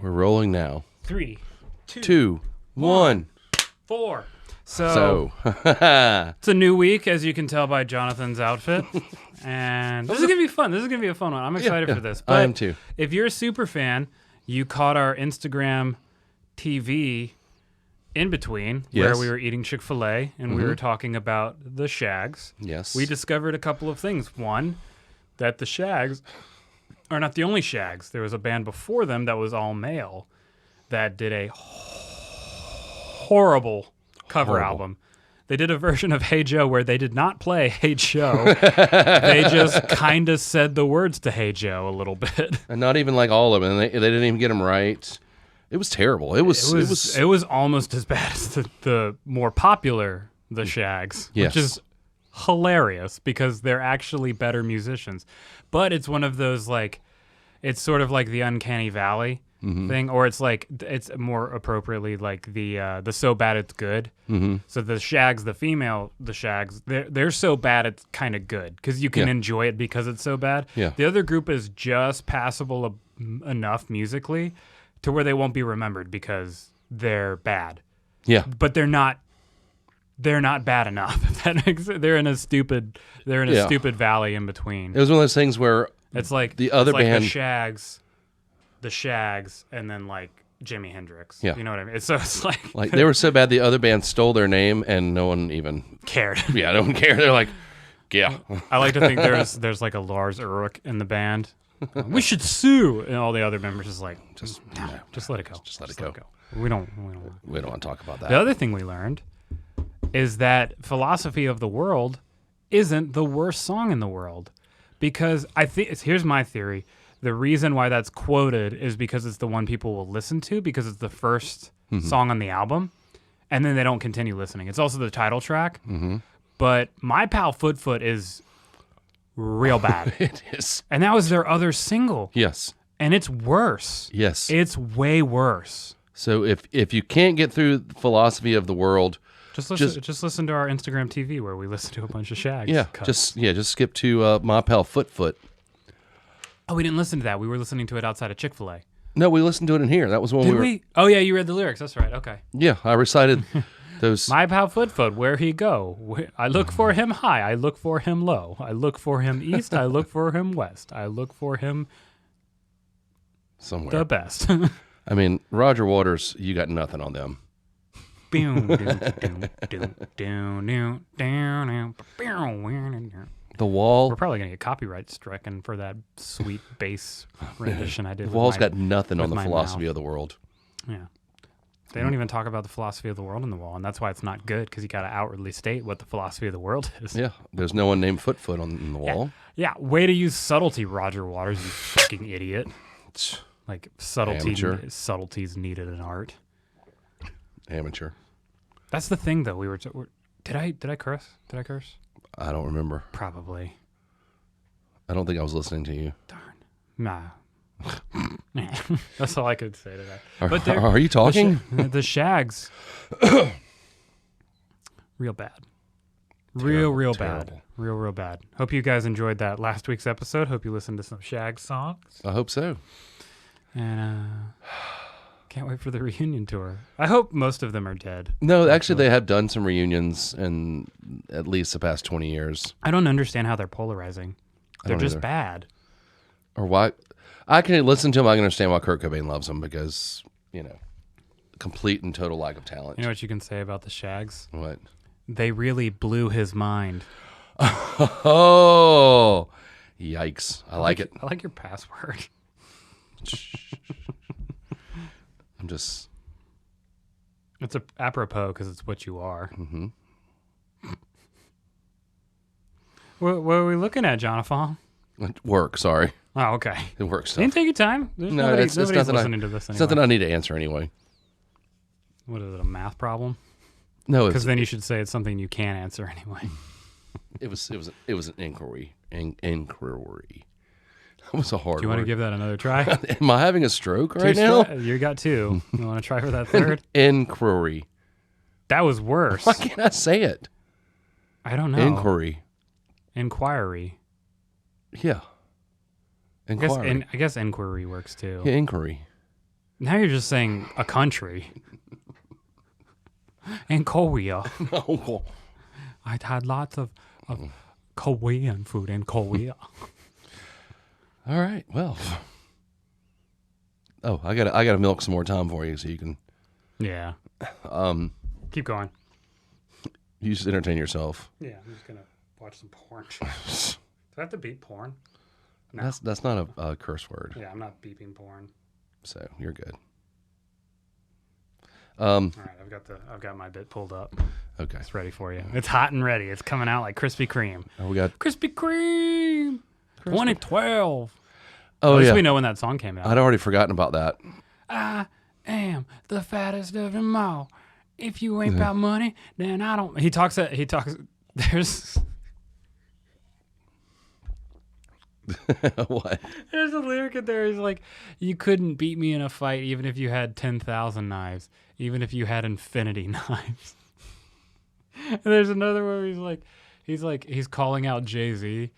We're rolling now. 3, 2, 1. 4. So it's a new week, as you can tell by Jonathan's outfit. And this is going to be fun. This is going to be a fun one. I'm excited for this. But I am too. If you're a super fan, you caught our Instagram TV in between where we were eating Chick-fil-A and we were talking about the Shags. Yes. We discovered a couple of things. One, that the Shags are not the only Shags. There was a band before them that was all male that did a horrible cover album. They did a version of Hey Joe where they did not play Hey Joe. They just kind of said the words to Hey Joe a little bit. And not even like all of them. They didn't even get them right. It was terrible. It was almost as bad as the more popular The Shags, yes. Which is hilarious because they're actually better musicians. But it's one of those it's sort of like the Uncanny Valley thing, or it's more appropriately like the So Bad It's Good. So the Shags, the Shags, they're so bad it's kind of good because you can enjoy it because it's so bad. Yeah. The other group is just passable enough musically to where they won't be remembered because they're bad. Yeah. But they're not bad enough. If that makes sense. They're in a stupid stupid valley in between. It was one of those things where it's like the other band, the Shags, and then like Jimi Hendrix. Yeah. You know what I mean? It's like they were so bad the other band stole their name and no one even cared. Yeah, no one cared. They're like, yeah. I like to think there's like a Lars Ulrich in the band. We should sue, and all the other members is like, just let it go. Just let it go. We don't want to talk about that. The other thing we learned is that Philosophy of the World isn't the worst song in the world. Because here's my theory. The reason why that's quoted is because it's the one people will listen to because it's the first song on the album. And then they don't continue listening. It's also the title track. But My Pal Foot Foot is real bad. It is. And that was their other single. Yes. And it's worse. Yes. It's way worse. So if you can't get through the Philosophy of the World, just listen to our Instagram TV where we listen to a bunch of Shags. Yeah, cuts. just skip to My Pal Foot Foot. Oh, we didn't listen to that. We were listening to it outside of Chick-fil-A. No, we listened to it in here. That was when Did we? Oh yeah, you read the lyrics. That's right. Okay. Yeah, I recited those. My pal Foot Foot, where he go? I look for him high. I look for him low. I look for him east. I look for him west. I look for him somewhere. The best. I mean, Roger Waters, you got nothing on them. The Wall. We're probably going to get copyright stricken for that sweet bass rendition I did. The Wall's got nothing on the Philosophy of the World. Yeah. They don't even talk about the philosophy of the world in The Wall, and that's why it's not good, because you got to outwardly state what the philosophy of the world is. Yeah. There's no one named Foot Foot on The Wall. Yeah. Way to use subtlety, Roger Waters, you fucking idiot. Like, subtleties needed in art. Amateur. That's the thing, though. Did I curse? Did I curse? I don't remember. Probably. I don't think I was listening to you. Darn. Nah. That's all I could say to that. Are you talking? The Shags. Real bad. Real bad. Real bad. Hope you guys enjoyed that last week's episode. Hope you listened to some Shags songs. I hope so. And can't wait for the reunion tour. I hope most of them are dead. No, actually, they have done some reunions in at least the past 20 years. I don't understand how they're polarizing. They're just bad. Or why? I can listen to them. I can understand why Kurt Cobain loves them because, complete and total lack of talent. You know what you can say about the Shags? What? They really blew his mind. Oh, yikes. I like it. I like your password. I'm just... It's apropos because it's what you are. Mm-hmm. What are we looking at, Jonathan? Work, sorry. Oh, okay. It works. You can take your time. Nobody's listening to this anyway. It's nothing I need to answer anyway. What is it, a math problem? No, because then you should say it's something you can answer anyway. It was an inquiry. Inquiry. That was a hard word. Do you want to give that another try? Am I having a stroke right now? You got two. You want to try for that third? Inquiry. That was worse. Why can't I say it? I don't know. Inquiry. Inquiry. Yeah. Inquiry. I guess inquiry works too. Yeah, inquiry. Now you're just saying a country. And Korea. Oh, I'd had lots of Korean food in Korea. all right. Well. Oh, I gotta milk some more time for you so you can. Yeah. Keep going. You just entertain yourself. Yeah, I'm just gonna watch some porn. Do I have to beep porn? No. That's not a curse word. Yeah, I'm not beeping porn. So you're good. All right, I've got my bit pulled up. Okay. It's ready for you. It's hot and ready. It's coming out like Krispy Kreme. Oh, we got Krispy Kreme 2012. Oh, At least yeah. we know when that song came out. I'd already forgotten about that. I am the fattest of them all. If you ain't about money, then I don't. He talks. There's What? There's a lyric in there. He's like, you couldn't beat me in a fight even if you had 10,000 knives, even if you had infinity knives. And there's another where he's calling out Jay-Z,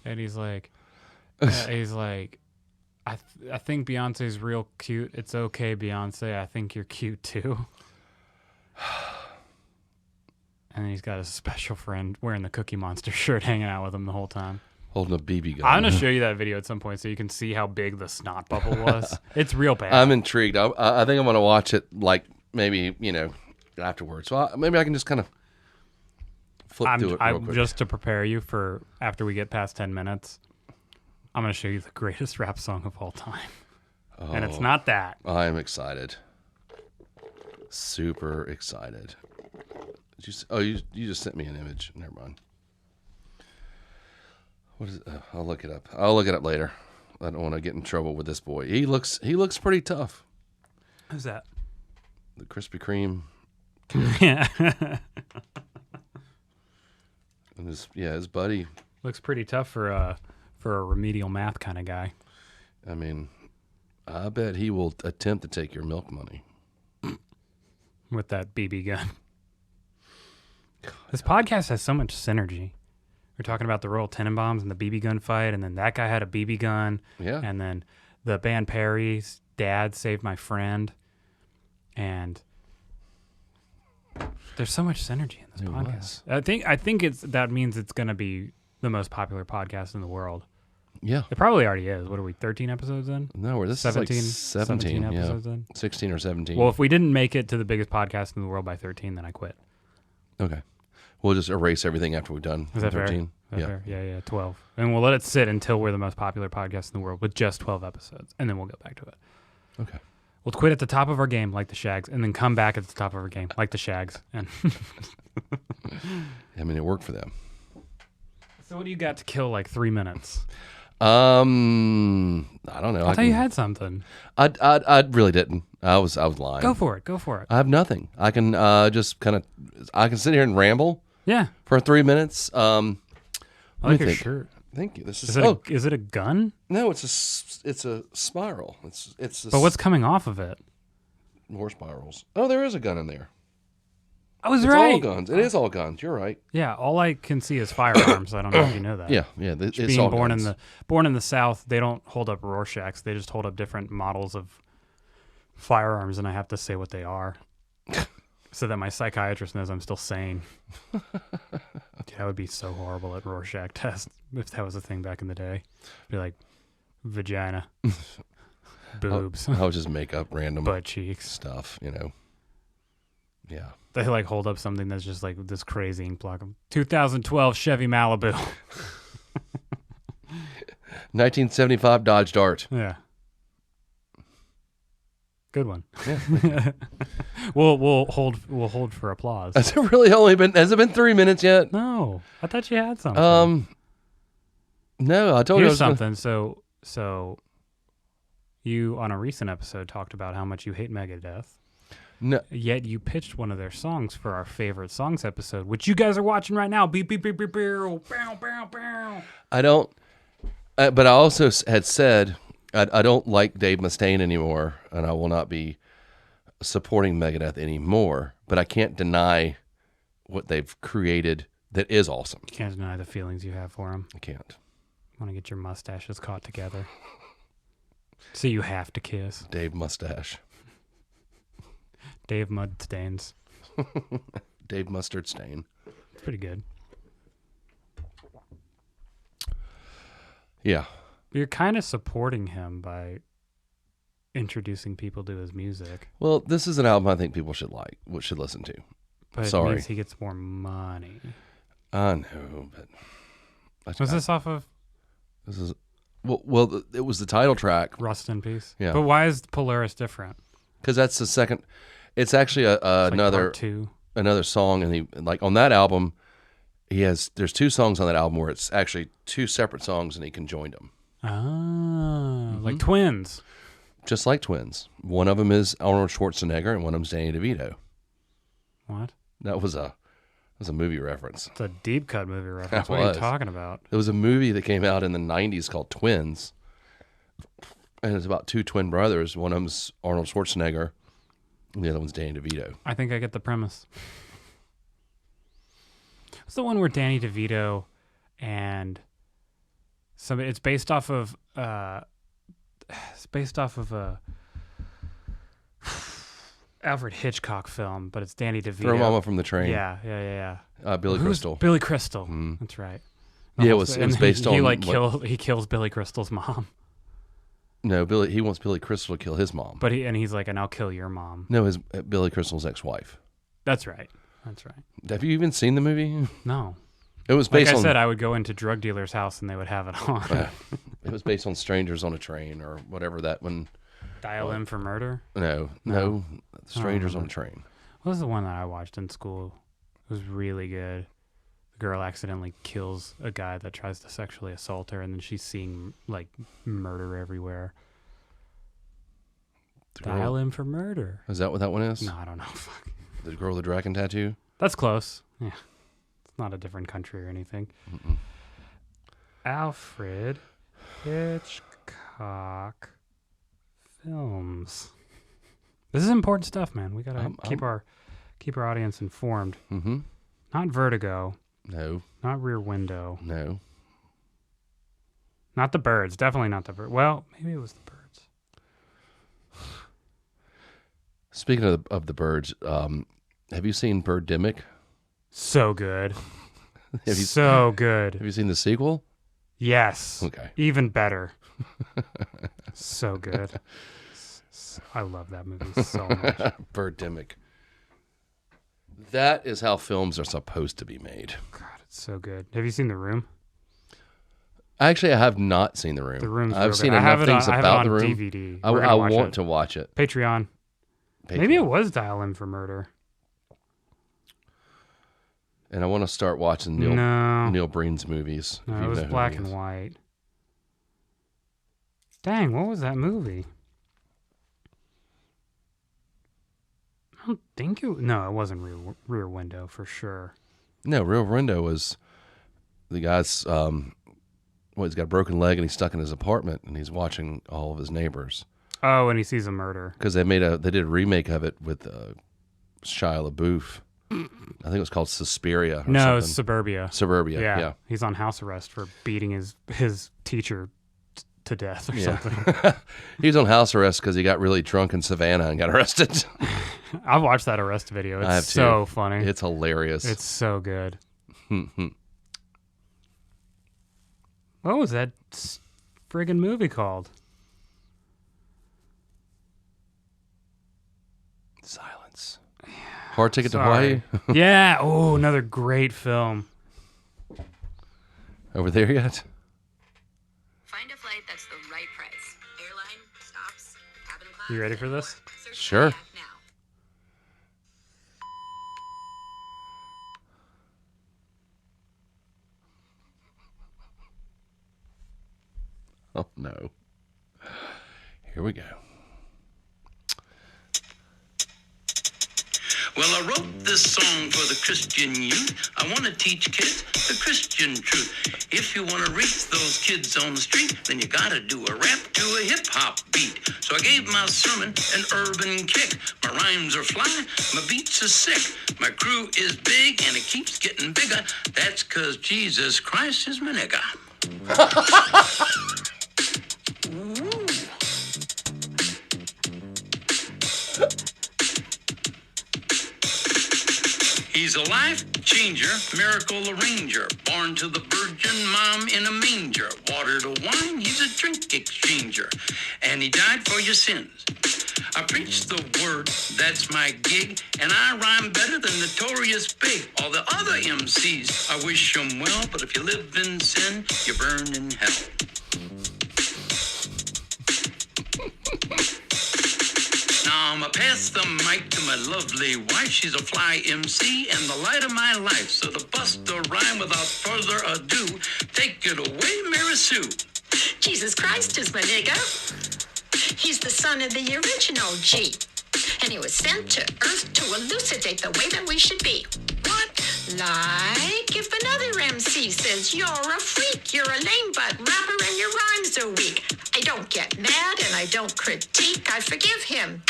and he's like, I think Beyonce's real cute. It's okay, Beyonce. I think you're cute too. And then he's got a special friend wearing the Cookie Monster shirt hanging out with him the whole time. Holding a BB gun. I'm going to show you that video at some point so you can see how big the snot bubble was. It's real bad. I'm intrigued. I think I'm going to watch it like maybe, afterwards. So maybe I can just kind of flip through it real quick. Just to prepare you for after we get past 10 minutes, I'm going to show you the greatest rap song of all time. Oh, And it's not that. I am excited. Super excited. You just sent me an image. Never mind. What is it? I'll look it up. I'll look it up later. I don't want to get in trouble with this boy. He looks pretty tough. Who's that? The Krispy Kreme. Yeah. And his buddy. Looks pretty tough for a remedial math kind of guy. I mean, I bet he will attempt to take your milk money. With that BB gun. This podcast has so much synergy. We're talking about the Royal Tenenbaums and the BB gun fight, and then that guy had a BB gun. Yeah. And then the band Perry's dad saved my friend. And there's so much synergy in this podcast. I think that means it's going to be the most popular podcast in the world. Yeah. It probably already is. What are we, 13 episodes in? No, this 17, is like 17 episodes in? 16 or 17. Well, if we didn't make it to the biggest podcast in the world by 13, then I quit. Okay. We'll just erase everything after we're done. Is that 13. fair? Fair? Yeah, 12. And we'll let it sit until we're the most popular podcast in the world with just 12 episodes, and then we'll go back to it. Okay. We'll quit at the top of our game like the Shags, and then come back at the top of our game like the Shags. And I mean, it worked for them. So what do you got to kill like 3 minutes? I don't know. I thought you had something. I really didn't. I was lying. Go for it. I have nothing. I can just kind of. I can sit here and ramble. Yeah. For 3 minutes. I like your shirt. Thank you. This Is it a gun? No, it's a spiral. It's. But what's coming off of it? More spirals. Oh, there is a gun in there. I was It's right. all guns. It is all guns. You're right. Yeah, all I can see is firearms. I don't know if you know that. Yeah. It's Being all born guns. in the South, they don't hold up Rorschachs. They just hold up different models of firearms, and I have to say what they are, so that my psychiatrist knows I'm still sane. Dude, that would be so horrible at Rorschach test if that was a thing back in the day. Be like vagina, boobs, I'll just make up random butt cheeks. stuff. Yeah. They like hold up something that's just like this crazy ink block. 2012 Chevy Malibu. 1975 Dodge Dart. Yeah. Good one. Yeah. We'll hold for applause. Has it really has it been 3 minutes yet? No, I thought you had something. No, I told you. Here's something. So you on a recent episode talked about how much you hate Megadeth. No. Yet you pitched one of their songs for our favorite songs episode, which you guys are watching right now. Beep beep beep beep beep. Bow bow bow. I don't. But I also had said I don't like Dave Mustaine anymore, and I will not be supporting Megadeth anymore. But I can't deny what they've created that is awesome. You can't deny the feelings you have for him. I can't. Want to get your mustaches caught together. So you have to kiss. Dave Mustache. Dave Mudstains. Dave Mustard Stain. It's pretty good. Yeah. You're kind of supporting him by introducing people to his music. Well, this is an album I think people should listen to. But Sorry. it means he gets more money. I know, but Was this off of this is well, it was the title track. Rust in Peace? Yeah. But why is Polaris different? Because that's the second. It's actually It's like another part two. another song, and he like on that album, there's 2 songs on that album where it's actually 2 separate songs, and he conjoined them. Ah, like twins. Just like twins. One of them is Arnold Schwarzenegger, and one of them's Danny DeVito. What? That was a movie reference. It's a deep cut movie reference. That What are was. you talking about? There was a movie that came out in the 90s called Twins, and it's about 2 twin brothers. One of them's Arnold Schwarzenegger, and the other one's Danny DeVito. I think I get the premise. It's the one where Danny DeVito and somebody. It's based off of a Alfred Hitchcock film, but it's Danny DeVito. Throw Mama from the Train. Yeah. Billy Who's Crystal. Billy Crystal. Mm. That's right. Yeah, it was based he on like what- he kills Billy Crystal's mom, No, he wants Billy Crystal to kill his mom. but he's like, and I'll kill your mom. No, his Billy Crystal's ex-wife. That's right. Have you even seen the movie? No, It was like based I on. said, I would go into drug dealer's house and they would have it on. It was based on Strangers on a Train or whatever that one. Dial in for murder. No, Strangers on a Train. What was the one that I watched in school? It was really good. The girl accidentally kills a guy that tries to sexually assault her, and then she's seeing like murder everywhere. Dial in for murder. Is that what that one is? No, I don't know. Fuck. The girl with the dragon tattoo? That's close. Yeah, it's not a different country or anything. Mm-mm. Alfred Hitchcock films. This is important stuff, man. We gotta keep our audience informed. Mm-hmm. Not Vertigo. No. Not Rear Window. No. Not The Birds. Definitely not The Birds. Well, maybe it was The Birds. Speaking of the birds, have you seen Birdemic? So good. Have Good. you seen the sequel? Yes. Okay. Even better. So good. I love that movie so much. Birdemic. That is how films are supposed to be made. God, it's so good. Have you seen The Room? Actually, I have not seen The Room. The Room's I've real seen good. enough things I have about it The on Room. DVD. I want to watch it. Patreon. Maybe it was Dial In for Murder. And I want to start watching Neil Breen's movies. No, it was black and white. Dang, what was that movie? I don't think it... No, it wasn't Rear Window for sure. No, Rear Window was the guy's... he's got a broken leg and he's stuck in his apartment and he's watching all of his neighbors. Oh, and he sees a murder. Because they did a remake of it with Shia LaBeouf. I think it was called Suspiria. Or No, something. it's Suburbia. Suburbia. Yeah. He's on house arrest for beating his teacher to death or something. He was on house arrest because he got really drunk in Savannah and got arrested. I've watched that arrest video. It's I have so too. funny. It's hilarious. It's so good. What was that friggin' movie called? Silence. Hard Ticket to Hawaii. Yeah. Oh, another great film. Over there yet? Find a flight that's the right price. Airline, stops, cabin class. You ready for this? Search Sure. the app now. Oh, no. Here we go. Well, I wrote this song for the Christian youth. I want to teach kids the Christian truth. If you want to reach those kids on the street, then you got to do a rap to a hip-hop beat. So I gave my sermon an urban kick. My rhymes are fly, my beats are sick. My crew is big and it keeps getting bigger. That's 'cause Jesus Christ is my nigga. He's a life changer, miracle arranger, born to the virgin mom in a manger. Water to wine, he's a drink exchanger, and he died for your sins. I preach the word, that's my gig, and I rhyme better than Notorious Big. All the other MCs, I wish them well, but if you live in sin, you burn in hell. Now I'ma pass the mic to my lovely wife. She's a fly MC and the light of my life. So to bust a rhyme without further ado, take it away, Mary Sue. Jesus Christ is my nigga. He's the son of the original G. And he was sent to Earth to elucidate the way that we should be. What? Like if another MC says you're a freak, you're a lame butt rapper and your rhymes are weak. I don't get mad and I don't critique. I forgive him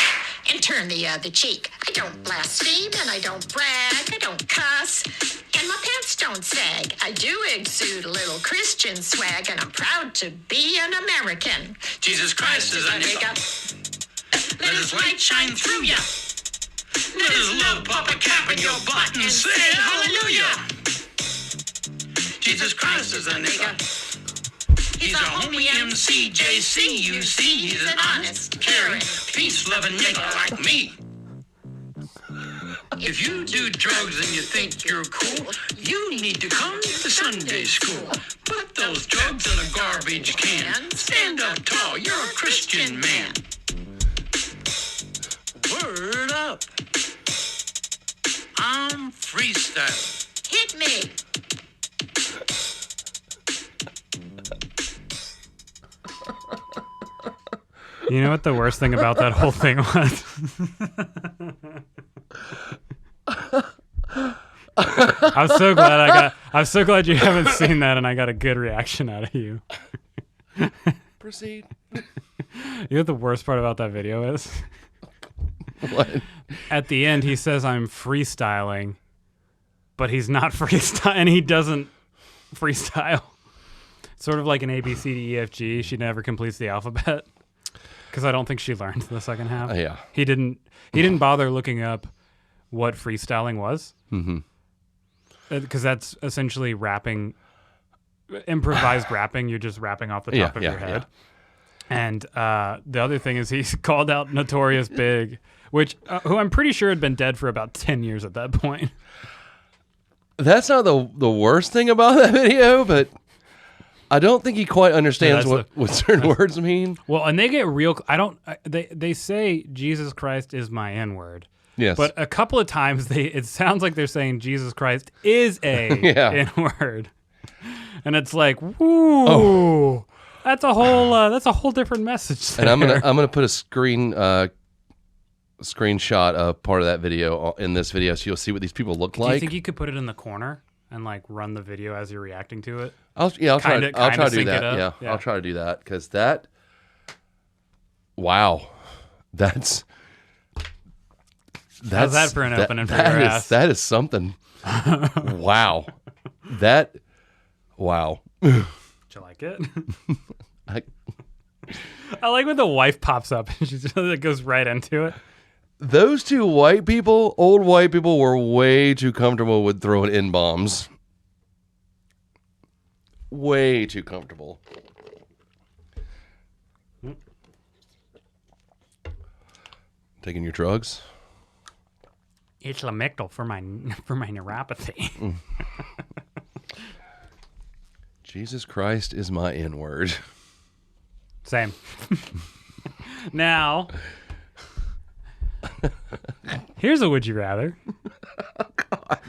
and turn the other cheek. I don't blaspheme and I don't brag. I don't cuss and my pants don't sag. I do exude a little Christian swag and I'm proud to be an American. Jesus Christ is a nigga. Let his light shine through ya. Let his love pop a cap in your butt and say hallelujah. Jesus Christ is a nigga. He's a homie MC, JC, you see. He's an honest, caring, peace-loving nigga like me. If you do drugs and you think you're cool, you need to come to Sunday school. Put those drugs in a garbage can. Stand up tall, you're a Christian man. Word up. I'm freestyling. Hit me. You know what the worst thing about that whole thing was? I'm so glad you haven't seen that and I got a good reaction out of you. Proceed. You know what the worst part about that video is? What? At the end, he says, I'm freestyling, but he's not freestyling, and he doesn't freestyle. Sort of like an A, B, C, D, E, F, G. She never completes the alphabet. Because I don't think she learned the second half. Yeah. He didn't bother looking up what freestyling was. Mm-hmm. Because that's essentially rapping, improvised rapping. You're just rapping off the top of your head. Yeah. And the other thing is he's called out Notorious Big, which who I'm pretty sure had been dead for about 10 years at that point. That's not the worst thing about that video, but I don't think he quite understands what certain words mean. Well, and they get real. They say Jesus Christ is my N-word. Yes. But a couple of times it sounds like they're saying Jesus Christ is a N-word. And it's like, woo. Oh. That's a whole different message there. And I'm gonna put a screenshot of part of that video in this video, so you'll see what these people look like. Do you think you could put it in the corner and like run the video as you're reacting to it? I'll try to do that. Yeah, I'll try to do that because wow, that's how's that for an opening for your ass? That is something. Wow, wow. Did you like it? I like when the wife pops up and she just goes right into it. Those two old white people, were way too comfortable with throwing N-bombs. Way too comfortable. Taking your drugs? It's Lamictal for my neuropathy. Jesus Christ is my N-word. Same. Now, here's a would you rather. Oh, God.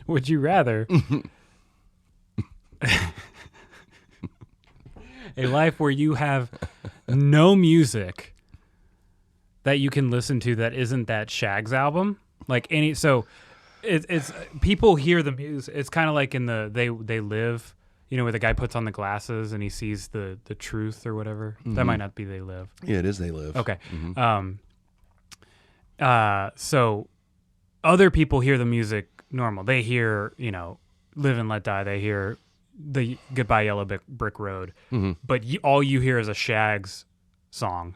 Would you rather a life where you have no music that you can listen to that isn't that Shags album? It's people hear the music. It's kind of like in the They Live, where the guy puts on the glasses and he sees the truth or whatever. Mm-hmm. That might not be They Live. Yeah, it is They Live. Okay. Mm-hmm. So other people hear the music normal. They hear, Live and Let Die. They hear the Goodbye Yellow Brick Road. Mm-hmm. But all you hear is a Shags song.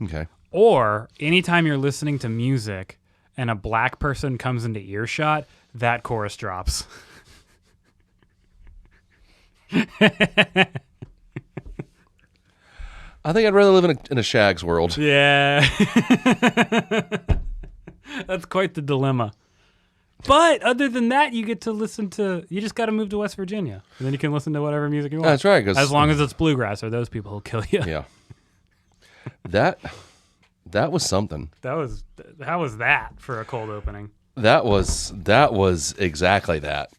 Okay. Or anytime you're listening to music and a black person comes into earshot, that chorus drops. I think I'd rather live in a Shags world. Yeah. That's quite the dilemma. But other than that, you get to listen to, you just got to move to West Virginia. And then you can listen to whatever music you want. That's right. As long as it's bluegrass, or those people will kill you. Yeah. That was something. How was that for a cold opening? That was exactly that.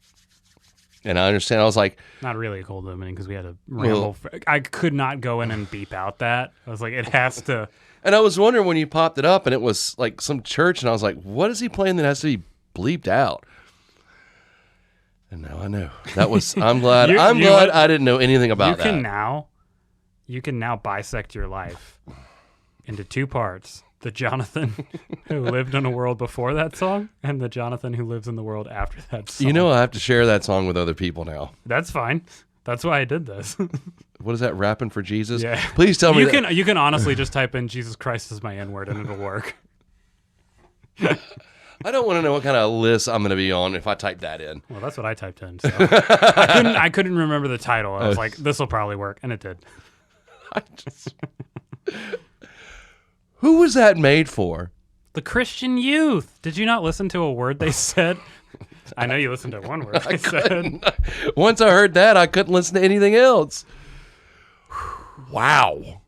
And I understand. I was like, Not really a cold opening because we had a ramble. I could not go in and beep out that. I was like, it has to. and I was wondering when you popped it up and it was like some church, and I was like, what is he playing that has to be bleeped out? And now I know. That was. I'm glad. I'm glad I didn't know anything about that. You can now bisect your life into two parts. The Jonathan who lived in a world before that song and the Jonathan who lives in the world after that song. You know, I have to share that song with other people now. That's fine. That's why I did this. What is that? Rapping for Jesus? Yeah. Please tell me You can honestly just type in Jesus Christ is my N-word and it'll work. I don't want to know what kind of list I'm going to be on if I type that in. Well, that's what I typed in. So. I couldn't remember the title. I was like, this will probably work. And it did. Who was that made for? The Christian youth. Did you not listen to a word they said? I know you listened to one word they said. Once I heard that, I couldn't listen to anything else. Wow.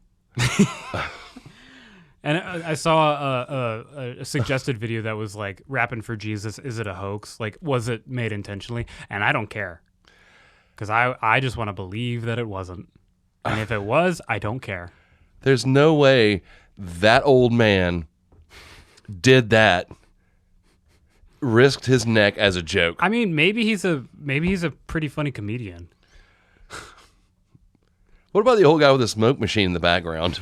And I saw a suggested video that was like, Rappin' for Jesus, is it a hoax? Like, was it made intentionally? And I don't care. Because I just want to believe that it wasn't. And if it was, I don't care. There's no way that old man did that, risked his neck as a joke. I mean, maybe he's a pretty funny comedian. What about the old guy with the smoke machine in the background?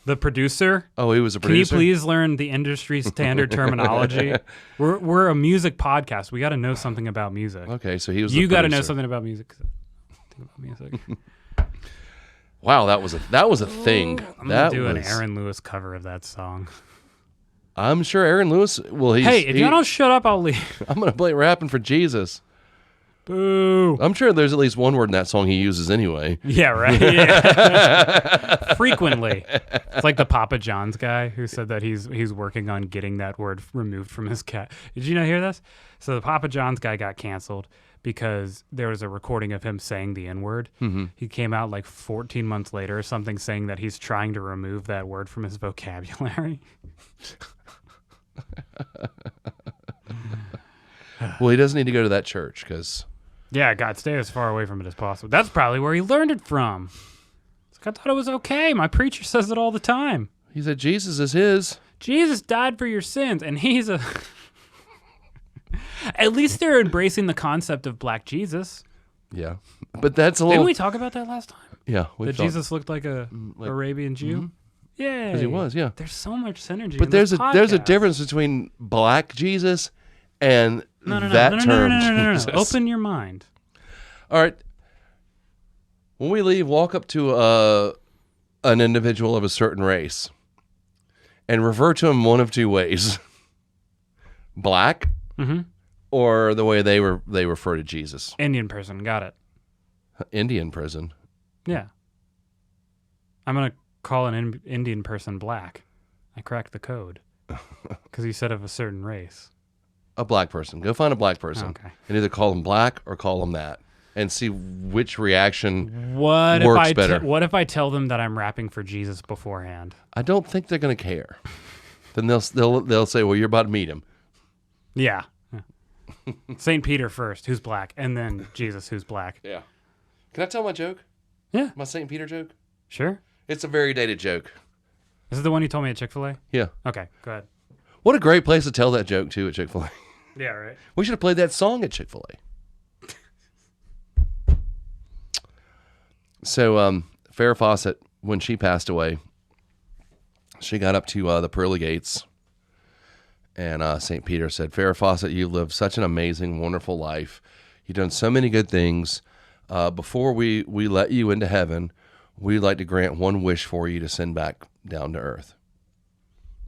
The producer? Oh, he was a producer? Can you please learn the industry standard terminology? We're a music podcast. We got to know something about music. Okay, so he was You got to know something about music. Wow, that was a thing. I'm going to do an Aaron Lewis cover of that song. I'm sure Aaron Lewis, if you don't shut up, I'll leave. I'm going to play Rapping for Jesus. Boo. I'm sure there's at least one word in that song he uses anyway. Yeah, right. Yeah. Frequently. It's like the Papa John's guy who said that he's working on getting that word removed from his cat. Did you not hear this? So the Papa John's guy got canceled because there was a recording of him saying the N-word. Mm-hmm. He came out like 14 months later or something saying that he's trying to remove that word from his vocabulary. Well, he doesn't need to go to that church because... Yeah, God, stay as far away from it as possible. That's probably where he learned it from. I thought it was okay. My preacher says it all the time. He said Jesus is his. Jesus died for your sins, and he's a... At least they're embracing the concept of Black Jesus. Yeah, but that's a little... Didn't we talk about that last time? Yeah. That Jesus looked like a Arabian Jew? Mm-hmm. Yeah. Because he was, yeah. There's so much synergy But in there's a difference between Black Jesus and that term. No. Open your mind. All right. When we leave, walk up to an individual of a certain race and refer to him one of two ways. Black, or the way they refer to Jesus. Indian person, got it. Indian person. Yeah. I'm going to call an Indian person black. I cracked the code. Because you said of a certain race. A black person. Go find a black person. Okay. And either call them black or call them that. And see which reaction works better. What if I tell them that I'm rapping for Jesus beforehand? I don't think they're going to care. Then they'll say, well, you're about to meet him. Yeah. St. Peter first, who's black, and then Jesus, who's black. Yeah. Can I tell my joke? Yeah. My St. Peter joke? Sure. It's a very dated joke. Is it the one you told me at Chick-fil-A? Yeah. Okay, go ahead. What a great place to tell that joke, too, at Chick-fil-A. Yeah, right. We should have played that song at Chick-fil-A. So, Farrah Fawcett, when she passed away, she got up to the pearly gates, and St. Peter said, Farrah Fawcett, you lived such an amazing, wonderful life. You've done so many good things. Before we let you into heaven, we'd like to grant one wish for you to send back down to earth.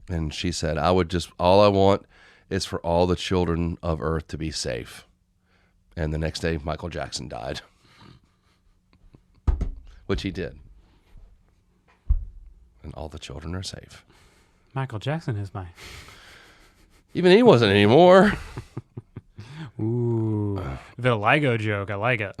And she said, all I want is for all the children of earth to be safe. And the next day, Michael Jackson died. Which he did. And all the children are safe. Michael Jackson is my... Even he wasn't anymore. Ooh. The LIGO joke. I like it.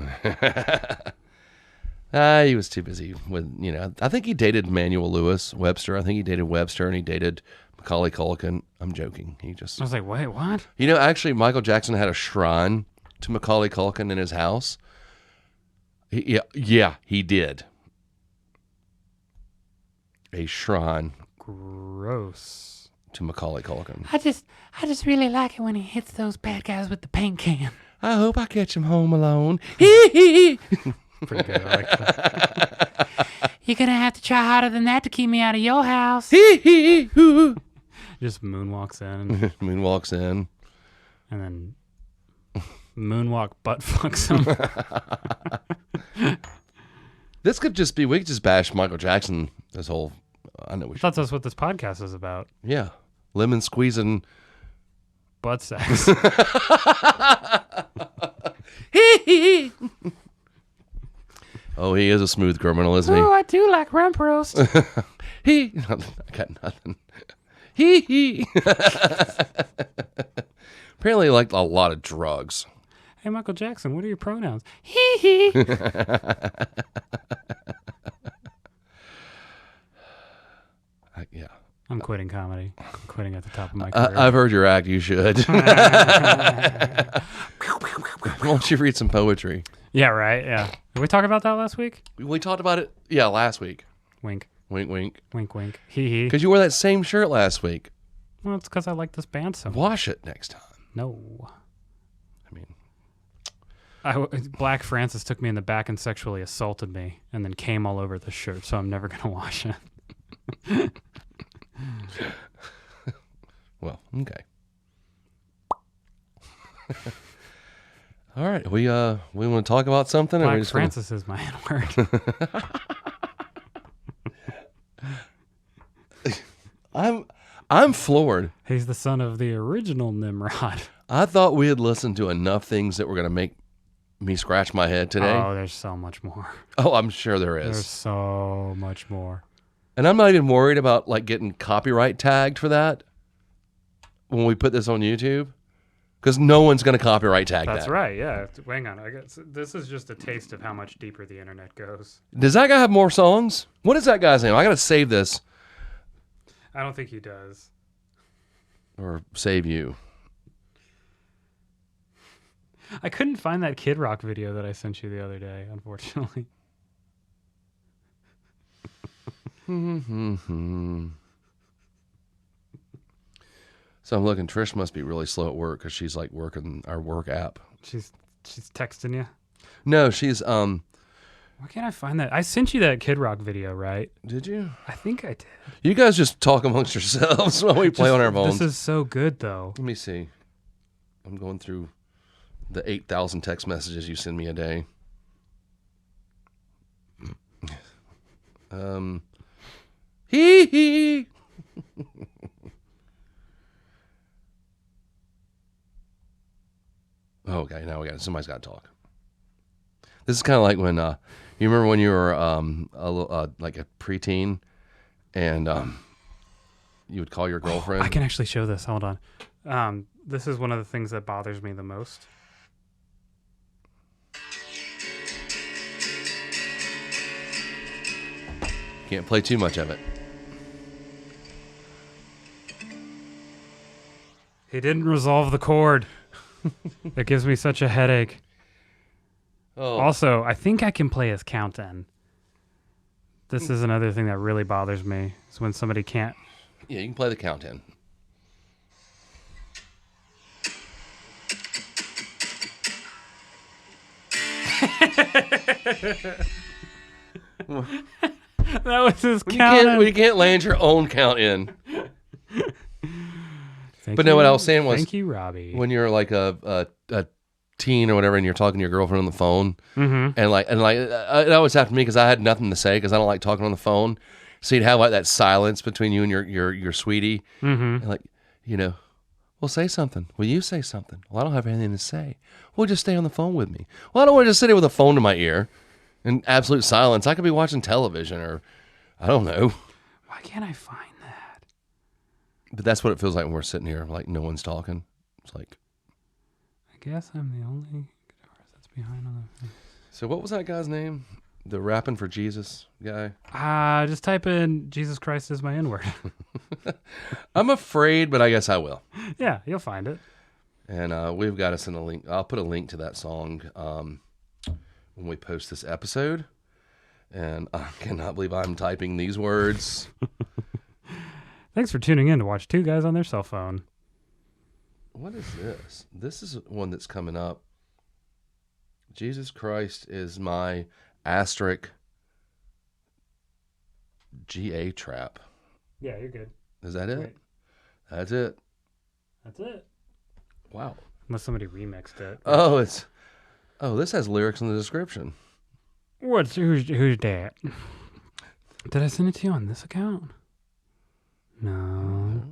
He was too busy with, I think he dated Manuel Lewis Webster. I think he dated Webster and he dated Macaulay Culkin. I'm joking. I was like, wait, what? Actually, Michael Jackson had a shrine to Macaulay Culkin in his house. Yeah, he did. A shrine. Gross. To Macaulay Culkin. I just really like it when he hits those bad guys with the paint can. I hope I catch him home alone. Hee hee. Pretty good. I like that. You're gonna have to try harder than that to keep me out of your house. Hee hee hoo. Just moonwalks in. Moonwalks in. And then moonwalk butt fucks him. This could just be, we could just bash Michael Jackson this whole, I know we should. That's what this podcast is about. Yeah. Lemon squeezing. Butt sex. Oh, he is a smooth criminal, isn't he? Oh, I do like rump roast. I got nothing. Apparently, like a lot of drugs. Hey, Michael Jackson, what are your pronouns? Hee hee. Yeah. I'm quitting comedy. I'm quitting at the top of my career. I've heard your act. You should. Why don't you read some poetry? Yeah, right. Yeah. Did we talk about that last week? We talked about it. Yeah, last week. Wink. Wink, wink. Wink, wink. Hee hee. Because you wore that same shirt last week. Well, it's because I like this band so much. Wash it next time. No. I mean, Black Francis took me in the back and sexually assaulted me and then came all over the shirt, so I'm never going to wash it. well, okay. All right, we want to talk about something. Black or we just Francis is my N-word. I'm floored. He's the son of the original Nimrod. I thought we had listened to enough things that were going to make me scratch my head today. Oh, there's so much more. Oh, I'm sure there There's is. so much more. And I'm not even worried about like getting copyright tagged for that when we put this on YouTube, because no one's going to copyright tag that. That's right, yeah. Hang on. I guess this is just a taste of how much deeper the internet goes. Does that guy have more songs? What is that guy's name? I got to save this. I don't think he does. Or save you. I couldn't find that Kid Rock video that I sent you the other day, unfortunately. So I'm looking. Trish must be really slow at work because she's like working our work app. She's texting you? No, she's Why can't I find that? I sent you that Kid Rock video, right? Did you? I think I did. You guys just talk amongst yourselves while we play on our phones. This is so good, though. Let me see. I'm going through the 8,000 text messages you send me a day. Hee hee. Okay, now somebody's got to talk. This is kind of like when you remember when you were like a preteen, and you would call your girlfriend. I can actually show this. Hold on. This is one of the things that bothers me the most. Can't play too much of it. He didn't resolve the chord. It gives me such a headache. Oh. Also, I think I can play his count-in. This is another thing that really bothers me, is when somebody can't. Yeah, you can play the count-in. That was his count-in. You can't land your own count-in. But no, what I was saying was, thank you, Robbie. when you're like a teen or whatever, and you're talking to your girlfriend on the phone, and it always happened to me because I had nothing to say because I don't like talking on the phone. So you'd have like that silence between you and your sweetie, and like, well, say something. Will you say something? Well, I don't have anything to say. Well, just stay on the phone with me. Well, I don't want to just sit here with a phone to my ear in absolute silence. I could be watching television or I don't know. Why can't I find that? But that's what it feels like when we're sitting here, like no one's talking. It's like, I guess I'm the only guitarist that's behind on the. So what was that guy's name? The Rappin For Jesus guy? Just type in Jesus Christ is my N-word. I'm afraid, but I guess I will. Yeah, you'll find it. And we've got us in a link. I'll put a link to that song when we post this episode. And I cannot believe I'm typing these words. Thanks for tuning in to watch two guys on their cell phone. What is this? This is one that's coming up. Jesus Christ is my asterisk GA trap. Yeah, you're good. Is that it? Wait. That's it. That's it. Wow. Unless somebody remixed it. Oh, this has lyrics in the description. Who's that? Did I send it to you on this account? No.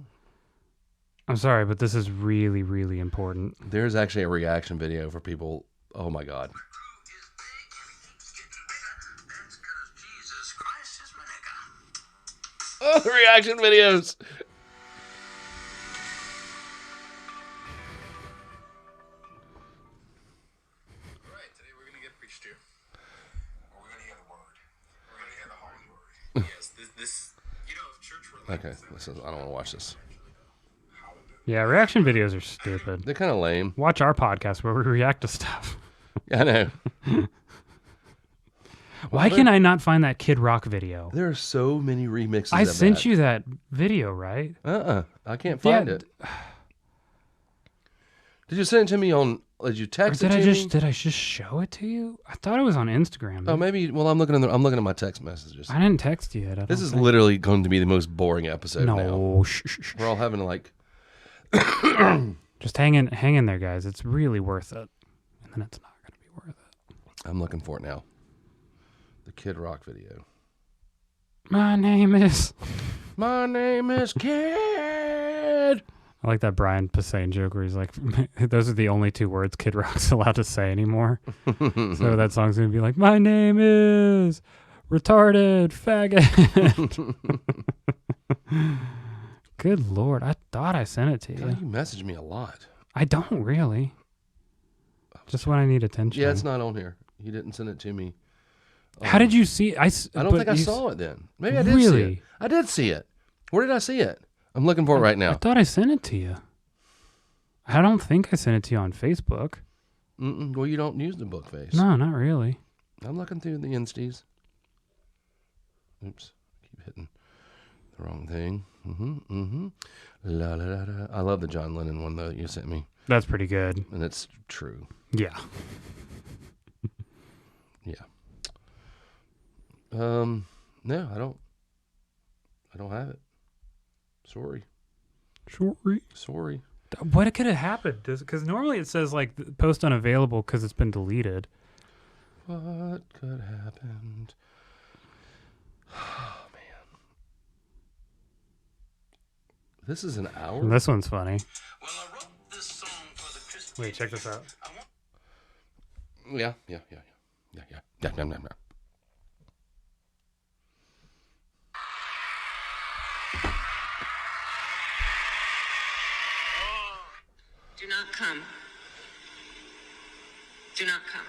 I'm sorry, but this is really, really important. There's actually a reaction video for people. Oh my God. Oh, the reaction videos. All right, today we're going to get preached to. Or we're going to hear the word. We're going to hear the holy word. Yes, this if church were like Okay, I don't want to watch this. Yeah, reaction videos are stupid. They're kind of lame. Watch our podcast where we react to stuff. I know. Why can I not find that Kid Rock video? There are so many remixes. I of sent that. you that video, right? I can't find it. Did you send it to me on? Did you text it to me? Did I just show it to you? I thought it was on Instagram. Oh, maybe. Well, I'm looking at my text messages. I didn't text you yet. This is literally going to be the most boring episode now. No, We're all having to like. Just hang in there, guys. It's really worth it. And then it's not going to be worth it. I'm looking for it now. The Kid Rock video. My name is Kid. I like that Brian Posehn joke where he's like, those are the only two words Kid Rock's allowed to say anymore. So that song's going to be like, my name is retarded faggot. Good Lord. I thought I sent it to you. God, you message me a lot. I don't really. Just when I need attention. Yeah, it's not on here. You didn't send it to me. How did you see? I don't think I saw it then. Maybe I did see Really? it. I did see it. Where did I see it? I'm looking for it right I now. thought I sent it to you. I don't think I sent it to you on Facebook. Well, you don't use the book face. No, not really. I'm looking through the insties. Oops. Keep hitting the wrong thing. La la la la. I love the John Lennon one, though, that you sent me. That's pretty good. And it's true. Yeah. Yeah. No, I don't have it. Sorry. What could have happened? Because normally it says like post unavailable because it's been deleted. What could have happened? Oh, man. This is an hour? And this one's funny. Well, I wrote this song for the Christian. Wait, check this out. Yeah. Do not come. Do not come.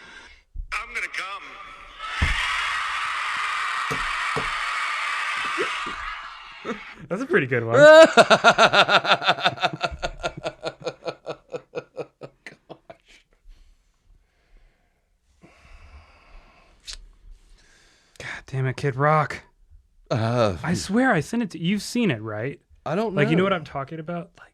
I'm going to come. That's a pretty good one. God damn it, Kid Rock. I swear I sent it to you. You've seen it, right? I don't know. Like, you know what I'm talking about? Like,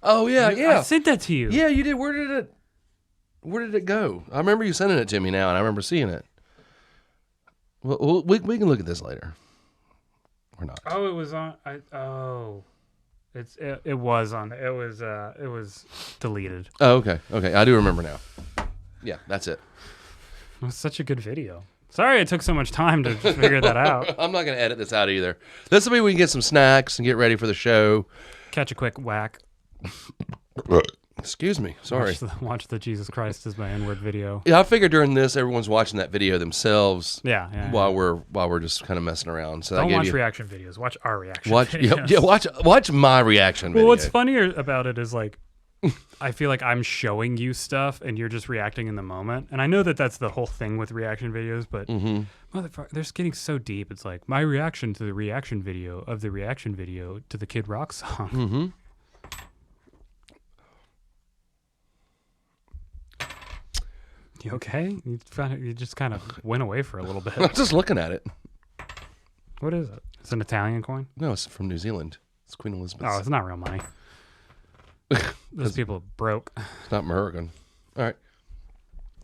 oh, yeah. I sent that to you. Yeah, you did. Where did it go? I remember you sending it to me now, and I remember seeing it. Well, we can look at this later. Or not. Oh, it was on. It was deleted. Oh, okay. Okay. I do remember now. Yeah, that's it. It was such a good video. Sorry it took so much time to figure that out. I'm not going to edit this out either. This will be we can get some snacks and get ready for the show. Catch a quick whack. Excuse me. Sorry. Watch the Jesus Christ is my N-word video. Yeah, I figured during this everyone's watching that video themselves. Yeah. While we're just kind of messing around. So Don't watch reaction videos. Watch our reaction videos. Yeah, watch my reaction video. Well, what's funnier about it is like I feel like I'm showing you stuff and you're just reacting in the moment. And I know that that's the whole thing with reaction videos, but motherfucker, they're getting so deep. It's like my reaction to the reaction video of the reaction video to the Kid Rock song. Mm-hmm. You okay? You just kind of went away for a little bit. I was just looking at it. What is it? It's an Italian coin? No, it's from New Zealand. It's Queen Elizabeth's. Oh, it's not real money. Those people are broke. It's not American. All right.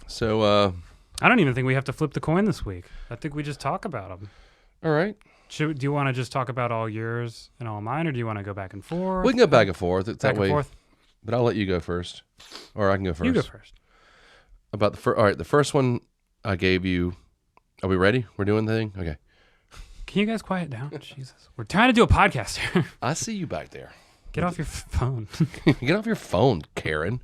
So, I don't even think we have to flip the coin this week. I think we just talk about them. all right. Do you want to just talk about all yours and all mine, or do you want to go back and forth? We can go back and forth. It's Back that way. and forth? But I'll let you go first. Or I can go first. You go first. About all right, the first one I gave you. Are we ready? We're doing the thing? Okay. Can you guys quiet down? Jesus. We're trying to do a podcast here. I see you back there. Get off your phone. Get off your phone, Karen.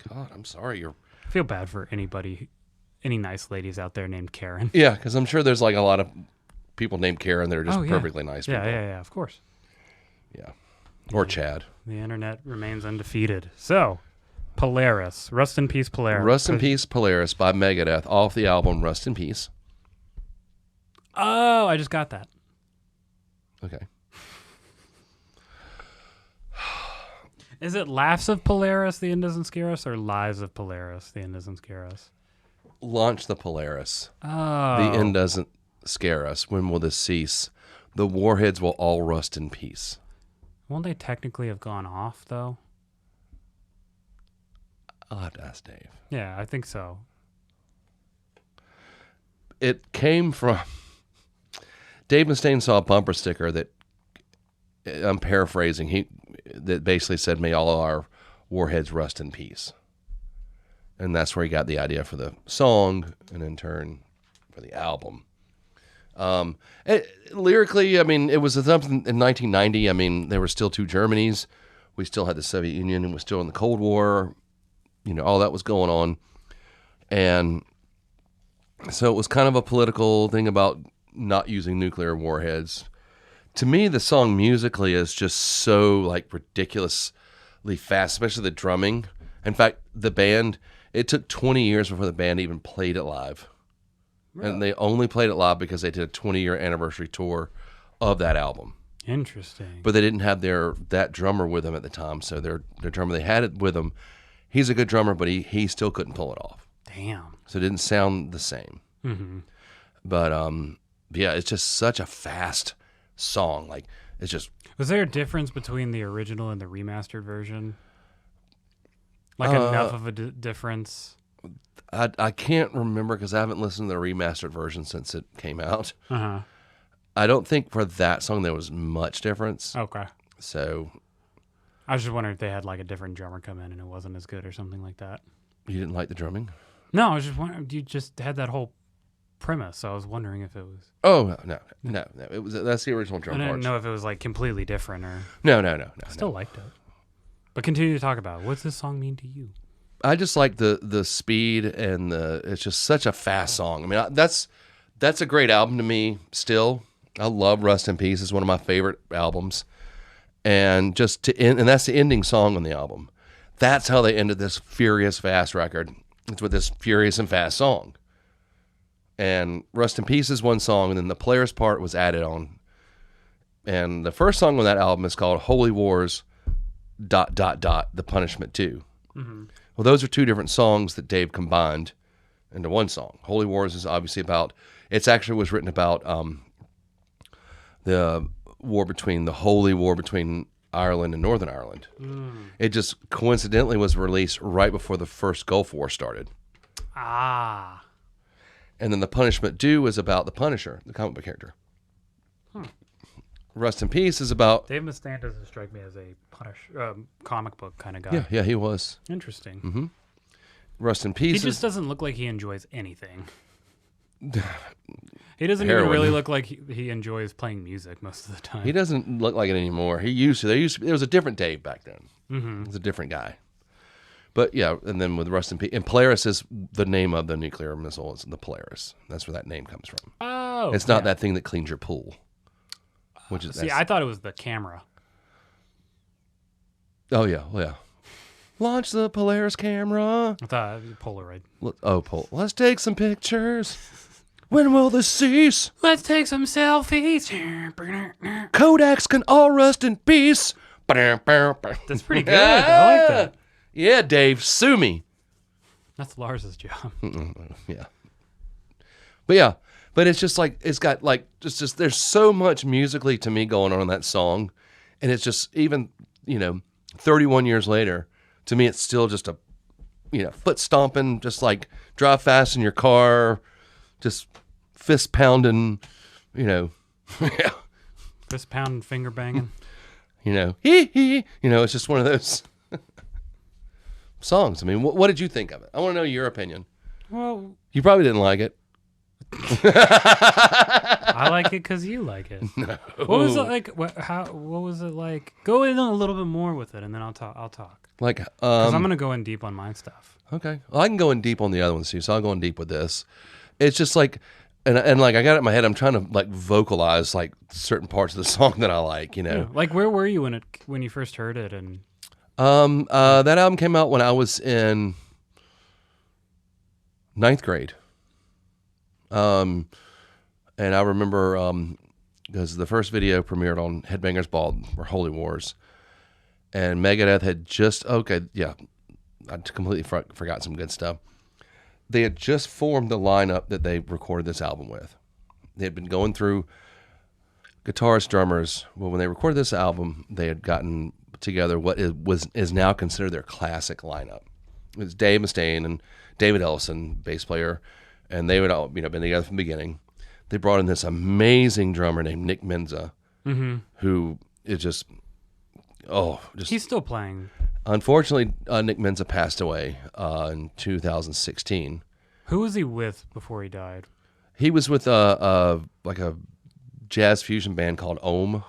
God, I'm sorry. I feel bad for any nice ladies out there named Karen. Yeah, because I'm sure there's like a lot of people named Karen that are just Oh, yeah. perfectly nice people. Yeah, of course. Yeah. Or Chad. The internet remains undefeated. So, Polaris. Rust in Peace, Polaris. Rust in Peace, Polaris by Megadeth off the album Rust in Peace. Oh, I just got that. Okay. Is it Laughs of Polaris, The End Doesn't Scare Us, or Lies of Polaris, The End Doesn't Scare Us? Launch the Polaris. Oh. The end doesn't scare us. When will this cease? The warheads will all rust in peace. Won't they technically have gone off, though? I'll have to ask Dave. Yeah, I think so. It came from... Dave Mustaine saw a bumper sticker that, I'm paraphrasing, that basically said, may all our warheads rust in peace. And that's where he got the idea for the song, and in turn for the album. Lyrically, I mean, it was something in 1990. I mean, there were still two Germanys. We still had the Soviet Union, and we're still in the Cold War. You know, all that was going on. And so it was kind of a political thing about not using nuclear warheads. To me, the song musically is just so like ridiculously fast, especially the drumming. In fact, the band, it took 20 years before the band even played it live. Really? And they only played it live because they did a 20-year anniversary tour of that album. Interesting. But they didn't have that drummer with them at the time. So their drummer, they had it with them. He's a good drummer, but he still couldn't pull it off. Damn. So it didn't sound the same. Mm-hmm. But yeah, it's just such a fast song. Like, it's just... Was there a difference between the original and the remastered version? Like enough of a difference? I can't remember because I haven't listened to the remastered version since it came out. Uh-huh. I don't think for that song there was much difference. Okay. So... I was just wondering if they had like a different drummer come in and it wasn't as good or something like that. You didn't like the drumming? No, I was just wondering. You just had that whole premise, so I was wondering if it was... Oh, no. It was that's the original drum I didn't parts. know if it was like completely different or... No. I still liked it. But continue to talk about it. What's this song mean to you? I just like the speed and it's just such a fast song. I mean, that's a great album to me still. I love Rust in Peace. It's one of my favorite albums. And just to end, and that's the ending song on the album. That's how they ended this furious fast record. It's with this furious and fast song. And Rust in Peace is one song, and then the Polaris part was added on. And the first song on that album is called Holy Wars ... The Punishment 2. Mm-hmm. Well, those are two different songs that Dave combined into one song. Holy Wars is obviously about, it's actually was written about the Holy War between Ireland and Northern Ireland. It just coincidentally was released right before the first Gulf War started. Ah. And then The Punishment Due was about the Punisher, the comic book character. Rust in Peace is about. Dave Mustaine doesn't strike me as a comic book kind of guy. Yeah, he was. Interesting. Mm-hmm. Rust in He Peace. just doesn't look like he enjoys anything. He doesn't Heroin. even really look like he enjoys playing music most of the time. He doesn't look like it anymore. He used to. There was a different Dave back then. Mm-hmm. He was a different guy. But yeah, and then with Rust in Peace, and Polaris is the name of the nuclear missile. It's the Polaris. That's where that name comes from. Oh, It's not that thing that cleans your pool. Which is See, I thought it was the camera. Oh yeah, well, yeah. Launch the Polaris camera. I thought it was Polaroid. Let's take some pictures. When will this cease? Let's take some selfies. Kodaks can all rust in peace. That's pretty good. I like that. Yeah, Dave, sue me. That's Lars's job. Yeah. But it's just like, it's got like, just there's so much musically to me going on in that song. And it's just, even, 31 years later, to me, it's still just a, foot stomping, just like drive fast in your car, just fist pounding, yeah. Fist pounding, finger banging. It's just one of those songs. I mean, what did you think of it? I want to know your opinion. Well, You probably didn't like it. I like it because you like it. No. What was it like? What was it like? Go in a little bit more with it, and then I'll talk. Like, Because I'm gonna go in deep on my stuff. Okay. Well, I can go in deep on the other ones too, so I'll go in deep with this. It's just like, and like I got it in my head. I'm trying to like vocalize like certain parts of the song that I like. Yeah. Like, where were you when you first heard it? And that album came out when I was in 9th grade. And I remember because the first video premiered on Headbangers Ball or Holy Wars, and Megadeth had just I completely forgot some good stuff. They had just formed the lineup that they recorded this album with. They had been going through guitarists, drummers. Well, when they recorded this album, they had gotten together what is now considered their classic lineup. It was Dave Mustaine and David Ellison, bass player, and they would all been together from the beginning. They brought in this amazing drummer named Nick Menza, who is just he's still playing. Unfortunately, Nick Menza passed away in 2016. Who was he with before he died? He was with a jazz fusion band called Ohm.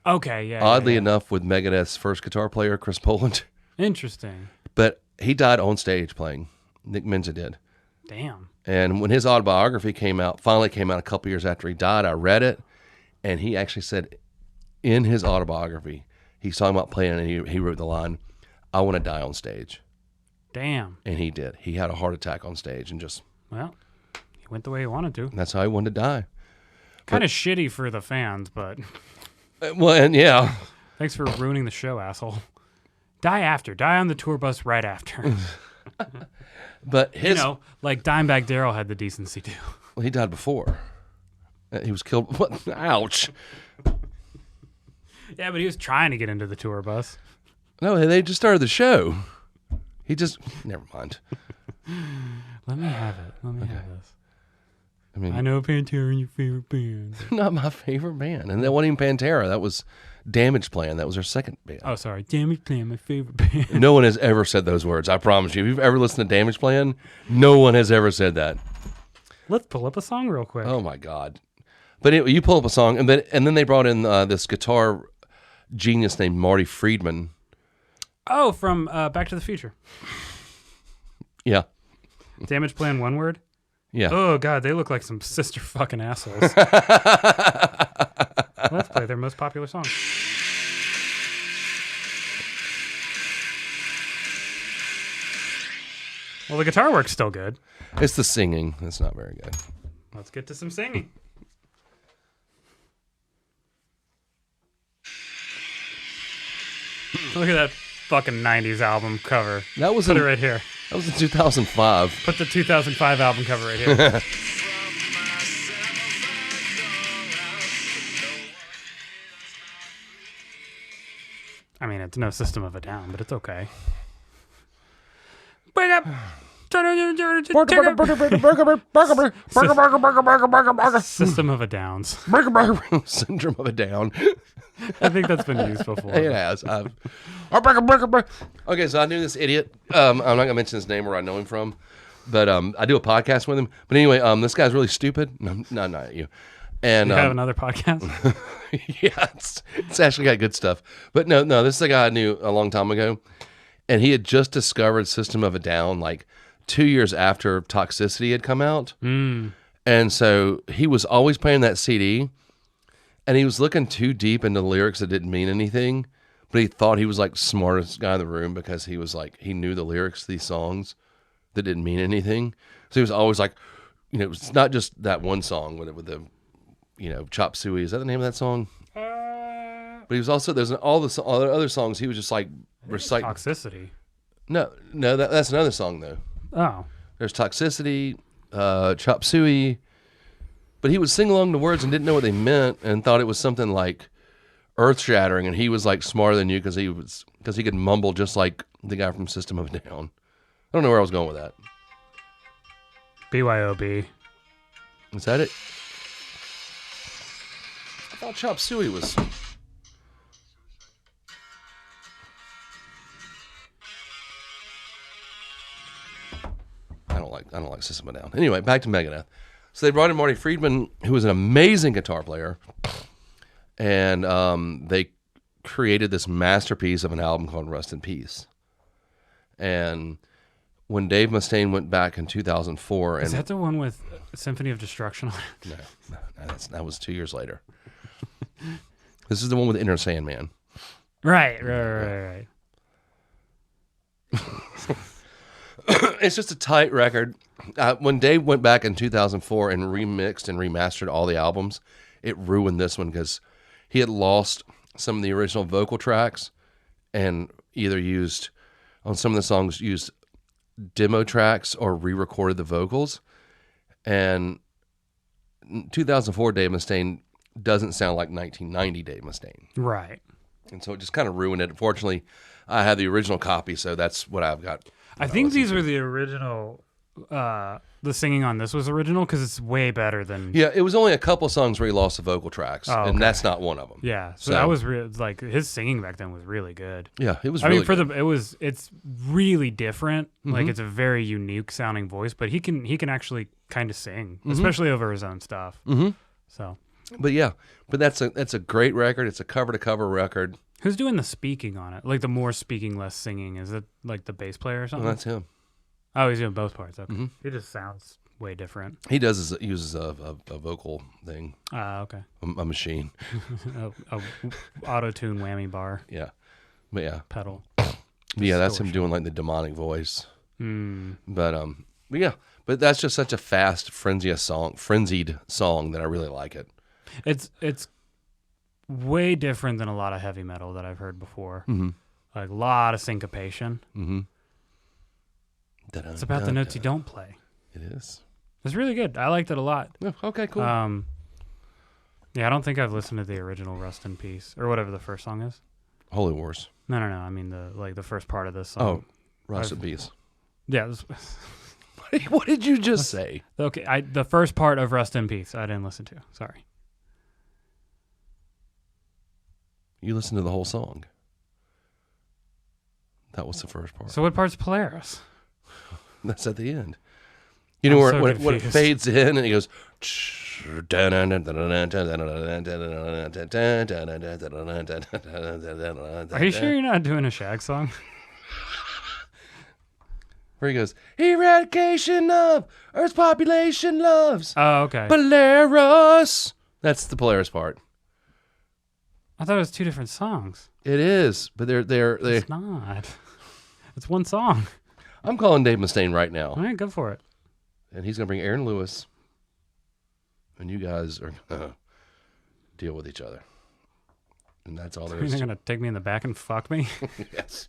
Okay, yeah. Oddly enough, with Megadeth's first guitar player, Chris Poland. Interesting. But he died on stage playing. Nick Menza did. Damn. And when his autobiography finally came out a couple years after he died, I read it, and he actually said in his autobiography, he's talking about playing, and he wrote the line, "I want to die on stage." Damn. And he did. He had a heart attack on stage, and Well, he went the way he wanted to. that's how he wanted to die. Kind of shitty for the fans, but Well, and yeah. thanks for ruining the show, asshole. Die on the tour bus right after. But his, like Dimebag Darrell had the decency to. well, he died before. He was killed. What? Ouch. Yeah, but he was trying to get into the tour bus. No, they just started the show. Never mind. Let me have it. Let me have this. I mean, I know Pantera and your favorite band. not my favorite band. And that wasn't even Pantera. That was Damage Plan. That was their second band. Oh, sorry. Damage Plan, my favorite band. No one has ever said those words. I promise you. If you've ever listened to Damage Plan, no one has ever said that. Let's pull up a song real quick. Oh my God. But anyway, you pull up a song, and then they brought in this guitar genius named Marty Friedman. Oh, from Back to the Future. Yeah. Damage Plan, one word? Yeah. Oh, God, they look like some sister fucking assholes. Let's play their most popular song. Well, the guitar work's still good. It's the singing. It's not very good. Let's get to some singing. Look at that fucking 90s album cover. That was Put it right here. That was in 2005. Put the 2005 album cover right here. I mean, it's no System of a Down, but it's okay. Wake up! System of a Downs. Syndrome of a Down. I think that's been used before. It has. Okay, so I knew this idiot. I'm not gonna mention his name where I know him from, but I do a podcast with him. But anyway, this guy's really stupid. No, not you. And You have another podcast? yeah, it's actually got good stuff. But no, this is a guy I knew a long time ago, and he had just discovered System of a Down like 2 years after Toxicity had come out, and so he was always playing that CD. And he was looking too deep into lyrics that didn't mean anything, but he thought he was like smartest guy in the room because he was like, he knew the lyrics to these songs that didn't mean anything. So he was always like, it's not just that one song with the, Chop Suey. Is that the name of that song? But he was also, there's all the other songs. He was just like reciting. Toxicity. No, that's another song though. Oh. There's Toxicity, Chop Suey. But he would sing along the words and didn't know what they meant and thought it was something like earth-shattering, and he was like smarter than you because he could mumble just like the guy from System of a Down. I don't know where I was going with that. BYOB. Is that it? I thought Chop Suey was. I don't like System of a Down. Anyway, back to Megadeth. So they brought in Marty Friedman, who was an amazing guitar player, and they created this masterpiece of an album called Rust in Peace. And when Dave Mustaine went back in 2004, Is that the one with Symphony of Destruction on it? No, that was 2 years later. This is the one with Inner Sandman. Right. It's just a tight record. When Dave went back in 2004 and remixed and remastered all the albums, it ruined this one because he had lost some of the original vocal tracks and either used, on some of the songs, used demo tracks or re-recorded the vocals. And 2004 Dave Mustaine doesn't sound like 1990 Dave Mustaine. Right. And so it just kind of ruined it. Fortunately, I have the original copy, so that's what I've got. I think these were the original. The singing on this was original because it's way better than. Yeah, it was only a couple songs where he lost the vocal tracks, and that's not one of them. Yeah, so that was like his singing back then was really good. Yeah, it was. I really mean, good. it's really different. Like it's a very unique sounding voice, but he can actually kind of sing, especially over his own stuff. So, but that's a great record. It's a cover to cover record. Who's doing the speaking on it? Like the more speaking, less singing. Is it like the bass player or something? Well, that's him. Oh, he's doing both parts. Okay. He just sounds way different. He uses a vocal thing. Okay. A machine. a auto-tune whammy bar. Yeah. But yeah. Pedal. Yeah, that's him doing like the demonic voice. But yeah. But that's just such a fast, frenzied song that I really like it. It's way different than a lot of heavy metal that I've heard before. Like a lot of syncopation. It's about the notes you don't play. It is. It's really good. I liked it a lot. Oh, okay, cool. Yeah, I don't think I've listened to the original Rust in Peace or whatever the first song is. Holy Wars. No. I mean the first part of this song. Oh, Rust in Peace. Yeah. What did you just say? Okay, the first part of Rust in Peace I didn't listen to. Sorry. You listened to the whole song. That was the first part. So what part's Polaris? That's at the end. You know I'm where so when it confused. fades in and he goes. Are you sure you're not doing a Shag song? Where he goes, eradication of Earth's population loves Oh, okay. Polaris. That's the Polaris part. I thought it was two different songs. It is, but they're. It's not. It's one song. I'm calling Dave Mustaine right now, All right, go for it. and he's gonna bring Aaron Lewis, and you guys are gonna deal with each other, and that's all there You're is. going to take me in the back and fuck me? Yes,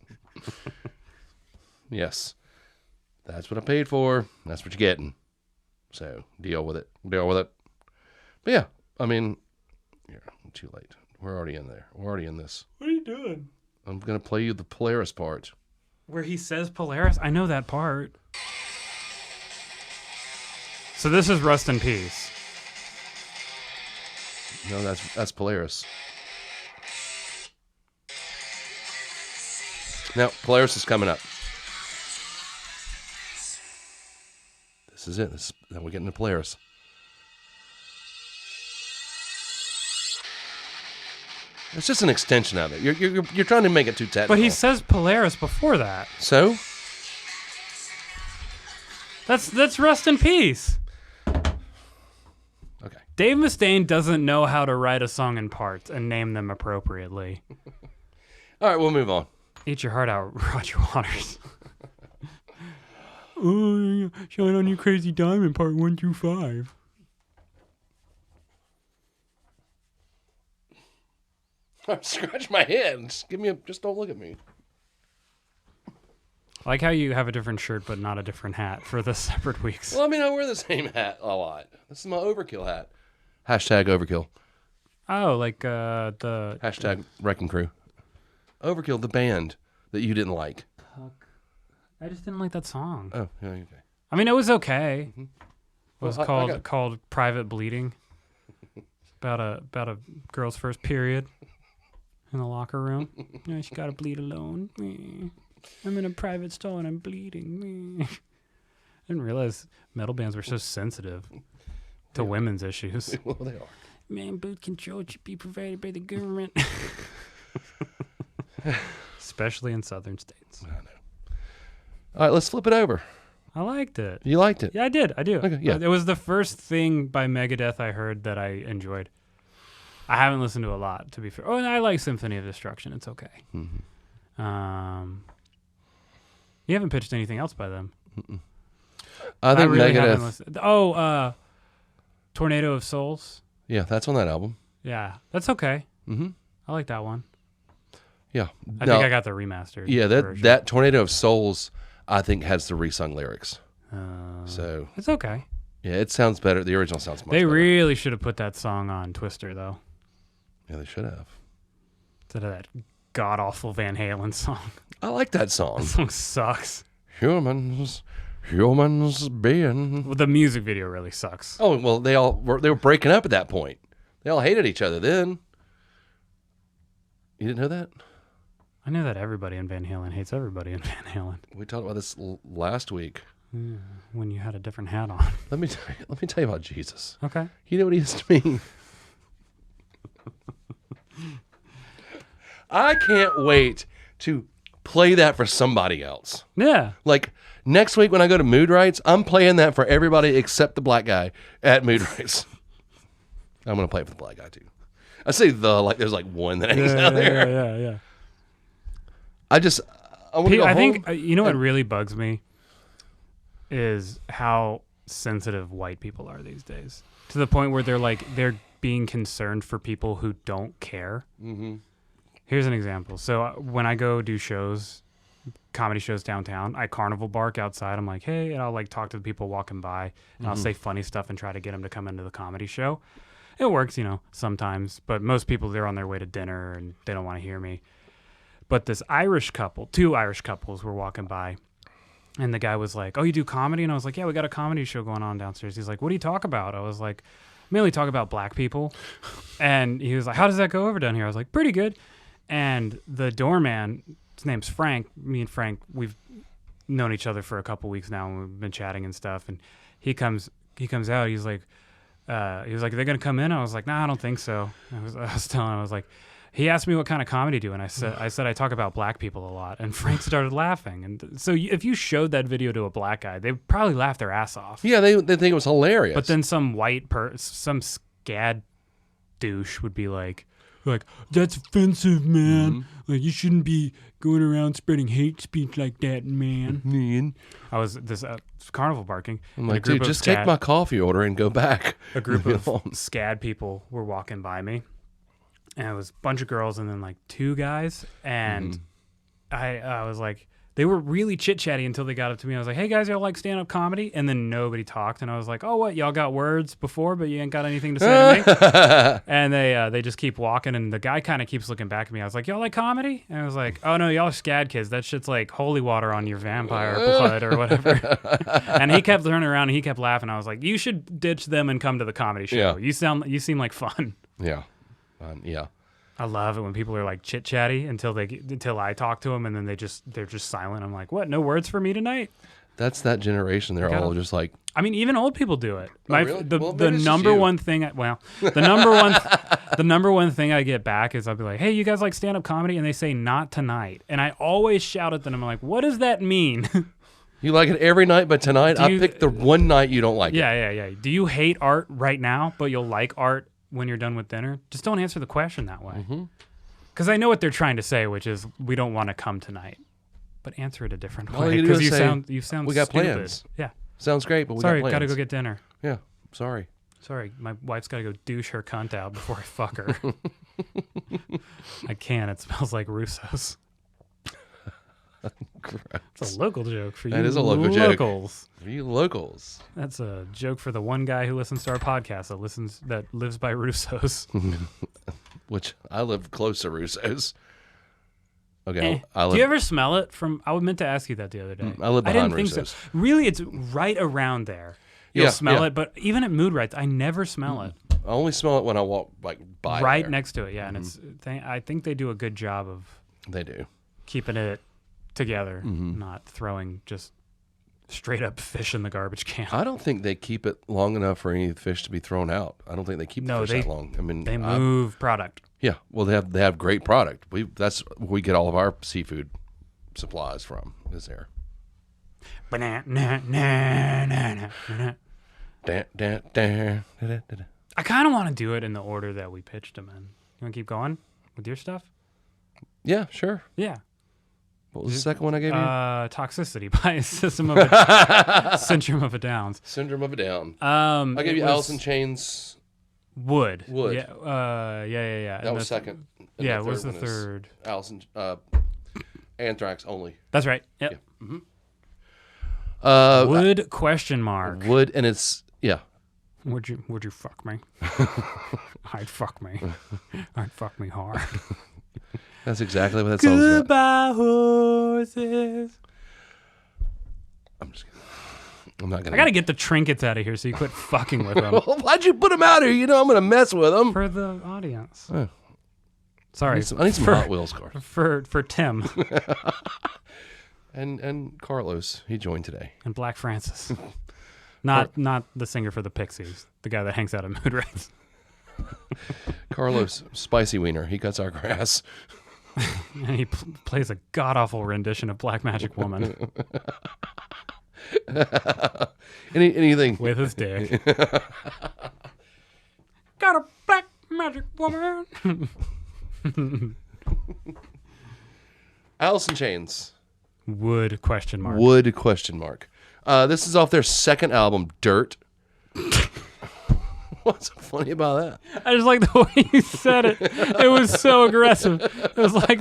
yes, that's what I paid for. That's what you're getting. So deal with it. Deal with it. But yeah, I mean, yeah, too late. We're already in there. We're already in this. What are you doing? I'm gonna play you the Polaris part. Where he says Polaris? I know that part. So this is Rust in Peace. No, that's Polaris. Now, Polaris is coming up. This is it. Now we're getting to Polaris. It's just an extension of it. You're trying to make it too technical. But he says Polaris before that. So? That's Rust in Peace. Okay. Dave Mustaine doesn't know how to write a song in parts and name them appropriately. All right, we'll move on. Eat your heart out, Roger Waters. Oh, Shine on You Crazy Diamond, part 1 through 5. Scratch my head. Just don't look at me. I like how you have a different shirt but not a different hat for the separate weeks. Well, I mean, I wear the same hat a lot. This is my overkill hat. Hashtag overkill. Oh, like the... Hashtag Wrecking Crew. Overkill, the band that you didn't like. I just didn't like that song. Oh, yeah, okay. I mean, it was okay. Mm-hmm. It was Well, called Private Bleeding. About a girl's first period in the locker room. You know, she gotta bleed alone. I'm in a private stall and I'm bleeding. I didn't realize metal bands were so sensitive to women's issues. Well, they are. Man, birth control should be provided by the government. Especially in southern states. I know. All right, let's flip it over. I liked it. You liked it? Yeah, I did. I do. Okay, yeah. It was the first thing by Megadeth I heard that I enjoyed. I haven't listened to a lot, to be fair. Oh, and I like Symphony of Destruction. It's okay. Mm-hmm. You haven't pitched anything else by them. I think really haven't Megadeth. listened. Oh, Tornado of Souls. Yeah, that's on that album. Yeah, that's okay. Mm-hmm. I like that one. Yeah. I think I got the remastered. Yeah, version. that Tornado of Souls, I think, has the resung lyrics. So It's okay. yeah, it sounds better. The original sounds much They better. really should have put that song on Twister, though. Yeah, they should have. Instead of that god-awful Van Halen song. I like that song. That song sucks. Humans being. Well, the music video really sucks. Oh well, they were breaking up at that point. They all hated each other then. You didn't know that? I know that everybody in Van Halen hates everybody in Van Halen. We talked about this last week. When you had a different hat on. Let me tell you about Jesus. Okay. You know what he is to me? I can't wait to play that for somebody else. Yeah. Like next week when I go to Mood Rights, I'm playing that for everybody except the black guy at Mood Rights. I'm gonna play it for the black guy too. I say there's like one that hangs out there. Yeah. I want to go I home. think you know what really bugs me is how sensitive white people are these days, to the point where they're being concerned for people who don't care. Mm-hmm. Here's an example. So when I go do comedy shows downtown, I carnival bark outside. I'm like, hey, and I'll like talk to the people walking by, and I'll say funny stuff and try to get them to come into the comedy show. It works, sometimes, but most people, they're on their way to dinner and they don't want to hear me. But this two Irish couples were walking by, and the guy was like, oh, you do comedy? And I was like, yeah, we got a comedy show going on downstairs. He's like, what do you talk about? I was like, mainly talk about black people. And he was like, how does that go over down here? I was like, pretty good. And the doorman, his name's Frank. Me and Frank, we've known each other for a couple weeks now, and we've been chatting and stuff. And he comes out. He's like, he was like, are they going to come in? I was like, nah, I don't think so. I was telling him, I was like, he asked me what kind of comedy do, and I said I talk about black people a lot. And Frank started laughing. And so if you showed that video to a black guy, they'd probably laugh their ass off. Yeah, they think it was hilarious. But then some some scad douche would be like, that's offensive, man. Mm-hmm. Like, you shouldn't be going around spreading hate speech like that, man. I was this carnival barking. I'm like, dude, just take my coffee order and go back. A group of scad people were walking by me. And it was a bunch of girls and then like two guys. And I was like, They were really chit-chatty until they got up to me. I was like, hey, guys, y'all like stand-up comedy? And then nobody talked. And I was like, oh, what? Y'all got words before, but you ain't got anything to say to me? And they just keep walking, and the guy kind of keeps looking back at me. I was like, y'all like comedy? And I was like, oh, no, y'all are scad kids. That shit's like holy water on your vampire blood or whatever. And he kept turning around, and he kept laughing. I was like, you should ditch them and come to the comedy show. Yeah. You seem like fun. Yeah. Yeah. I love it when people are like chit chatty until I talk to them, and then they're just silent. I'm like, what? No words for me tonight? That's that generation. They're all just like. I mean, even old people do it. Really? The number one thing. The number one thing I get back is I'll be like, hey, you guys like stand up comedy? And they say not tonight, and I always shout at them. I'm like, what does that mean? You like it every night, but tonight I picked the one night you don't like it. Yeah. Do you hate art right now, but you'll like art when you're done with dinner? Just don't answer the question that way. Because I know what they're trying to say, which is we don't want to come tonight. But answer it a different way. Because you sound we got stupid. plans. Yeah. Sounds great, but we Sorry, got plans. gotta go get dinner. Yeah, sorry. Sorry, my wife's gotta go douche her cunt out before I fuck her. I can't. It smells like Russo's. It's a local joke for you. That is a local locals. Joke. For you locals. That's a joke for the one guy who listens to our podcast that lives by Russo's. Which I live close to Russo's. Okay, Do you ever smell it from? I meant to ask you that the other day. I live behind didn't think Russo's. so. Really, it's right around there. You'll smell it, but even at Mood Rights, I never smell it. I only smell it when I walk by. Right there. next to it, yeah. And I think they do a good job of. They do. Keeping it together, not throwing just straight up fish in the garbage can. I don't think they keep it long enough for any fish to be thrown out. I don't think they keep the fish that long. I mean, they move product. Yeah, well, they have great product. That's where we get all of our seafood supplies from. Is there? I kind of want to do it in the order that we pitched them in. You want to keep going with your stuff? Yeah, sure. Yeah. What was the second one I gave you? Toxicity by Syndrome of a Downs. Syndrome of a Down. I gave you Alice in Chains. Wood. Yeah. Yeah. That was second. And yeah, was the third. Allison. Anthrax only. That's right. Yep. Yeah. Mm-hmm. Wood question mark. Wood, and it's Would you fuck me? I'd fuck me. I'd fuck me hard. That's exactly what that song's about. Goodbye, horses. I'm not gonna. I gotta get the trinkets out of here so you quit fucking with them. Why'd you put them out here? You know I'm gonna mess with them For the audience. Oh. Sorry. I need some Hot Wheels cars. For Tim. And Carlos, he joined today. And Black Francis. Not the singer for the Pixies. The guy that hangs out at Mood Rights. Carlos, Spicy Wiener. He cuts our grass. And he plays a god-awful rendition of Black Magic Woman. Anything. With his dick. Got a Black Magic Woman. Alice in Chains. Wood question mark. Wood question mark. This is off their second album, Dirt. What's so funny about that? I just like the way you said it. It was so aggressive. It was like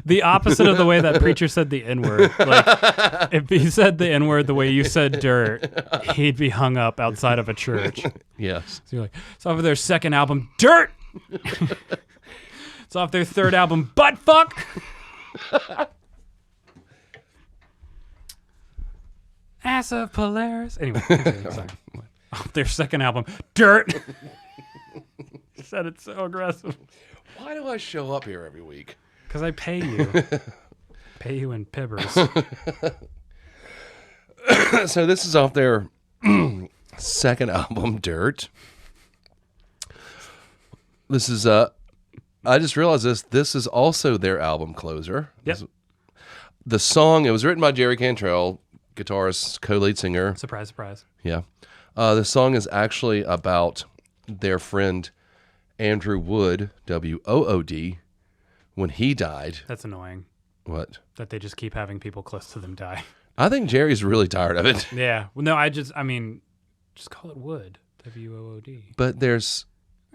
the opposite of the way that preacher said the N-word. Like, if he said the N-word the way you said dirt, he'd be hung up outside of a church. Yes. So you're like, it's off of their second album, Dirt! It's off their third album, Butt Fuck! Ass of Polaris. Anyway, sorry. Off their second album, Dirt. Said it so aggressive. Why do I show up here every week? Because I pay you. Pay you in pibbers. So this is off their second album, Dirt. This is I just realized this is also their album closer. Yep. The song, it was written by Jerry Cantrell, guitarist, co-lead singer. Surprise, surprise. Yeah. The song is actually about their friend Andrew Wood, W-O-O-D, when he died. That's annoying. What? That they just keep having people close to them die. I think Jerry's really tired of it. Yeah. Well, no, just call it Wood. W-O-O-D. But there's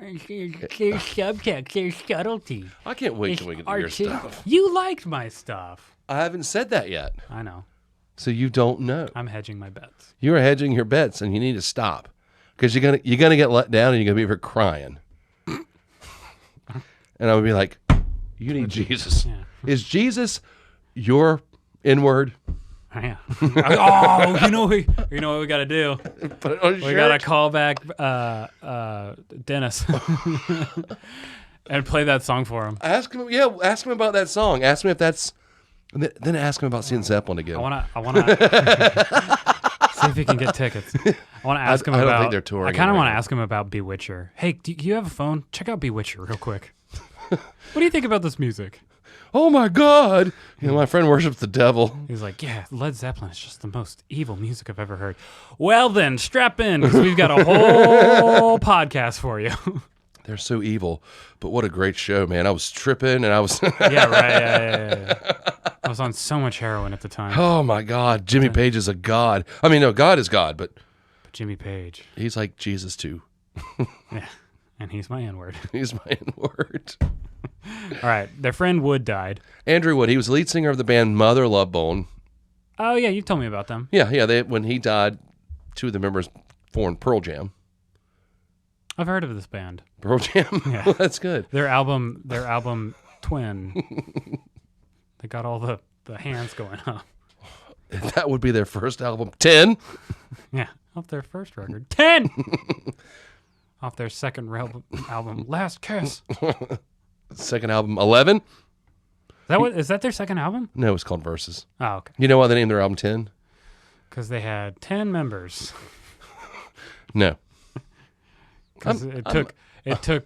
There's subtext. There's subtlety. I can't wait till we get to your stuff. You liked my stuff. I haven't said that yet. I know. So you don't know. I'm hedging my bets. You're hedging your bets, and you need to stop because you're gonna get let down, and you're gonna be here crying. And I'm gonna be like, "You need Jesus. Yeah. Is Jesus your N-word?" Yeah. Oh, you know what we got to do? Put it on a We shirt. got to call back Dennis and play that song for him. Ask him. Yeah, ask him about that song. Ask him if that's. Then ask him about seeing Zeppelin again. I want to see if he can get tickets. I want to ask him I about. don't think they're touring I kind of right want to now. ask him about Bewitcher. Hey, do you have a phone? Check out Bewitcher real quick. What do you think about this music? Oh my God! My friend worships the devil. He's like, yeah, Led Zeppelin is just the most evil music I've ever heard. Well then, strap in because we've got a whole podcast for you. They're so evil, but what a great show, man! I was tripping, and I was. Yeah, right. Yeah. I was on so much heroin at the time. Oh my God! Jimmy Page is a god. I mean, no, God is God, but Jimmy Page. he's like Jesus too. Yeah, and he's my N-word. He's my N-word. All right, their friend Wood died. Andrew Wood. He was the lead singer of the band Mother Love Bone. Oh yeah, you told me about them. Yeah. When he died, two of the members formed Pearl Jam. I've heard of this band. Pearl Jam. Yeah. Well, that's good. Their album Twin. They got all the hands going up. That would be their first album. 10. Yeah, off their first record. 10. Off their second album, Last Kiss. Second album, 11. Is that their second album? No, it's called Versus. Oh, okay. You know why they named their album 10? Because they had 10 members. No. Because it took.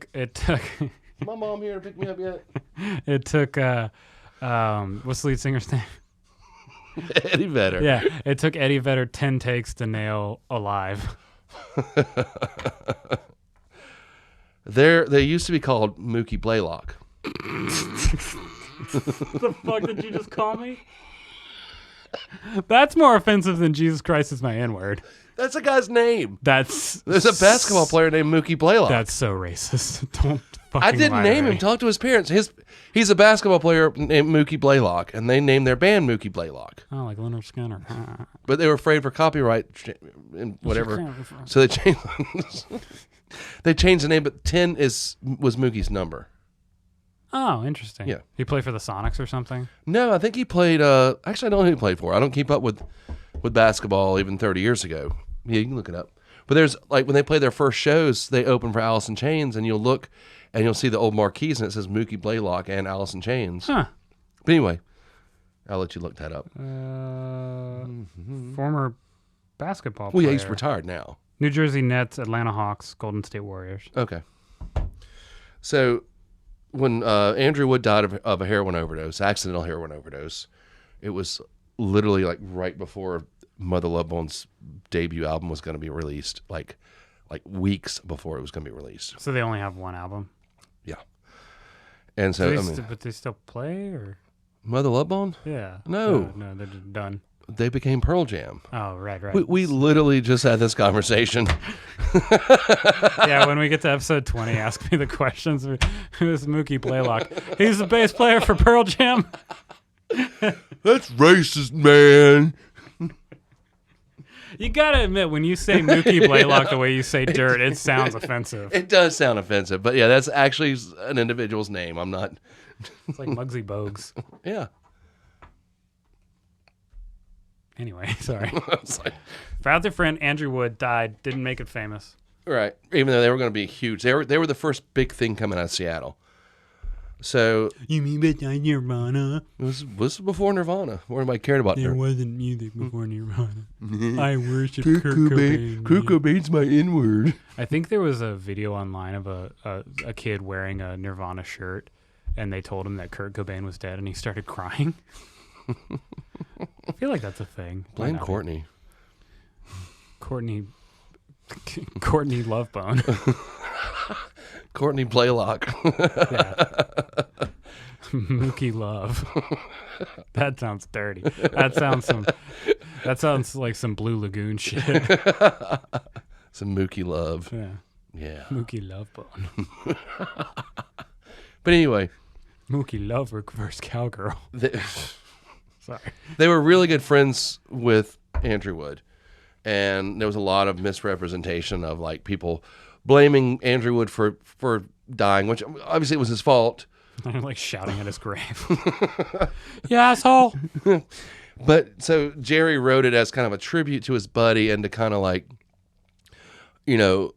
My mom here to pick me up yet? It took. What's the lead singer's name? Eddie Vedder. Yeah, it took Eddie Vedder 10 takes to nail Alive. They used to be called Mookie Blaylock. What the fuck did you just call me? That's more offensive than Jesus Christ is my N-word. That's a guy's name. There's There's a basketball player named Mookie Blaylock. That's so racist. Don't fucking I didn't lie to name me. him. Talk to his parents. He's a basketball player named Mookie Blaylock, and they named their band Mookie Blaylock. Oh, like Leonard Skinner. But they were afraid for copyright and whatever, so they changed. They changed the name, but 10 was Mookie's number. Oh, interesting. Yeah. He played for the Sonics or something? No, I think he played. Actually, I don't know who he played for. I don't keep up with basketball even 30 years ago. Yeah, you can look it up. But there's like when they play their first shows, they open for Alice in Chains, and you'll look and you'll see the old marquees, and it says Mookie Blaylock and Alice in Chains. Huh. But anyway, I'll let you look that up. Former basketball Well, player. yeah, he's retired now. New Jersey Nets, Atlanta Hawks, Golden State Warriors. Okay. So when Andrew Wood died of a heroin overdose, accidental heroin overdose, it was literally like right before Mother Love Bone's debut album was going to be released, like weeks before it was going to be released. So they only have one album. Yeah. And so, But they still play, or Mother Love Bone, yeah? No. no, they're just done. they became Pearl Jam. Oh, right. We literally just had this conversation. Yeah, when we get to episode 20, ask me the questions. Who's Mookie Blaylock? He's the bass player for Pearl Jam. That's racist, man. You gotta admit, when you say Mookie Blaylock the way you say dirt, it sounds offensive. It does sound offensive, but yeah, that's actually an individual's name. I'm not. It's like Muggsy Bogues. Yeah. Anyway, sorry. I was like, Found their friend Andrew Wood died, didn't make it famous. right. Even though they were going to be huge, they were the first big thing coming out of Seattle. So You mean behind Nirvana? it was before Nirvana. Where anybody cared about There Nirvana. wasn't music before Nirvana. I worship Kurt Cobain. Kurt Cobain's my N-word. I think there was a video online of a kid wearing a Nirvana shirt, and they told him that Kurt Cobain was dead, and he started crying. I feel like that's a thing. Why Blame not? Courtney. Courtney Lovebone. Courtney Blaylock. Yeah. Mookie Love. That sounds dirty. That sounds like some Blue Lagoon shit. Some Mookie love. Yeah. Yeah. Mookie Love Bone. But anyway, Mookie Love reverse cowgirl. Sorry. they were really good friends with Andrew Wood. And there was a lot of misrepresentation of like people blaming Andrew Wood for dying, which obviously it was his fault. I'm like shouting at his grave. You asshole. But so Jerry wrote it as kind of a tribute to his buddy and to kind of like, you know,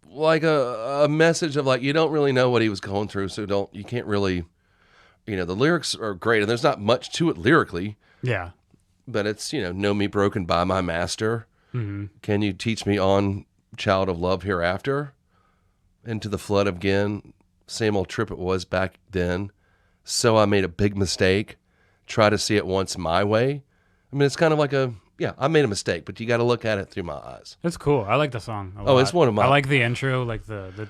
like a message of like, you don't really know what he was going through. So you can't really, you know, the lyrics are great and there's not much to it lyrically. Yeah. But it's, you know me broken by my master. Mm-hmm. Can you teach me on, child of love hereafter? Into the flood again. Same old trip it was back then. So I made a big mistake. Try to see it once my way. I mean, it's kind of like I made a mistake, but you got to look at it through my eyes. It's cool. I like the song a lot. Oh, it's one of my... I like the intro, like the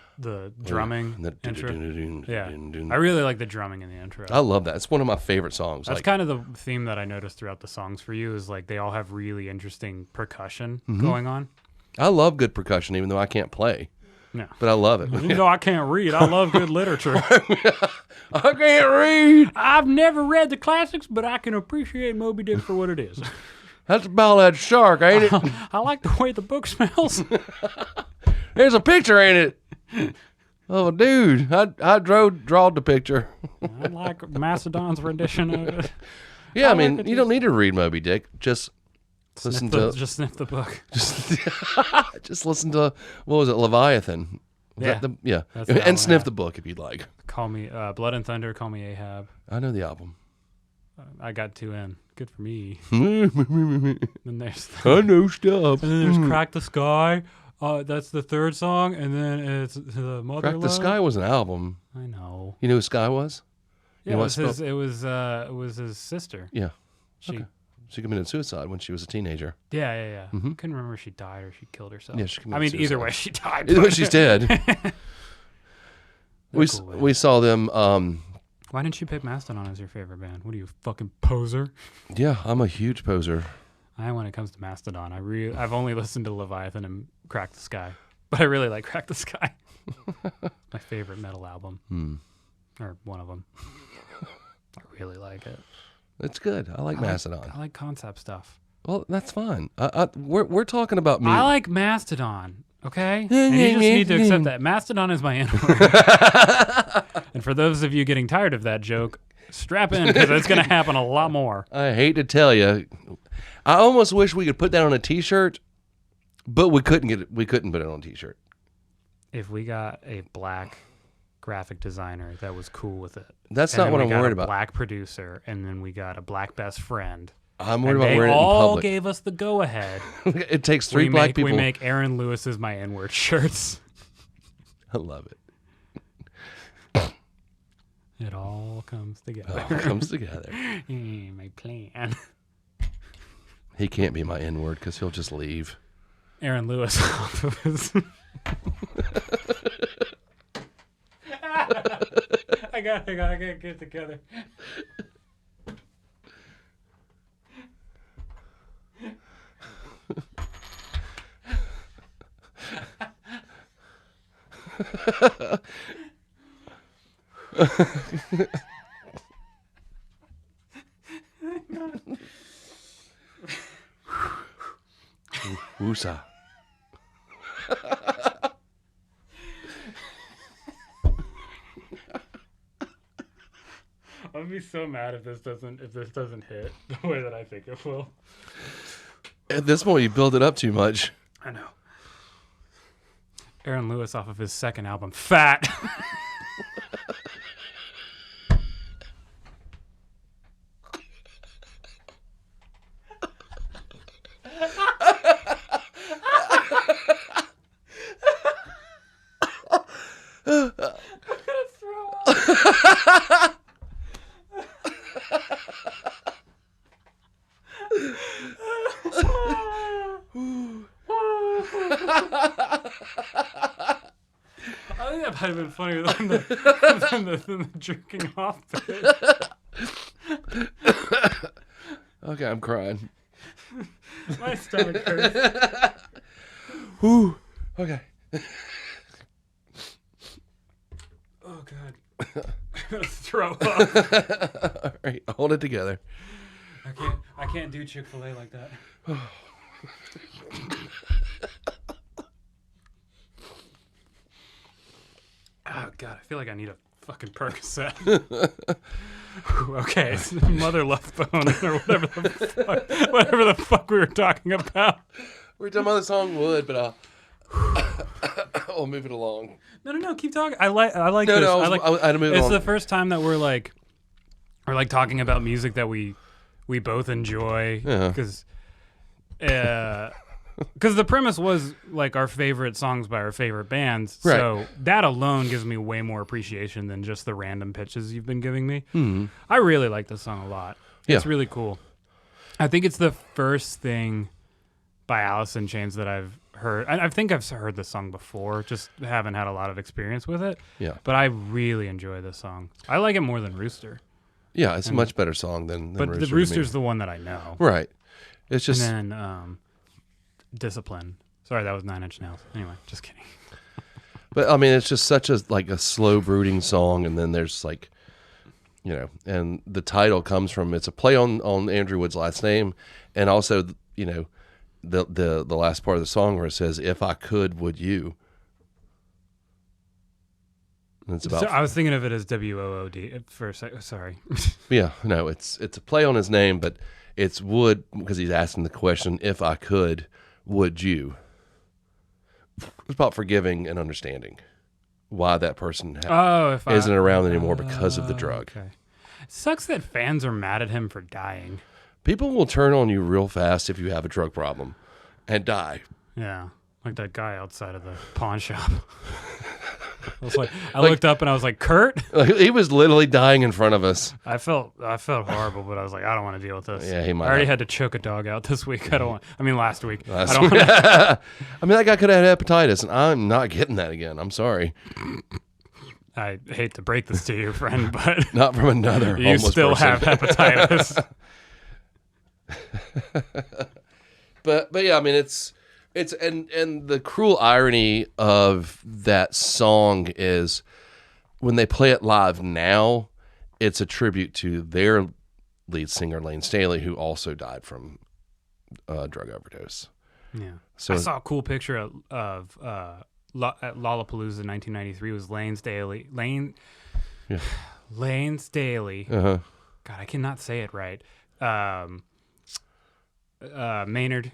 drumming intro. Yeah. I really like the drumming in the intro. I love that. It's one of my favorite songs. That's kind of the theme that I noticed throughout the songs for you is like they all have really interesting percussion going on. I love good percussion, even though I can't play. No. But I love it. Even though I can't read, I love good literature. I can't read. I've never read the classics, but I can appreciate Moby Dick for what it is. That's about that shark, ain't it? I like the way the book smells. There's a picture, ain't it? Oh, dude, I drawed the picture. I like Macedon's rendition of it. Yeah, I mean, like it you don't need to read Moby Dick. Just listen to just sniff the book. just listen to what was it, Leviathan? Was Yeah. that the, yeah, That's the and album, sniff yeah. the book if you'd like. Call me Blood and Thunder. Call me Ahab. I know the album. I got 2 in. Good for me. I Then there's know stuff. and then there's Crack the Sky. That's the 3rd song, and then it's the Mother Crack the Love. Sky was an album. I know. You know who Sky was? Yeah, You know it what was, spell- it was his sister. Yeah. She, Okay. She committed suicide when she was a teenager. yeah. Couldn't remember if she died or she killed herself. Yeah, she I committed mean, either suicide. way, she died. Either way, but- she's dead. They're cool, man. we saw them. Why didn't you pick Mastodon as your favorite band? What are you, fucking poser? Yeah, I'm a huge poser. When it comes to Mastodon, I've only listened to Leviathan and Crack the Sky, but I really like Crack the Sky. My favorite metal album, or one of them. I really like it. It's good. I like Mastodon. I like concept stuff. Well, that's fine. We're talking about me. I like Mastodon. Okay, and you just need to accept that Mastodon is my N-word. And for those of you getting tired of that joke, strap in because it's going to happen a lot more. I hate to tell you, I almost wish we could put that on a T-shirt, but we couldn't get it. We couldn't put it on a T-shirt. If we got a black graphic designer that was cool with it, That's and not then what we I'm got worried a about. Black producer, and then we got a black best friend. I'm worried And about they wearing it in all public. gave us the go-ahead. It takes three black people. We make Aaron Lewis's My N-Word shirts. I love it. It all comes together. It comes together. My plan. He can't be my N-word because he'll just leave. Aaron Lewis off of his... I gotta get it together. Woosah. I'd be so mad if this doesn't hit the way that I think it will. At this point, you build it up too much. I know. Aaron Lewis off of his second album, Fat. I think that might have been funnier than the jerking off bit. Okay, I'm crying. My stomach hurts. Whew. Okay. All right, hold it together. I can't do Chick-fil-A like that. Oh God, I feel like I need a fucking Percocet. Okay, it's mother love bone or whatever the fuck we were talking about. We were talking about the song Wood, but I'll move it along. No, keep talking. I like No, this. no, I like. I had to move it It's along. the first time that we're talking about music that we both enjoy Yeah. because the premise was like our favorite songs by our favorite bands. So that alone gives me way more appreciation than just the random pitches you've been giving me. Mm-hmm. I really like this song a lot. It's Yeah. really cool. I think it's the first thing by Alice in Chains that I've heard. I think I've heard this song before, just haven't had a lot of experience with it. Yeah. But I really enjoy this song. I like it more than Rooster. Yeah, it's a much better song than But Rooster the to me. Rooster's the one that I know. Right. It's just... And then Discipline. Sorry, that was 9 Inch Nails. Anyway, just kidding. But I mean, it's just such a slow brooding song, and then there's and the title comes from, it's a play on Andrew Wood's last name, and also the last part of the song where it says, "If I could, would you?" And it's about So I was thinking of it as WOOD at first. Sorry. yeah, no, it's a play on his name, but it's Wood because he's asking the question, "If I could, would you?" It's about forgiving and understanding why that person isn't around anymore because of the drug. Okay. It sucks that fans are mad at him for dying. People will turn on you real fast if you have a drug problem and die. Yeah. Like that guy outside of the pawn shop. I looked up and I was like, Kurt? He was literally dying in front of us. I felt horrible, but I was like, I don't want to deal with this. Yeah, he might I already have. had to choke a dog out this week. Last week. I Last don't week. want to. I mean, that guy could have had hepatitis, and I'm not getting that again. I'm sorry. I hate to break this to you, friend, but Not from another you homeless still person. have hepatitis. But yeah, I mean, it's and the cruel irony of that song is when they play it live now, it's a tribute to their lead singer Lane Staley, who also died from drug overdose. Yeah. So I saw a cool picture of at Lollapalooza in 1993. It was Lane Staley. Lane Staley. uh-huh. God, I cannot say it right. Maynard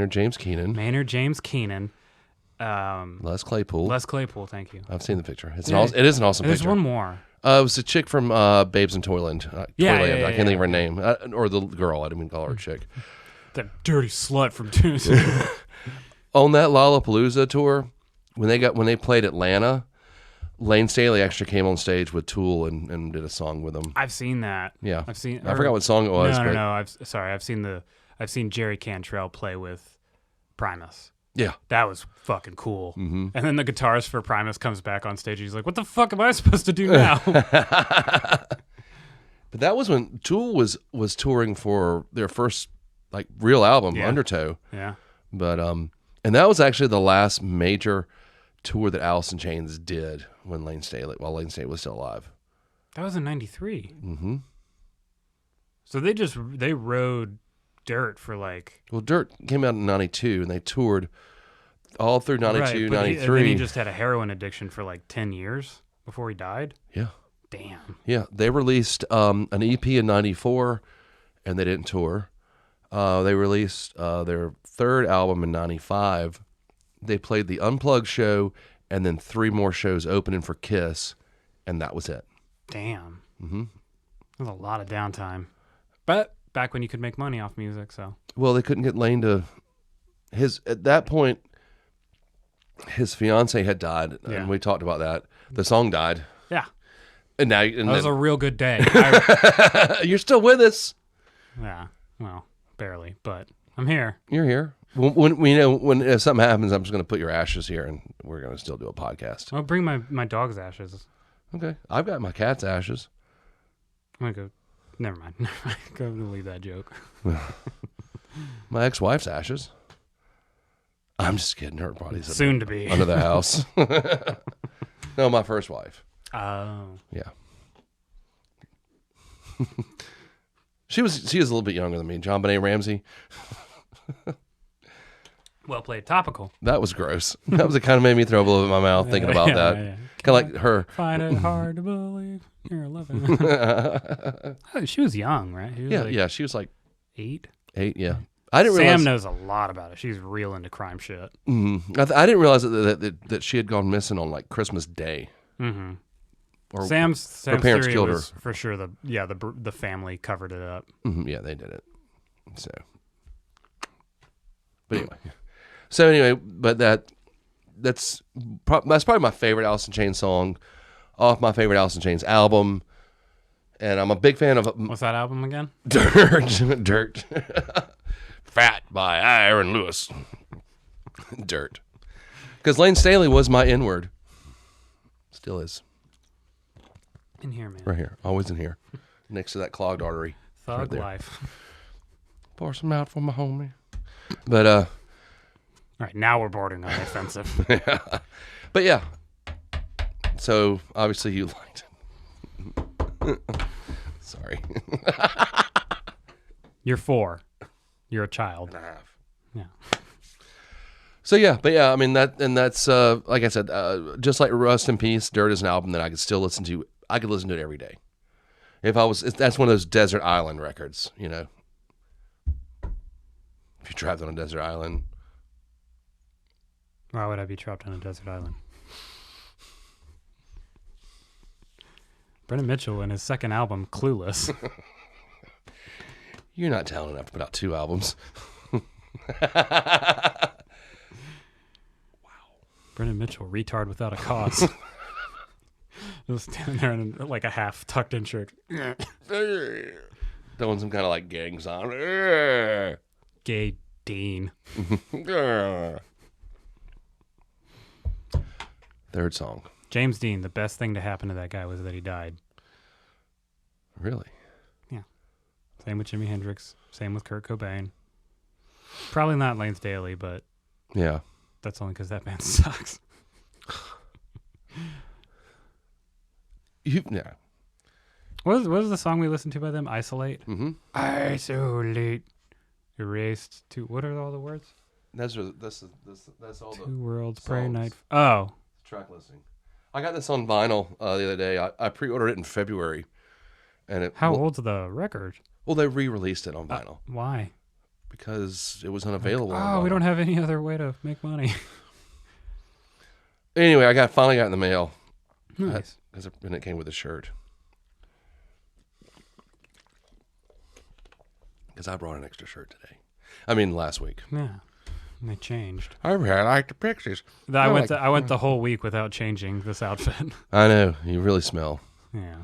James Keenan, Maynard James Keenan. Les Claypool. Les Claypool, thank you. I've seen the picture. It is an awesome There's picture. one more. It was a chick from Babes in Toyland. Yeah, Toyland. yeah, I can't think of her name. Or the girl. I didn't mean to call her a chick. That dirty slut from Tennessee. On that Lollapalooza tour, when they played Atlanta, Lane Staley actually came on stage with Tool and did a song with them. I've seen that. Yeah, I've seen. I forgot what song it was. No. but I've seen Jerry Cantrell play with Primus. Yeah, That was fucking cool. Mm-hmm. And then the guitarist for Primus comes back on stage. He's like, "What the fuck am I supposed to do now?" but that was when Tool was touring for their first real album, Yeah. Undertow. Yeah. But and that was actually the last major tour that Alice in Chains did while Lane Staley was still alive. That was in '93. Mm-hmm. So they rode dirt for Well, Dirt came out in 92, and they toured all through 92, but 93. and then he just had a heroin addiction for 10 years before he died. Yeah. Damn. Yeah. They released an EP in 94, and they didn't tour. They released their third album in 95. They played the Unplugged show and then 3 more shows opening for Kiss, and that was it. Damn. Mm-hmm. That was a lot of downtime. But back when you could make money off music, so. Well, they couldn't get Lane to at that point, his fiance had died, Yeah. and we talked about that. The song died. Yeah. And now That was a real good day. you're still with us. Yeah. Well, barely, but I'm here. You're here. When if something happens, I'm just going to put your ashes here, and we're going to still do a podcast. I'll bring my dog's ashes. Okay. I've got my cat's ashes. I'm going to go. Never mind. Go leave that joke. My ex-wife's ashes. I'm just kidding. Her body's Soon to be. under the house. No, my first wife. Oh. Yeah. She was a little bit younger than me. John Benet Ramsey. Well played. Topical. That was gross. That was it. Kind of made me throw up a little bit in my mouth thinking about that. Yeah. Kind of like her. Find it hard to believe you're 11. Oh, she was young, right? She was Yeah. She was like 8. 8. Yeah. I didn't Sam realize. knows a lot about it. She's real into crime shit. I didn't realize that she had gone missing on like Christmas Day. Mm-hmm. Or Sam's parents theory killed was her. for sure the family covered it up. Yeah, they did it. So, but anyway, but that's probably my favorite Alice in Chains song off my favorite Alice in Chains album, and I'm a big fan of What's that album again? Dirt, Fat by Aaron Lewis, Dirt, because Lane Staley was my N-word, still is. In here, man. Right here, always in here, next to that clogged artery. Thug right there. life. Pour some out for my homie. But All right, now we're bordering on the offensive. but yeah. So obviously you liked it. Sorry. You're 4. You're a child. And a half. Yeah. So yeah, but yeah, I mean that's like I said, just like Rust in Peace, Dirt is an album that I could still listen to. I could listen to it every day. That's one of those desert island records, you know. If you trapped on a desert island. Why would I be trapped on a desert island? Brendan Mitchell in his second album, Clueless. You're not talented enough to put out 2 albums. Brendan Mitchell, retard without a cause. Just standing there in like a half tucked in shirt. Throwing some kind of like gang song. Gay Dean. Third song. James Dean, the best thing to happen to that guy was that he died. Really? Same with Jimi Hendrix. Same with Kurt Cobain. Probably not Lane Staley, but Yeah. that's only because that band sucks. Yeah. What was the song we listened to by them? Isolate? Mm-hmm. Isolate. Erased. What are all the words? That's all the 2 worlds, pray songs. night. Oh. Track listing. I got this on vinyl the other day. I pre-ordered it in February, and How old's the record? Well, they re-released it on vinyl Why? because it was unavailable. on Oh, we vinyl. don't have any other way to make money. Anyway, I finally got it in the mail. Nice. And it came with a shirt. Because I brought an extra shirt today. I mean, last week. Yeah. And they changed. I really like the Pixies. I went the whole week without changing this outfit. I know. You really smell. Yeah.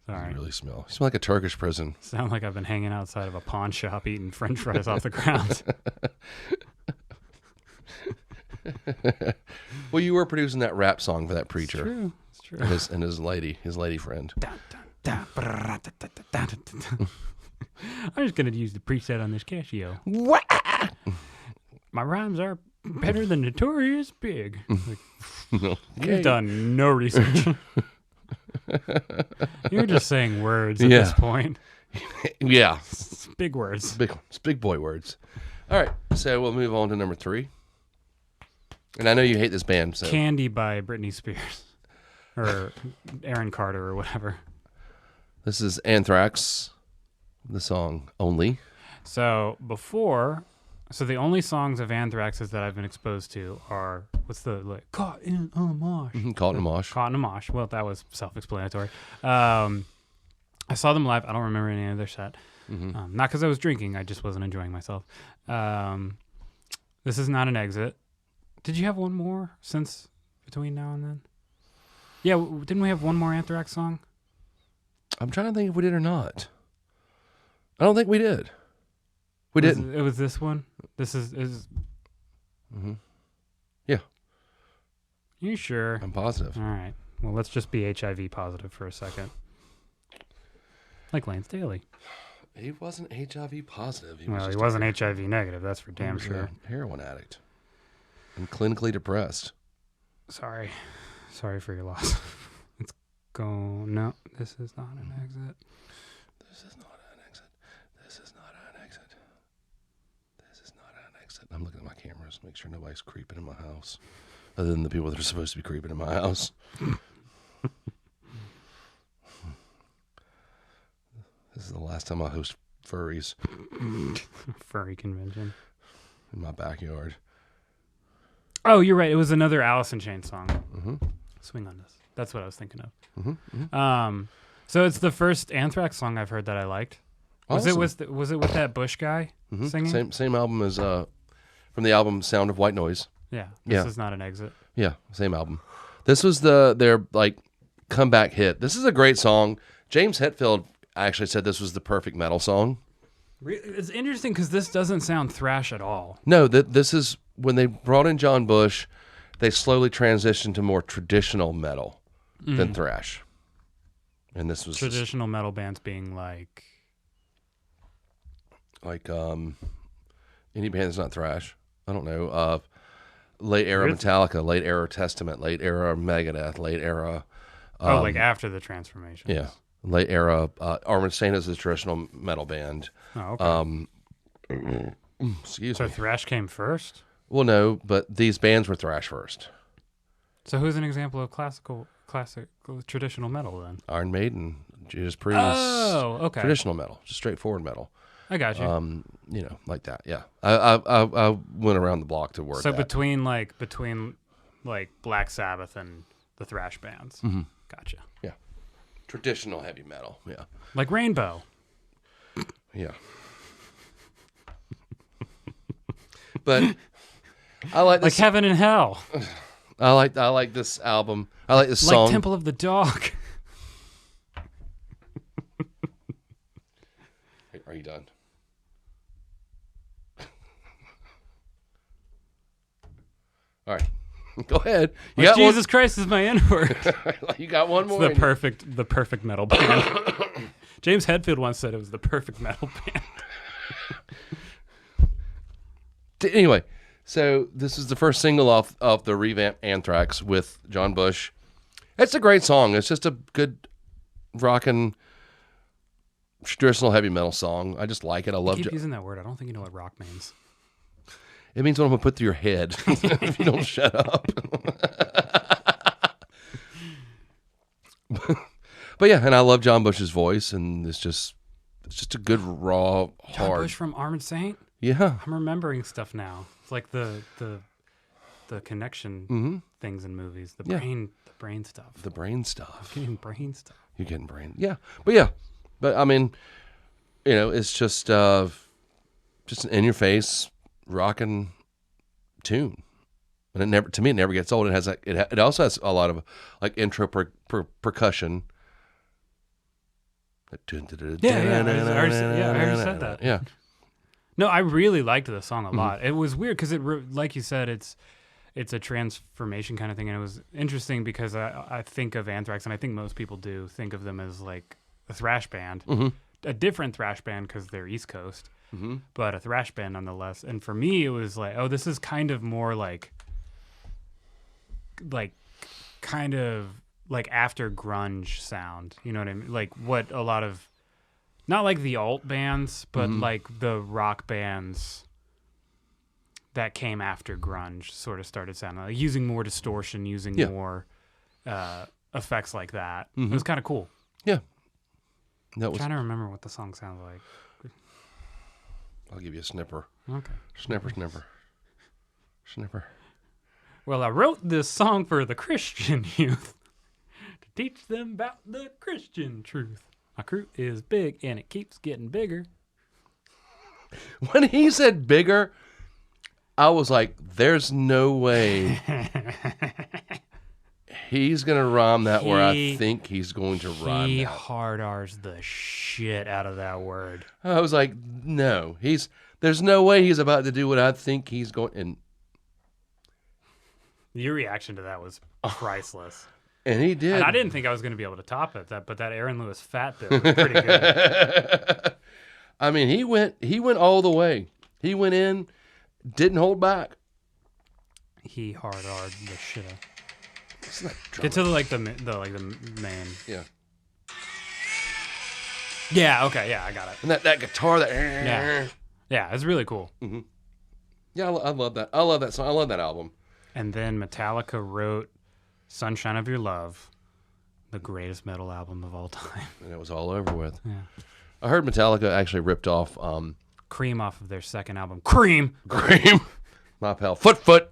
Sorry. You really smell. You smell like a Turkish prison. Sound like I've been hanging outside of a pawn shop eating french fries off the ground. Well, you were producing that rap song for that preacher. True. It's true. And his lady friend. I'm just going to use the preset on this Casio. My rhymes are better than Notorious Big. Like, You've done no research. You're just saying words at this point. Yeah. It's big words. It's big boy words. All right. So we'll move on to number 3. And I know you hate this band. So. Candy by Britney Spears. Or Aaron Carter or whatever. This is Anthrax. The song Only. So the only songs of Anthrax's that I've been exposed to are Caught in a Mosh. Caught in a Mosh. Caught in a Mosh. Well, that was self-explanatory. I saw them live. I don't remember any of their set. Mm-hmm. Not because I was drinking. I just wasn't enjoying myself. This is Not an Exit. Did you have one more since between now and then? Yeah, didn't we have one more Anthrax song? I'm trying to think if we did or not. I don't think we did. We didn't. It was this one. This is. Mm-hmm. Yeah. You sure? I'm positive. All right. Well, let's just be HIV positive for a second. Like Lane Staley. He wasn't HIV positive. He He wasn't HIV negative. That's for damn sure. A heroin addict. And clinically depressed. Sorry. Sorry for your loss. Let's go. No, this is not an exit. This is not an exit. This is not an exit. This is not an exit. I'm looking at my cameras to make sure nobody's creeping in my house, other than the people that are supposed to be creeping in my house. This is the last time I host furries Furry convention. in my backyard. Oh, you're right. It was another Alice in Chains song. Mm-hmm. Swing on This. That's what I was thinking of. Mm-hmm. So it's the first Anthrax song I've heard that I liked. Was Awesome. was it with that Bush guy singing? Same album as from the album Sound of White Noise. Yeah. Yeah. This is not an exit. Yeah, same album. This was their like comeback hit. This is a great song. James Hetfield actually said this was the perfect metal song. It's interesting because this doesn't sound thrash at all. No, this is when they brought in John Bush, they slowly transitioned to more traditional metal than thrash. And this was Traditional metal bands being like any band that's not thrash. I don't know. Late era Metallica, late era Testament, late era Megadeth, late era. like after the transformation. Yeah, late era. Armored Saint is a traditional metal band. Oh, okay. Excuse So me. thrash came first. Well, no, but these bands were thrash first. So who's an example of classic traditional metal then? Iron Maiden, Judas Priest. Oh, okay. Traditional metal, just straightforward metal. I got you. Like that. Yeah, I went around the block to word So that. between Black Sabbath and the thrash bands. Mm-hmm. Gotcha. Yeah, traditional heavy metal. Yeah, Like Rainbow. yeah. But I like Like this. Heaven and Hell. I like this album. I like this Like song. Temple of the Dog. Hey, are you done? All right, go ahead. You Like got Jesus Christ is my N-word. one. You got one more. the in you. perfect metal band. James Hetfield once said it was the perfect metal band. Anyway, so this is the first single off of the revamped Anthrax with John Bush. It's a great song. It's just a good rockin' traditional heavy metal song. I just like it. I love Keep it. using that word. I don't think you know what rock means. It means what I'm going to put through your head if you don't shut up. But yeah, and I love John Bush's voice, and it's just a good, raw, John hard. Bush from Armored Saint? Yeah. I'm remembering stuff now. It's like the connection things in movies. The Yeah. brain stuff. The brain stuff. Getting brain stuff. You're getting brain. Yeah. But I mean, it's just an in your face rocking tune. And it never gets old. It has it also has a lot of like intro percussion. Yeah, I already said that. Yeah. No, I really liked the song a lot. It was weird because like you said, it's a transformation kind of thing, and it was interesting because I think of Anthrax, and I think most people do think of them as like a thrash band, a different thrash band because they're East Coast, but a thrash band nonetheless. And for me, it was like, oh, this is kind of more like kind of like after grunge sound. You know what I mean? Like what a lot of. Not like the alt bands, but like the rock bands that came after grunge sort of started sounding like using more distortion, using more effects like that. It was kind of cool. Yeah. I'm trying to remember what the song sounds like. I'll give you a snipper. Okay. Snipper. Well, I wrote this song for the Christian youth to teach them about the Christian truth. My crew is big and it keeps getting bigger. When he said bigger, I was like, there's no way he's going to rhyme that where I think he's going to rhyme He that. hard R's the shit out of that word. I was like, no, there's no way he's about to do what I think he's going. Your reaction to that was priceless. And he did. And I didn't think I was going to be able to top it, but that Aaron Lewis fat bit was pretty good. I mean, he went all the way. He went in, didn't hold back. He hard R'd the shit out. Get to the main. Yeah. Yeah. Okay. Yeah, I got it. And that guitar, Yeah. Yeah, it's really cool. Yeah, I love that. I love that song. I love that album. And then Metallica wrote "Sunshine of Your Love," the greatest metal album of all time. And it was all over with. Yeah. I heard Metallica actually ripped off Cream off of their second album. Cream. My pal Foot.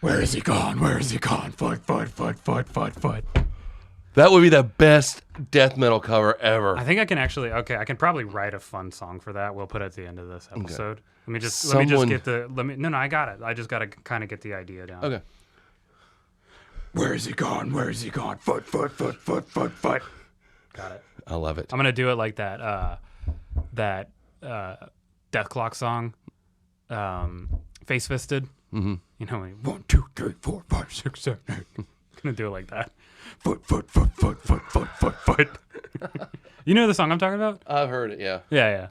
Where is he gone? Where is he gone? Foot. That would be the best death metal cover ever. I think I can actually. Okay, I can probably write a fun song for that. We'll put it at the end of this episode. Let me just get the. No, I got it. I just got to kind of get the idea down. Okay. Where is he gone? Where is he gone? Foot. Got it. I love it. I'm gonna do it like that. That Death Clock song, Face Fisted. Mm-hmm. You know, like, 1, 2, 3, 4, 5, 6, 7, 8. Gonna do it like that. Foot. You know the song I'm talking about? I've heard it. Yeah. Yeah.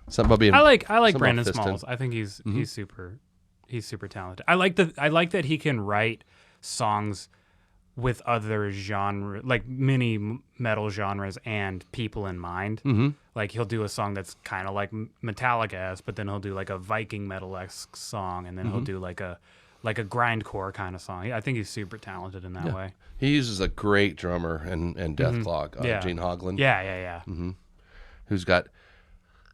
Something about being. I like Brandon fisted. Smalls. I think he's super talented. I like that he can write songs with other genre, like many metal genres and people in mind. Mm-hmm. Like he'll do a song that's kind of like Metallica-esque, but then he'll do like a Viking metal-esque song, and then he'll do like a grindcore kind of song. I think he's super talented in that way. He uses a great drummer and Death Clock, Gene Hoglan. Yeah. Who's got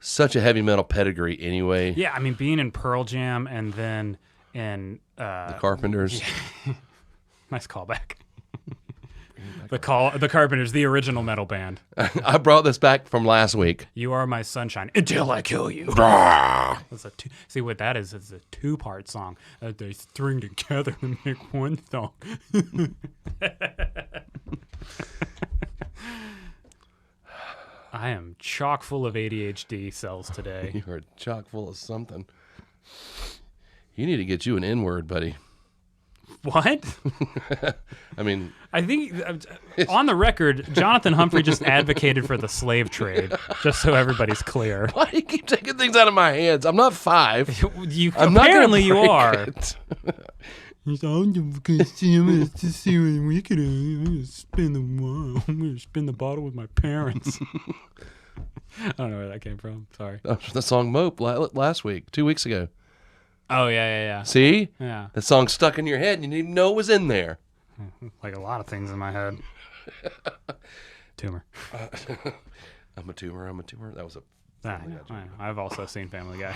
such a heavy metal pedigree anyway. Yeah, I mean, being in Pearl Jam and then in The Carpenters. Nice callback. The Carpenters, the original metal band. I brought this back from last week. You Are My Sunshine Until I Kill You. That's see what that is? It's a 2-part song that they string together to make one song. I am chock full of ADHD cells today. You are chock full of something. You need to get you an N-word, buddy. What? I mean, I think on the record, Jonathan Humphrey just advocated for the slave trade, just so everybody's clear. why do you keep taking things out of my hands? I'm not 5. Apparently you are. It. He's all because I'm going to see what we could. I'm going to spin the bottle with my parents. I don't know where that came from. Sorry. The song Mope last week, 2 weeks ago. Oh, yeah. See? Yeah. The song stuck in your head and you didn't even know it was in there. Like a lot of things in my head. Tumor. I'm a tumor. That was a... I know. I've also seen Family Guy.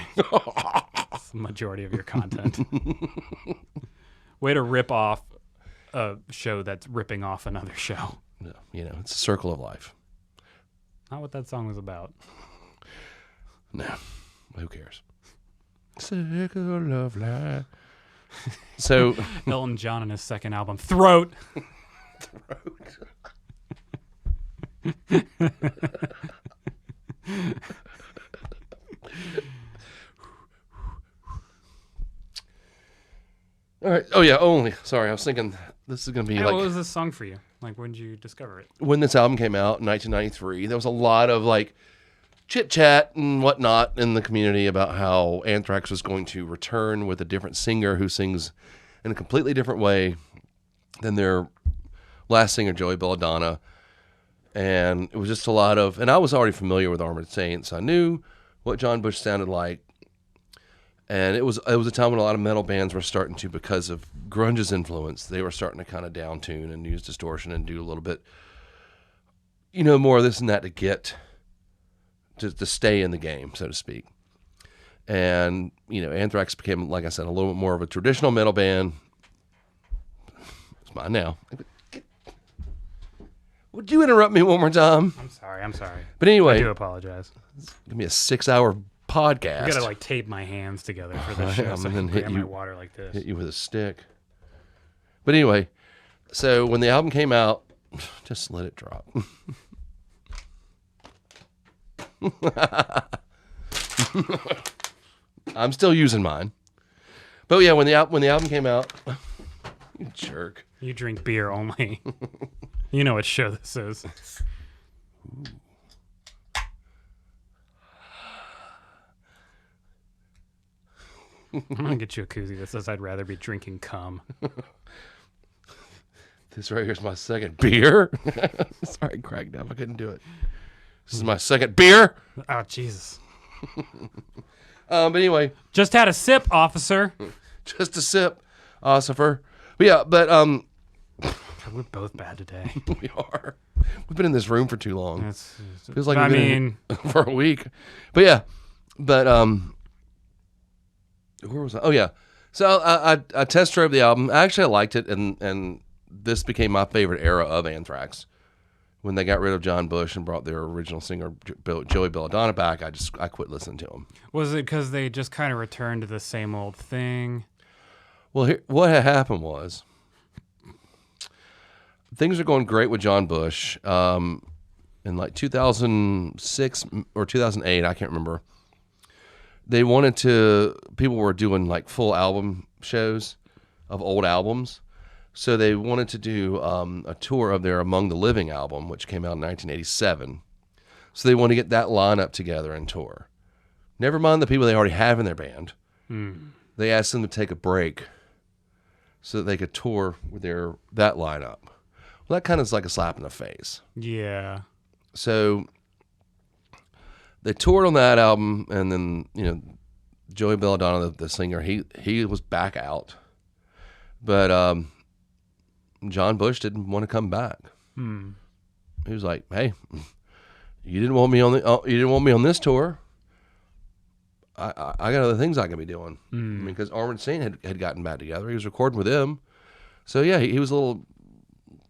It's the majority of your content. Way to rip off a show that's ripping off another show. No, it's a circle of life. Not what that song was about. No. Who cares? Circle of life. So Elton John in his second album, Throat. All right. Oh yeah. Only. Sorry, I was thinking this is gonna be What was this song for you? Like, when did you discover it? When this album came out in 1993. There was a lot of like chit chat and whatnot in the community about how Anthrax was going to return with a different singer who sings in a completely different way than their last singer, Joey Belladonna. And it was just a lot of, and I was already familiar with Armored Saints. I knew what John Bush sounded like. And it was a time when a lot of metal bands were starting to, because of grunge's influence, they were starting to kind of down tune and use distortion and do a little bit, more of this and that to get to stay in the game, so to speak. And, Anthrax became, like I said, a little bit more of a traditional metal band. It's mine now. Would you interrupt me one more time? I'm sorry. But anyway. I do apologize. It's going to be a 6-hour podcast. I gotta tape my hands together for this show, so I can grab my water like this. Hit you with a stick. But anyway, so when the album came out, just let it drop. I'm still using mine. But yeah, when the album came out, you jerk. You drink beer only. You know what show this is. Ooh. I'm gonna get you a koozie that says I'd rather be drinking cum. This right here's my second beer. Sorry, cracked up. I couldn't do it. This is my second beer. Oh Jesus! But anyway, Just had a sip, officer. just a sip, Ossifer. But yeah, but We're both bad today. we are. We've been in this room for too long. Feels like I we've been mean, in for a week. But yeah, but where was I? Oh yeah. So I test drove the album. Actually, I liked it, and this became my favorite era of Anthrax. When they got rid of John Bush and brought their original singer Joey Belladonna back, I quit listening to him. was it because they just kind of returned to the same old thing? Well, what had happened was things are going great with John Bush. In like 2006 or 2008, I can't remember. People were doing like full album shows of old albums. So they wanted to do a tour of their Among the Living album, which came out in 1987. So they wanted to get that lineup together and tour. Never mind the people they already have in their band. They asked them to take a break so that they could tour with that lineup. Well, that kind of is like a slap in the face. Yeah. So they toured on that album, and then Joey Belladonna, the singer, he was back out, but John Bush didn't want to come back. He was like, "Hey, you didn't want me on this tour. I got other things I can be doing." I mean, because Armored Saint had gotten back together. He was recording with them, so yeah, he was a little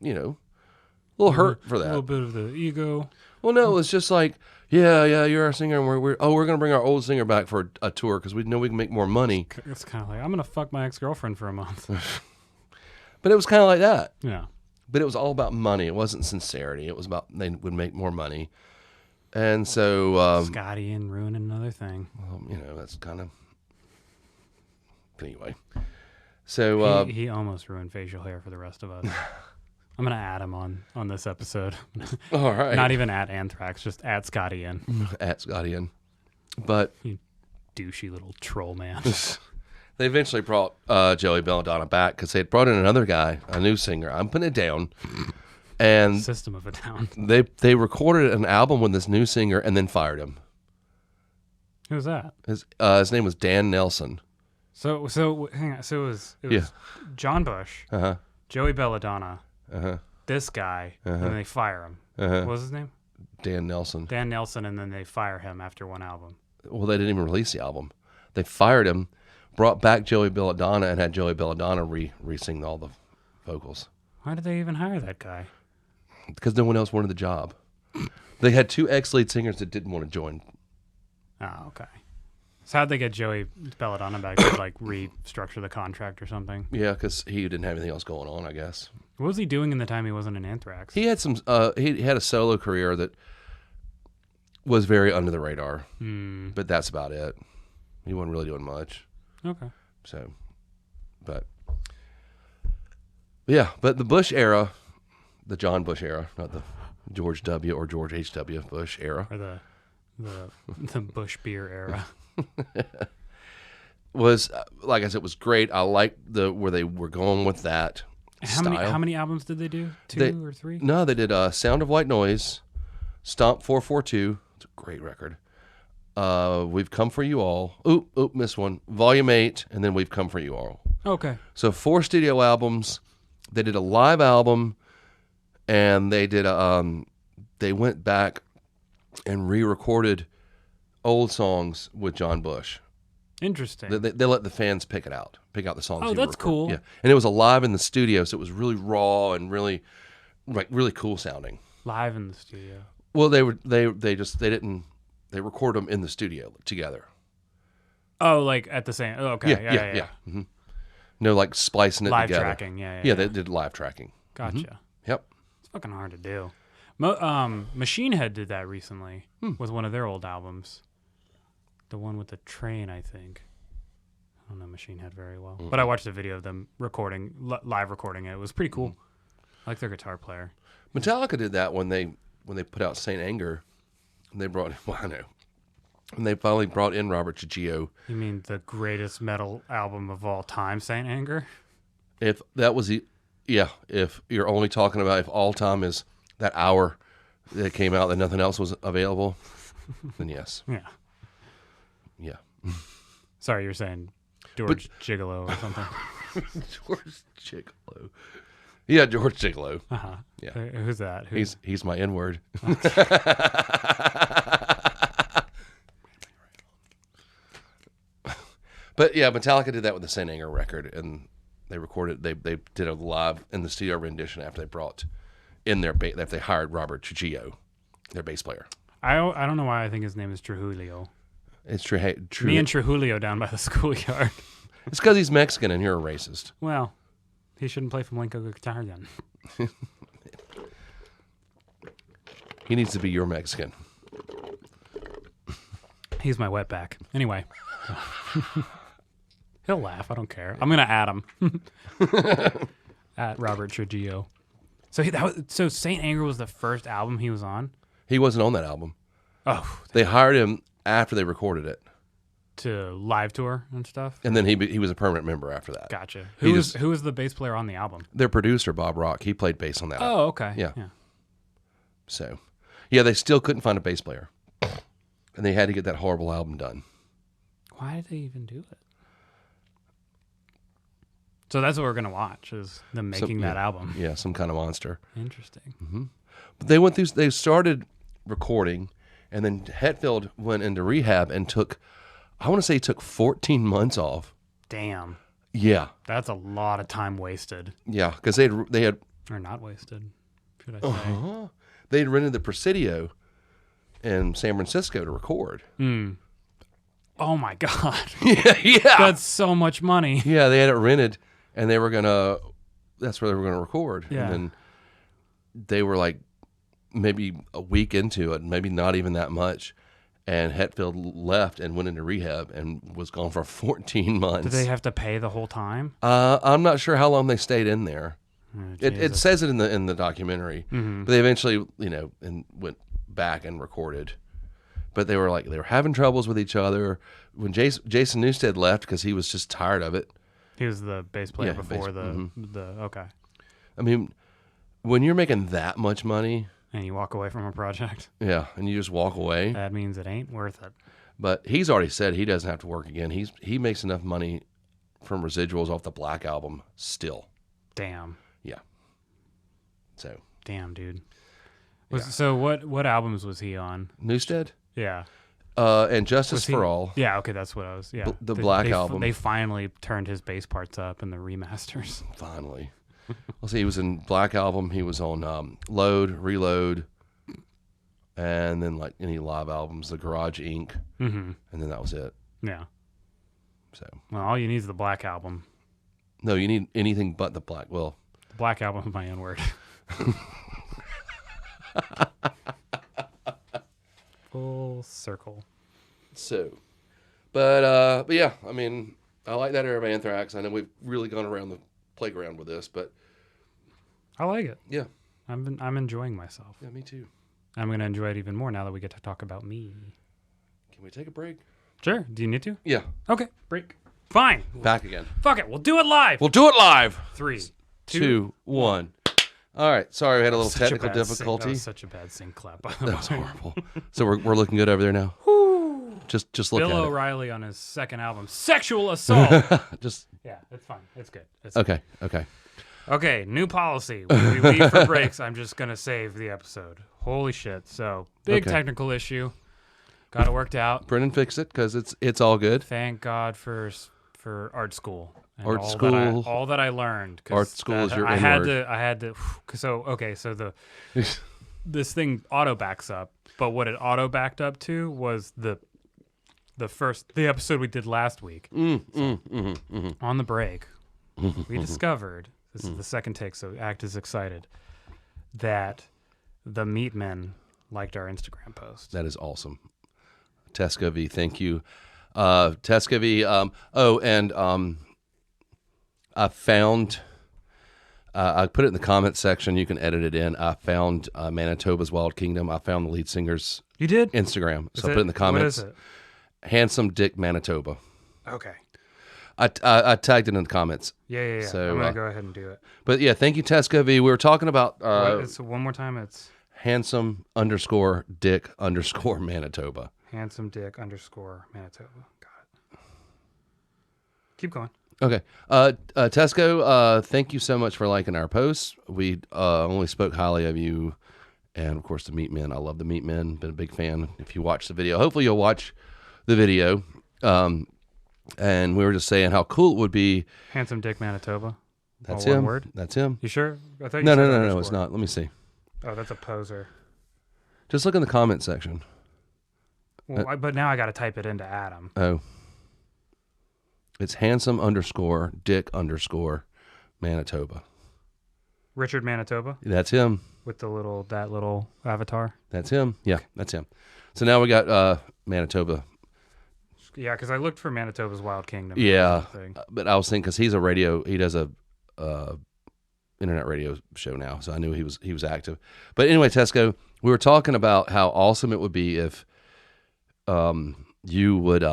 hurt for that. A little bit of the ego. Well, no, it's just like, yeah, you're our singer, and we're gonna bring our old singer back for a tour because we know we can make more money. It's kind of like, I'm gonna fuck my ex-girlfriend for a month. But it was kind of like that. Yeah. But it was all about money. It wasn't sincerity. It was about they would make more money, and so Scotty and ruining another thing. that's kind of anyway. So He almost ruined facial hair for the rest of us. I'm gonna add him on this episode. all right, Not even at Anthrax, just at Scotty in. at Scotty in, but You douchey little troll man. they eventually brought Joey Belladonna back because they had brought in another guy, a new singer. I'm putting it down, and System of a Down. they recorded an album with this new singer and then fired him. Who's that? His name was Dan Nelson. So hang on. So it was Yeah. John Bush, Joey Belladonna, this guy, and then they fire him. What was his name? Dan Nelson. Dan Nelson, and then they fire him after one album. Well, they didn't even release the album. They fired him, brought back Joey Belladonna, and had Joey Belladonna re-sing all the vocals. Why did they even hire that guy? Because no one else wanted the job. They had two ex-lead singers that didn't want to join. Oh, okay. So how'd they get Joey Belladonna back to like restructure the contract or something? Yeah, because he didn't have anything else going on, I guess. What was he doing in the time he wasn't in Anthrax? He had some. He had a solo career that was very under the radar, but that's about it. He wasn't really doing much. Okay. So, but yeah, but the Bush era, the John Bush era, not the George W. or George H.W. Bush era, Or the Bush beer era. was like I said, was great. I liked where they were going with that style. How many albums did they do? Two or three? No, they did Sound of White Noise, Stomp 442. It's a great record. We've Come For You All. Oop, missed one. Volume 8, and then We've Come For You All. Okay. So 4 studio albums. They did a live album, and they did they went back and re-recorded old songs with John Bush. Interesting. They let the fans pick out the songs. Oh, he that's recorded. cool. Yeah, and it was live in the studio, so it was really raw and really cool sounding. Live in the studio. Well, they recorded them in the studio together. Oh, like at the same. Oh, okay. Yeah. Mm-hmm. No, like splicing it Live together. tracking. Yeah. Yeah, they did live tracking. Gotcha. Mm-hmm. Yep. It's fucking hard to do. Machine Head did that recently with one of their old albums. The one with the train, I think. I don't know Machine Head very well, but I watched a video of them recording, live recording it. It was pretty cool. I like their guitar player. Metallica did that when they put out Saint Anger, and they brought. Well, I know And they finally brought in Robert Trujillo. You mean the greatest metal album of all time, Saint Anger? If that was if you're only talking about if all time is that hour that came out that nothing else was available, then yes. Yeah. Yeah. Sorry, you're saying George Gigolo or something. George Gigolo. Yeah, George Gigolo. Uh-huh. Yeah. Who's that? He's my N-word. But yeah, Metallica did that with the Saint Anger record, and they recorded. They did a live in the studio rendition after they brought in after they hired Robert Trujillo, their bass player. I don't know why I think his name is Trujillo. It's true. Me and Trujillo down by the schoolyard. It's because he's Mexican and you're a racist. Well, he shouldn't play flamenco guitar then. He needs to be your Mexican. He's my wetback. Anyway. He'll laugh. I don't care. I'm going to add him. At Robert Trujillo. So Saint Anger was the first album he was on? He wasn't on that album. Oh. They hired him after they recorded it. To live tour and stuff? And then he was a permanent member after that. Gotcha. Who was the bass player on the album? Their producer, Bob Rock, he played bass on that album. Oh, okay. Yeah. So, yeah, they still couldn't find a bass player. And they had to get that horrible album done. Why did they even do it? So that's what we're going to watch, is them making that album. Yeah, some kind of monster. Interesting. Mm-hmm. But they started recording, and then Hetfield went into rehab and took 14 months off. Damn. Yeah. That's a lot of time wasted. Yeah, because they had Or not wasted, should I say. They had rented the Presidio in San Francisco to record. Oh my God. Yeah. That's so much money. Yeah, they had it rented, and that's where they were going to record. Yeah. And then they were like maybe a week into it, maybe not even that much. And Hetfield left and went into rehab and was gone for 14 months. Did they have to pay the whole time? I'm not sure how long they stayed in there. Oh, It says it in the documentary, Mm-hmm. but they eventually, and went back and recorded. But they were having troubles with each other. When Jason Newsted left because he was just tired of it. He was the bass player Yeah, before mm-hmm. okay. I mean, when you're making that much money, And you walk away from a project, yeah, and you just walk away. that means it ain't worth it. But he's already said he doesn't have to work again. He makes enough money from residuals off the Black album still. Damn. Yeah. So Damn, dude. So what albums was he on? Newsted, Yeah. and Justice Was he- for All. Yeah, okay, that's what I was. Yeah. The Black they album. They finally turned his bass parts up in the remasters. Finally. Let's see, he was in Black Album. He was on Load, Reload, and then like any live albums, the Garage Inc. Mm-hmm. And then that was it. Yeah. So Well, all you need is the Black Album. no, you need anything but the Black. Well, The Black Album is my own word. Full circle. so, but yeah, I mean, I like that era of Anthrax. I know we've really gone around the playground with this, but I like it. yeah, I'm enjoying myself. yeah, me too. I'm going to enjoy it even more now that we get to talk about me. Can we take a break? Sure. Do you need to? Yeah, Okay. Break. Fine. back again. Fuck it. We'll do it live. We'll do it live. 3, 2, 1. All right. Sorry, we had a little Such a technical bad sync. difficulty. That was such a bad sync clap. By the That was way. horrible. So we're looking good over there now. Just look Bill at O'Reilly on his second album, Sexual Assault. it. Just Yeah, it's fine. It's good. okay. Okay, new policy. When we leave for breaks, I'm just going to save the episode. Holy shit. So, big Okay. technical issue. Got it worked out. Brennan fixed it because it's all good. Thank God for art school. And Art all school. all that I learned. 'Cause Art school is your I had N-word. to. So this thing auto backs up, but what it auto backed up to was the episode we did last week. On the break, we discovered, this is the second take, so act as excited, that the Meatmen liked our Instagram post. That is awesome. Tescovy, thank you. Tescovy, I found, I put it in the comments section. You can edit it in. I found Manitoba's Wild Kingdom. I found the lead singer's You did? Instagram. Is So I put it in the comments. What is it? Handsome Dick Manitoba. Okay. I tagged it in the comments. Yeah. So, I'm going to go ahead and do it. But yeah, thank you, Tesco V. We were talking about One more time. It's handsome _ Dick _ Manitoba. handsome dick _ Manitoba. Got it. Keep going. Okay. Tesco, thank you so much for liking our posts. We only spoke highly of you. And, of course, the Meat Men. I love the Meat Men. Been a big fan. If you watch the video, hopefully you'll watch the video. And we were just saying how cool it would be. Handsome dick Manitoba. That's All him. one word? That's him. You sure? I thought you No, said it's underscore. not. Let me see. Oh, that's a poser. Just look in the comment section. Well, but now I got to type it into Adam. Oh. It's handsome _ Dick _ Manitoba. Richard Manitoba That's him. with that little avatar. That's him. Yeah, that's him. So now we got Manitoba. Yeah, because I looked for Manitoba's Wild Kingdom. Yeah, Thing. but I was thinking because he does a internet radio show now, so I knew he was active. But anyway, Tesco, we were talking about how awesome it would be if you would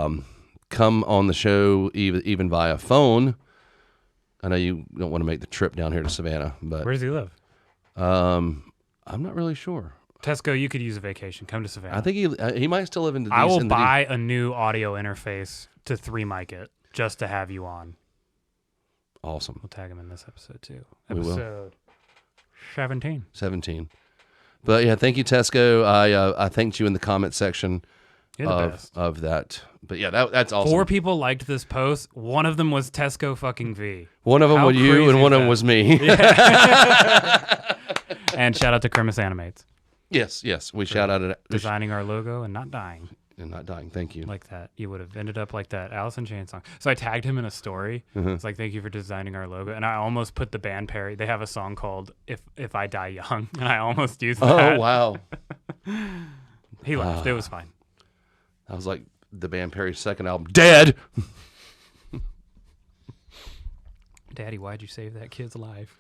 come on the show even via phone. I know you don't want to make the trip down here to Savannah, but Where does he live? I'm not really sure. Tesco, you could use a vacation. Come to Savannah. I think he might still live in the. I will buy a new audio interface to 3-mic it just to have you on. Awesome. We'll tag him in this episode too. We will. Episode 17. But yeah, thank you, Tesco. I thanked you in the comment section You're the best. of that. But yeah, that's awesome. 4 people liked this post. One of them was Tesco fucking V. One of them How was you, crazy and one is of them that? was me. And shout out to Kermis Animates. Yes. We shout out at Designing our logo and not dying and not dying. Thank you. like that. You would have ended up like that Alice in Chains song. So I tagged him in a story. Mm-hmm. It's like, thank you for designing our logo. And I almost put the band Perry. They have a song called If I Die Young. And I almost used that. Oh wow! He laughed. It was fine. I was like the band Perry's second album, Dead. Daddy, why'd you save that kid's life?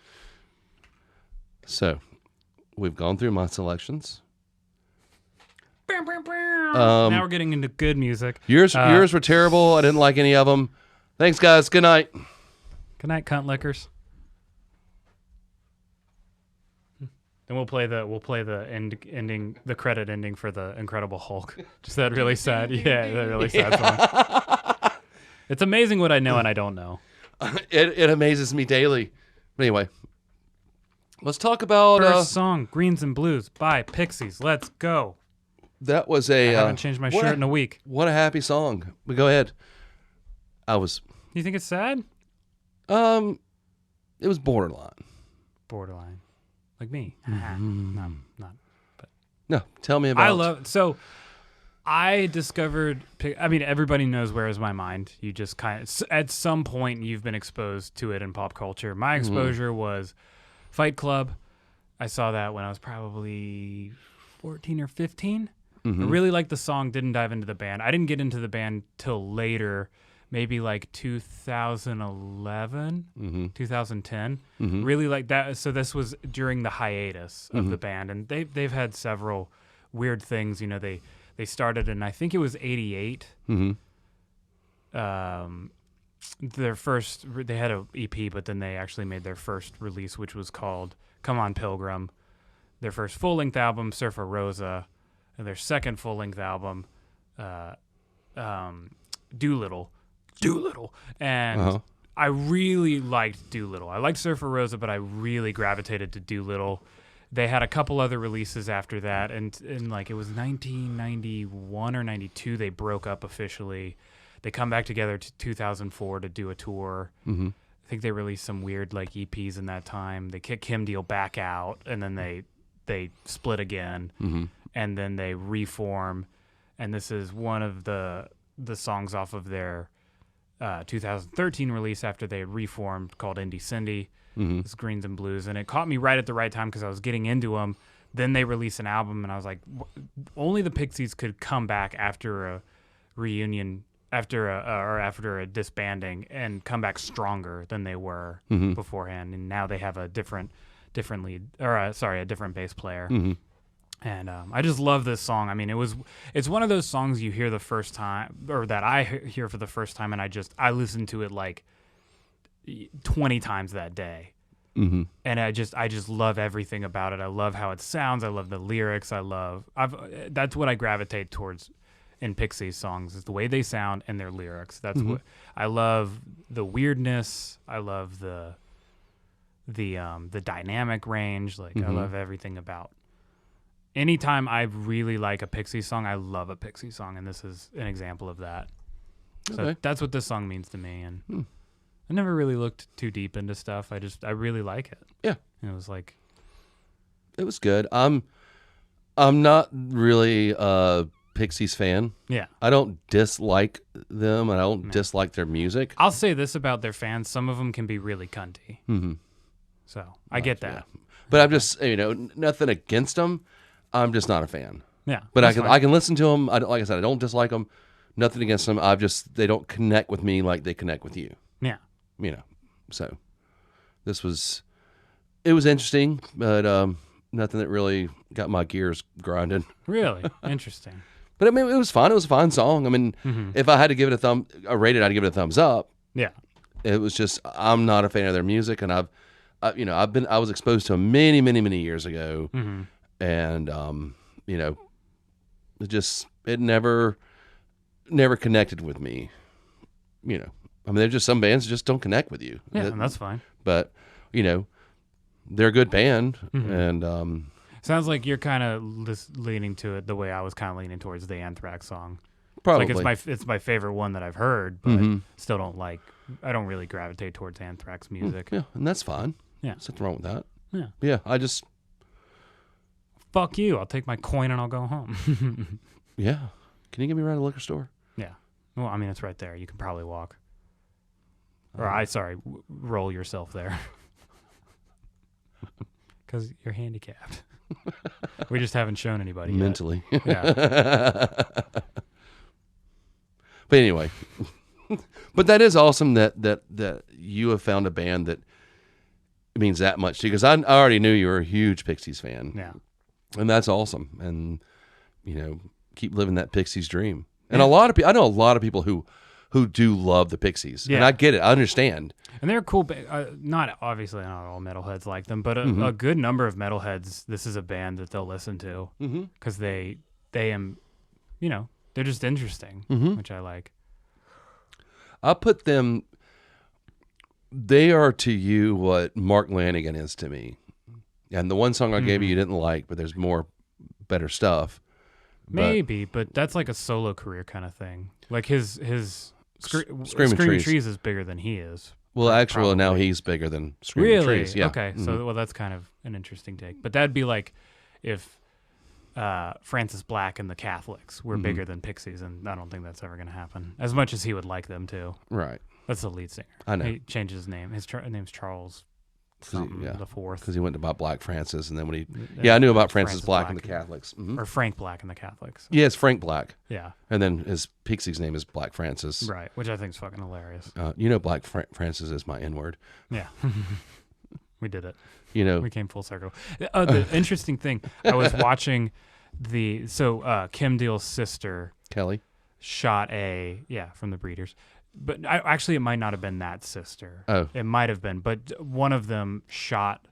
So we've gone through my selections. Now we're getting into good music. Yours were terrible. I didn't like any of them. Thanks, guys. Good night. Good night, cunt lickers. Then we'll play the ending, the credit ending for the Incredible Hulk. Just that really sad, that really sad song. It's amazing what I know and I don't know. It amazes me daily. But anyway, let's talk about First song, Greens and Blues by Pixies. Let's go. that was a. I haven't changed my shirt in a week. What a happy song. But go ahead. You think it's sad? It was borderline. Borderline, like me. No, not. No, tell me about. I discovered. I mean, everybody knows Where Is My Mind. You just kind of, at some point, you've been exposed to it in pop culture. My exposure was Fight Club. I saw that when I was probably 14 or 15. I really liked the song. Didn't dive into the band. I didn't get into the band till later, maybe like 2011, 2010. Really like that. So this was during the hiatus of the band, and they've had several weird things. You know, they started in, I think it was 88. Their first, they had an EP, but then they actually made their first release, which was called Come On Pilgrim. Their first full-length album, Surfer Rosa, and their second full-length album, Doolittle. And I really liked Doolittle. I liked Surfer Rosa, but I really gravitated to Doolittle. They had a couple other releases after that, and like it was 1991 or 92, they broke up officially. They come back together to 2004 to do a tour. I think they released some weird like EPs in that time. They kicked Kim Deal back out, and then they split again, and then they reform. And this is one of the songs off of their 2013 release after they had reformed, called Indie Cindy. It's Greens and Blues, and it caught me right at the right time because I was getting into them. Then they released an album, and I was like, only the Pixies could come back after a reunion, after a disbanding, and come back stronger than they were beforehand. And now they have a different bass player. And I just love this song. I mean, it's one of those songs you hear the first time, or that I hear for the first time, and I listen to it like 20 times that day. Mm-hmm. And I just love everything about it. I love how it sounds. I love the lyrics. That's what I gravitate towards in Pixies songs, is the way they sound and their lyrics. That's what I love. The weirdness. I love the dynamic range. Like I love everything about. Anytime I really like a Pixies song, I love a Pixies song, and this is an example of that. So that's what this song means to me, and I never really looked too deep into stuff. I really like it. Yeah, and it was like, it was good. I'm not really a Pixies fan. Yeah, I don't dislike them, and I don't dislike their music. I'll say this about their fans: some of them can be really cunty. Mm-hmm. So I get that. Yeah. But I'm just, nothing against them. I'm just not a fan. Yeah, but I can listen to them. Like I said, I don't dislike them. Nothing against them. They don't connect with me like they connect with you. Yeah, So it was interesting, but nothing that really got my gears grinding. Really interesting. But I mean, it was fun. It was a fine song. I mean, if I had to give it a rated, I'd give it a thumbs up. Yeah, it was just, I'm not a fan of their music, and I was exposed to them many, many, many years ago. And, it never connected with me. I mean, there's just some bands that just don't connect with you. Yeah, and that's fine. But, they're a good band. And, sounds like you're kind of leaning to it the way I was kind of leaning towards the Anthrax song. probably. Like it's my favorite one that I've heard, but still I don't really gravitate towards Anthrax music. Yeah, and that's fine. Yeah. There's nothing wrong with that. Yeah. Yeah, I just... Fuck you. I'll take my coin and I'll go home. Yeah. Can you get me around a liquor store? Yeah. Well, I mean, it's right there. You can probably walk. Roll yourself there. Because you're handicapped. We just haven't shown anybody mentally. Yeah. But anyway, but that is awesome that you have found a band that means that much to you, because I already knew you were a huge Pixies fan. Yeah. And that's awesome. And, keep living that Pixies dream. And I know a lot of people who do love the Pixies. Yeah. And I get it. I understand. And they're cool. Not obviously not all metalheads like them, but a good number of metalheads. This is a band that they'll listen to because they're just interesting, which I like. I put them. They are to you what Mark Lanigan is to me. And the one song I gave you didn't like, but there's more better stuff. Maybe, but that's like a solo career kind of thing. Like his Screaming Trees is bigger than he is. Well, actually, now he's bigger than Screaming Trees. Yeah. Okay. So, that's kind of an interesting take. But that'd be like if Francis Black and the Catholics were bigger than Pixies, and I don't think that's ever going to happen. As much as he would like them to. Right. That's the lead singer. I know. He changed his name. His name's Charles the Fourth. Because he went to about Black Francis, and then I knew about Francis Black and the Catholics. Or Frank Black and the Catholics. Yeah, it's Frank Black. Yeah. And then his Pixies name is Black Francis. Right, which I think is fucking hilarious. Black Francis is my N-word. Yeah. We did it. We came full circle. The interesting thing, I was watching Kim Deal's sister, Kelly, shot from the Breeders. But actually, it might not have been that sister. Oh. It might have been. But one of them shot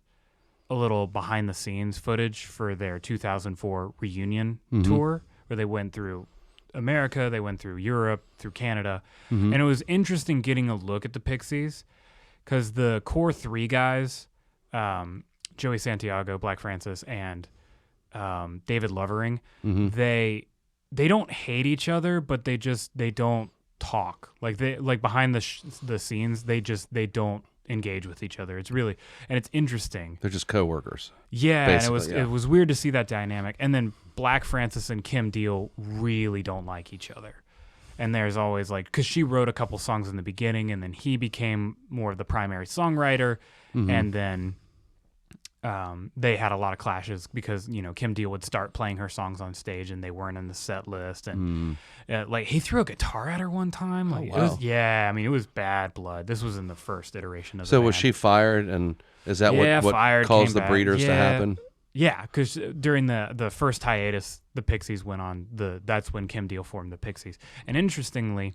a little behind-the-scenes footage for their 2004 reunion tour, where they went through America, they went through Europe, through Canada. And it was interesting getting a look at the Pixies, because the core three guys, Joey Santiago, Black Francis, and David Lovering, they don't hate each other, but they don't talk behind the scenes. They don't engage with each other. It's really, and it's interesting. They're just co-workers. Yeah, and it was weird to see that dynamic. And then Black Francis and Kim Deal really don't like each other. And there's always because she wrote a couple songs in the beginning, and then he became more of the primary songwriter, and then they had a lot of clashes because Kim Deal would start playing her songs on stage and they weren't in the set list, and he threw a guitar at her one time. It was bad blood. This was in the first iteration of the So band. was she fired, and is that what fired, caused the came Breeders back. to happen? Yeah, because during the first hiatus, the Pixies went on that's when Kim Deal formed the Pixies. And interestingly,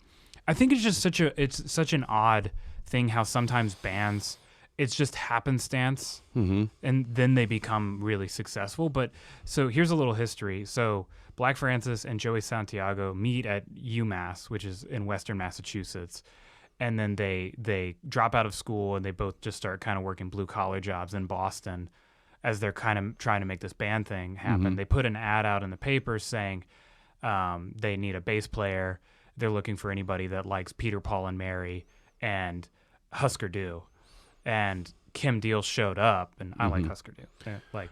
I think it's just such an odd thing how sometimes bands, it's just happenstance, and then they become really successful. But so here's a little history. So Black Francis and Joey Santiago meet at UMass, which is in Western Massachusetts. And then they drop out of school and they both just start kind of working blue collar jobs in Boston as they're kind of trying to make this band thing happen. They put an ad out in the paper saying they need a bass player. They're looking for anybody that likes Peter, Paul, and Mary and Husker Du. And Kim Deal showed up, and I like Husker Du.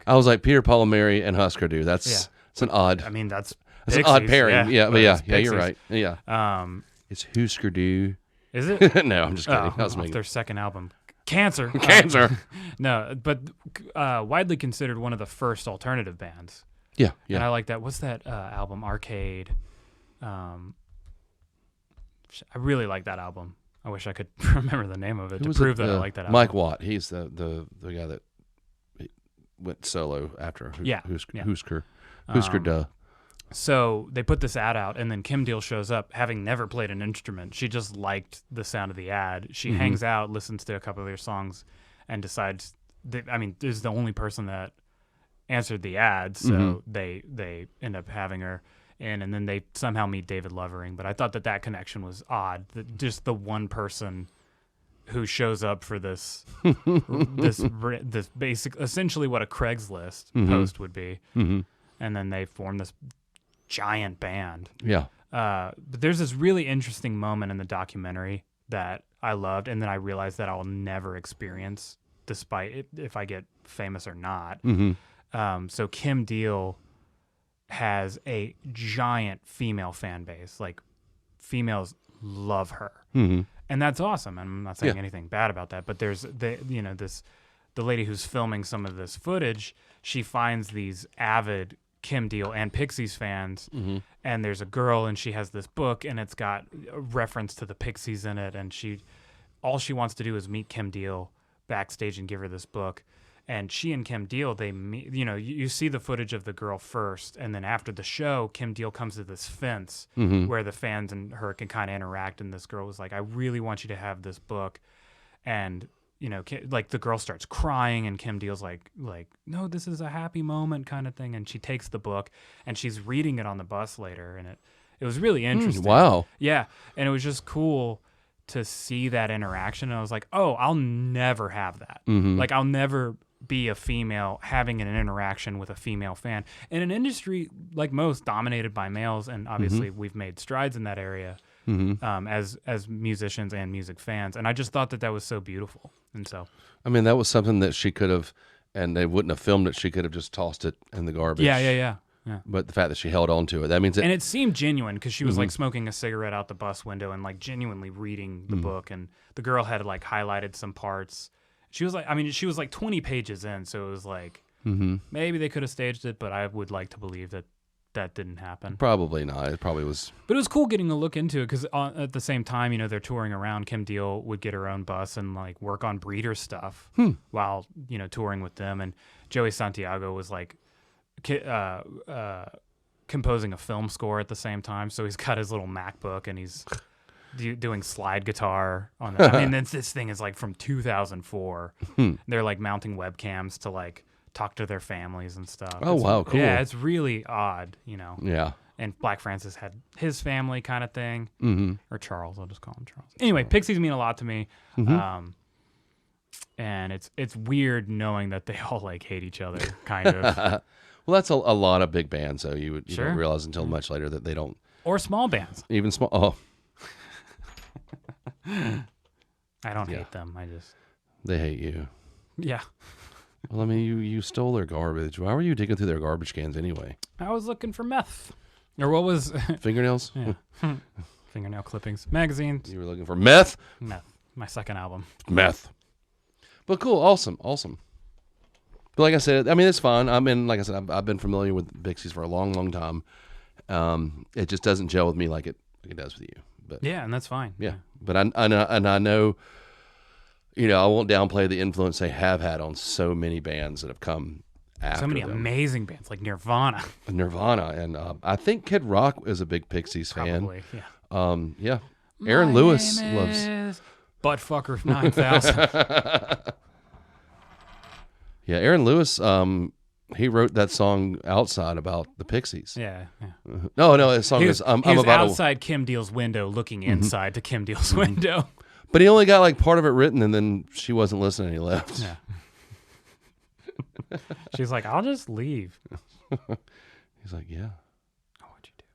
I was like Peter, Paul, and Mary, and Husker Du. It's an odd. I mean, that's an odd pairing. Yeah, but it's you're right. Yeah. It's Husker Du. Is it? No, I'm just kidding. I was Off making their second album, Cancer. Cancer. No, but widely considered one of the first alternative bands. Yeah. And I like that. What's that album? Arcade. I really like that album. I wish I could remember the name of it to prove that I like that album. Mike Watt. He's the guy that went solo after Husker Du. So they put this ad out, and then Kim Deal shows up, having never played an instrument. She just liked the sound of the ad. She hangs out, listens to a couple of their songs, and decides. This is the only person that answered the ad, so they end up having her in, and then they somehow meet David Lovering. But I thought that connection was odd. That just the one person who shows up for this this basic, essentially what a Craigslist post would be, and then they form this giant band. Yeah. But there's this really interesting moment in the documentary that I loved, and then I realized that I'll never experience, despite if I get famous or not. So Kim Deal has a giant female fan base. Like, females love her, and that's awesome. I'm not saying anything bad about that, but there's the lady who's filming some of this footage. She finds these avid Kim Deal and Pixies fans, and there's a girl, and she has this book, and it's got a reference to the Pixies in it, and all she wants to do is meet Kim Deal backstage and give her this book. And she and Kim Deal, they meet, you see the footage of the girl first, and then after the show, Kim Deal comes to this fence where the fans and her can kind of interact, and this girl was like, I really want you to have this book. And like the girl starts crying, and Kim Deal's like, no, this is a happy moment kind of thing. And she takes the book, and she's reading it on the bus later, and it was really interesting. Wow. Yeah, and it was just cool to see that interaction. And I was like, oh, I'll never have that. Like, I'll never be a female having an interaction with a female fan in an industry like most dominated by males, and obviously we've made strides in that area as musicians and music fans, and I just thought that was so beautiful. And so that was something that she could have, and they wouldn't have filmed it, she could have just tossed it in the garbage. Yeah. But the fact that she held on to it, that means and it seemed genuine, because she was like smoking a cigarette out the bus window and like genuinely reading the book, and the girl had like highlighted some parts. She was like, she was like 20 pages in, so it was like maybe they could have staged it, but I would like to believe that didn't happen. Probably not. It probably was. But it was cool getting a look into it, because at the same time, they're touring around. Kim Deal would get her own bus and like work on Breeder stuff while touring with them, and Joey Santiago was like composing a film score at the same time. So he's got his little MacBook, and he's doing slide guitar on it. This thing is like from 2004. They're like mounting webcams to like talk to their families and stuff. Oh, wow, cool. Yeah, it's really odd, Yeah. And Black Francis had his family kind of thing. Or Charles, I'll just call him Charles. Anyway, Pixies mean a lot to me. And it's weird knowing that they all like hate each other, kind of. Well, that's a lot of big bands, though. You Sure. don't realize until much later that they don't. Or small bands. Even small. Oh. I don't hate them. They hate you. Yeah. Well, you stole their garbage. Why were you digging through their garbage cans anyway? I was looking for meth. Or what was... Fingernails? Yeah. Fingernail clippings. Magazines. You were looking for meth? Meth. My second album. Meth. But cool. Awesome. But like I said, it's fun. Like I said, I've been familiar with Pixies for a long, long time. It just doesn't gel with me like it does with you. But yeah, and that's fine. Yeah. But I know, I won't downplay the influence they have had on so many bands that have come after So many them. amazing bands like Nirvana. Nirvana, and I think Kid Rock is a big Pixies fan. Probably, yeah. Yeah. Aaron Lewis loves. is Buttfucker 9000. Yeah, Aaron Lewis. He wrote that song "Outside" about the Pixies. yeah. No, his song He is was, "I'm he was about." outside Kim Deal's window, looking Mm-hmm. inside to Kim Deal's window. But he only got like part of it written, and then she wasn't listening, and he left. Yeah. She's like, I'll just leave. He's like, "Yeah." What'd you do?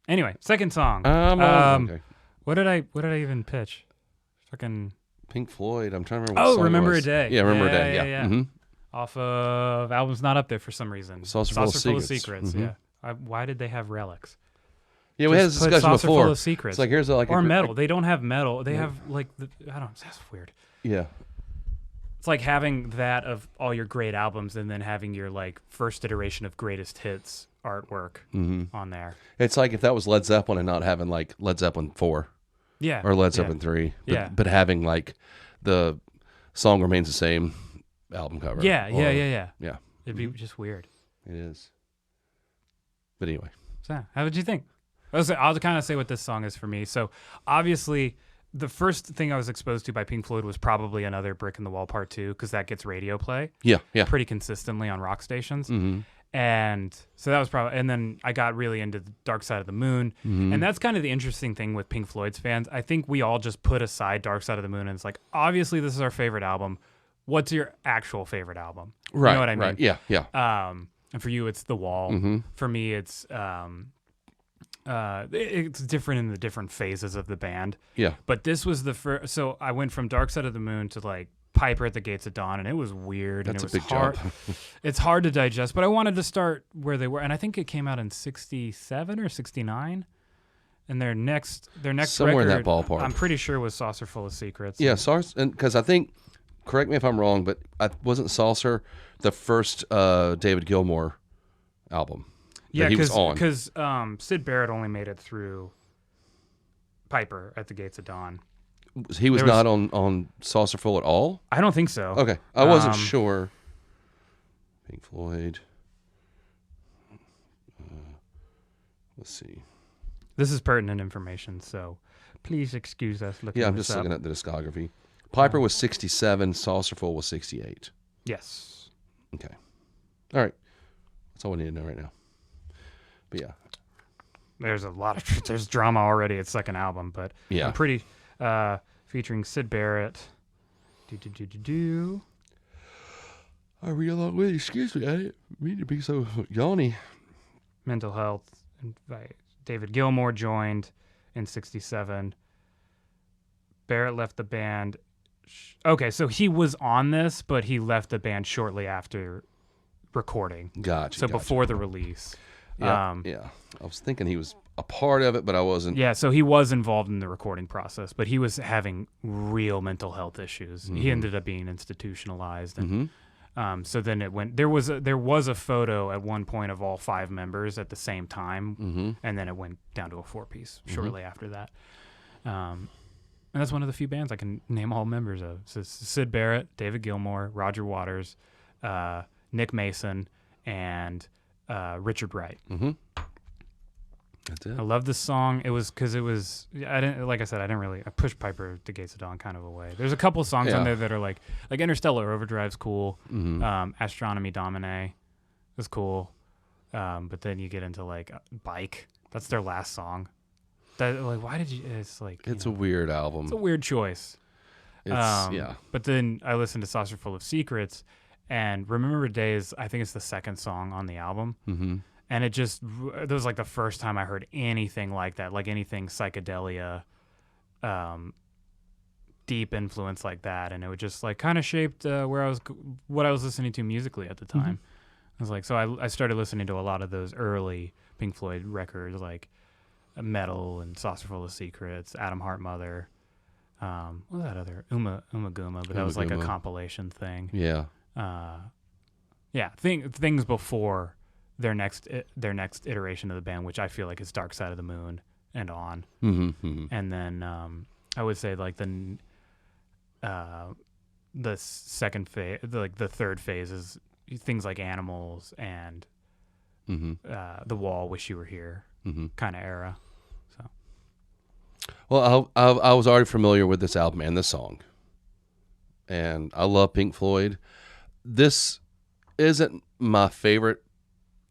Anyway, second song. Okay. What did I even pitch? Fucking Pink Floyd. I'm trying to remember. What song it Remember was. a Day. Yeah, Remember a Day. Yeah. Mm-hmm. Off of album's not up there for some reason. Saucer Full of Secrets. Secrets. Mhm. Yeah. Why did they have Relics? Yeah, we had this Just put discussion Saucer before. Full of Secrets. It's like here's Or metal. They don't have metal. They have like I don't. That's weird. Yeah. It's like having that of all your great albums and then having your like first iteration of greatest hits artwork on there. It's like if that was Led Zeppelin and not having like Led Zeppelin 4 Yeah. or Led Zeppelin 3, but, Yeah. but having like the Song Remains the Same album cover. Yeah. Or- Yeah. It'd be just weird. It is. But anyway. So, how did you think? I'll kind of say what this song is for me. So, obviously, the first thing I was exposed to by Pink Floyd was probably another Brick in the Wall Part 2, because that gets radio play Yeah. pretty consistently on rock stations. Mm-hmm. And so that was probably, and then I got really into the Dark Side of the Moon. Mm-hmm. And that's kind of the interesting thing with Pink Floyd's fans. I think we all just put aside Dark Side of the Moon and it's like, obviously, this is our favorite album. What's your actual favorite album? Right. You know what I mean? Right. Yeah. Yeah. And for you, it's The Wall. Mm-hmm. For me, it's different in the different phases of the band. Yeah. But this was the first. So I went from Dark Side of the Moon to like Piper at the Gates of Dawn, and it was weird. That's and a it was big hard. jump. It's hard to digest, but I wanted to start where they were, and I think it came out in '67 or '69. And their next Somewhere in record, that ballpark. I'm pretty sure was Saucer Full of Secrets. Yeah. Saucer, and because I think, correct me if I'm wrong, but wasn't Saucer the first David Gilmour album? Yeah, that he was on. because Sid Barrett only made it through Piper at the Gates of Dawn. He was there was- not on Saucer Full at all? I don't think so. Okay. I wasn't Um, sure. Pink Floyd. Let's see. This is pertinent information, so please excuse us looking Yeah, I'm this just up. looking at the discography. Piper was 67, Saucerful was 68. Yes. Okay. All right. That's all we need to know right now. But yeah. There's a lot of there's drama already at second album, but Yeah. I'm pretty featuring Sid Barrett. Do. I read along with you. Excuse me. I didn't mean to be so yawny. Mental Health. David Gilmour joined in '67. Barrett left the band. Okay, so he was on this, but he left the band shortly after recording. Gotcha. So gotcha. before the release. Yeah. Yeah. I was thinking he was a part of it, but I wasn't. Yeah, so he was involved in the recording process, but he was having real mental health issues. He ended up being institutionalized, and so then it went. There was a photo at one point of all 5 members at the same time, and then it went down to a 4-piece shortly after that. And that's one of the few bands I can name all members of. So it's Sid Barrett, David Gilmour, Roger Waters, Nick Mason, and Richard Wright. That's it. I love this song. It was because I pushed Piper to Gates of Dawn kind of away. There's a couple songs on Yeah. there that are like Interstellar Overdrive's cool. Astronomy Domine is cool. But then you get into like Bike. That's their last song. That why did you? It's like It's a weird album. it's a weird choice. Yeah. But then I listened to Saucer Full of Secrets, and Remember Days. I think it's the second song on the album. Mm-hmm. And it was like the first time I heard anything like that, like anything psychedelia, deep influence like that. And it would just like kind of shaped what I was listening to musically at the time. I was like, so I started listening to a lot of those early Pink Floyd records, like Metal and Saucer Full of Secrets, Atom Heart Mother. What was that other? Uma Guma, but that was like a Guma. compilation thing. Yeah. Things before their next iteration of the band, which I feel like is Dark Side of the Moon and on. Mm-hmm. And then I would say like the second phase, like the third phase is things like Animals and The Wall, Wish You Were Here kind of era. So, Well, I was already familiar with this album and this song, and I love Pink Floyd. This isn't my favorite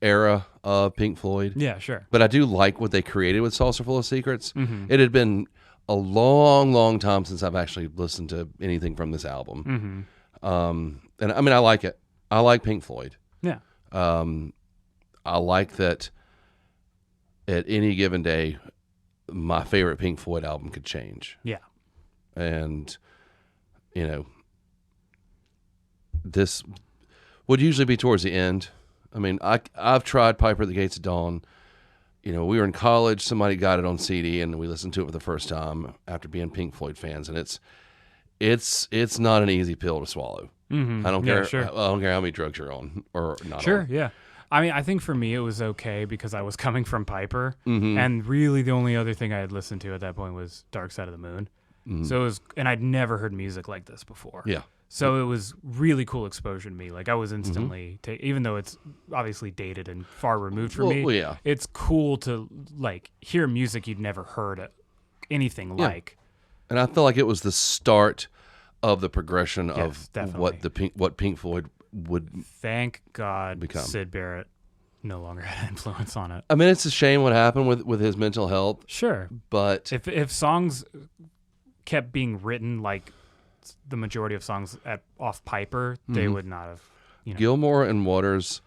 era of Pink Floyd. yeah, sure. But I do like what they created with Saucer Full of Secrets. It had been a long, long time since I've actually listened to anything from this album. And I mean, I like it. I like Pink Floyd. Yeah. I like that at any given day, my favorite Pink Floyd album could change. Yeah. And, you know, this would usually be towards the end. I mean, I've tried Piper at the Gates of Dawn. You know, we were in college. Somebody got it on CD, and we listened to it for the first time after being Pink Floyd fans. And it's not an easy pill to swallow. I don't care. Sure. I don't care how many drugs you're on or not. Sure, on. yeah. I mean, I think for me it was okay because I was coming from Piper, and really the only other thing I had listened to at that point was Dark Side of the Moon. So it was, and I'd never heard music like this before. Yeah. So it was really cool exposure to me. Like I was instantly, even though it's obviously dated and far removed from me, Well, yeah. it's cool to like hear music you'd never heard anything like. And I feel like it was the start of the progression of definitely. what Pink Floyd would. Thank God become. Syd Barrett no longer had influence on it. I mean, it's a shame what happened with his mental health, Sure. but If songs kept being written like the majority of songs off Piper, they would not have. You know. Gilmore and Waters,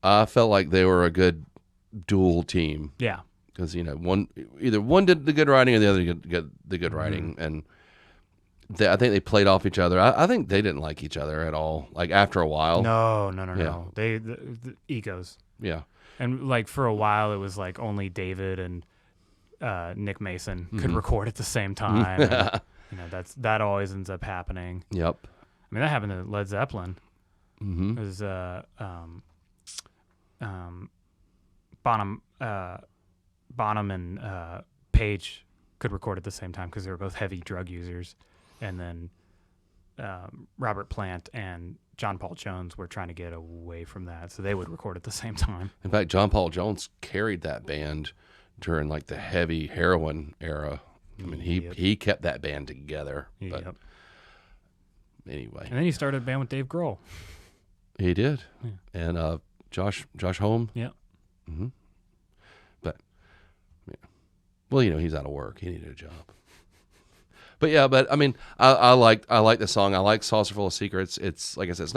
I felt like they were a good dual team. Yeah. Because either one did the good writing or the other did the good writing, and I think they played off each other. I think they didn't like each other at all. Like after a while, No. The egos. Yeah. And like for a while, it was like only David and Nick Mason could record at the same time. And, that always ends up happening. Yep. I mean, that happened to Led Zeppelin. It was Bonham and Page could record at the same time because they were both heavy drug users, and then Robert Plant and John Paul Jones were trying to get away from that, so they would record at the same time. In fact, John Paul Jones carried that band during like the heavy heroin era. I mean, he kept that band together. But anyway, and then he started a band with Dave Grohl. He did, and Josh Homme. Yeah. But well, he's out of work. He needed a job. But I mean, I like the song. I like Saucer Full of Secrets. It's like I said,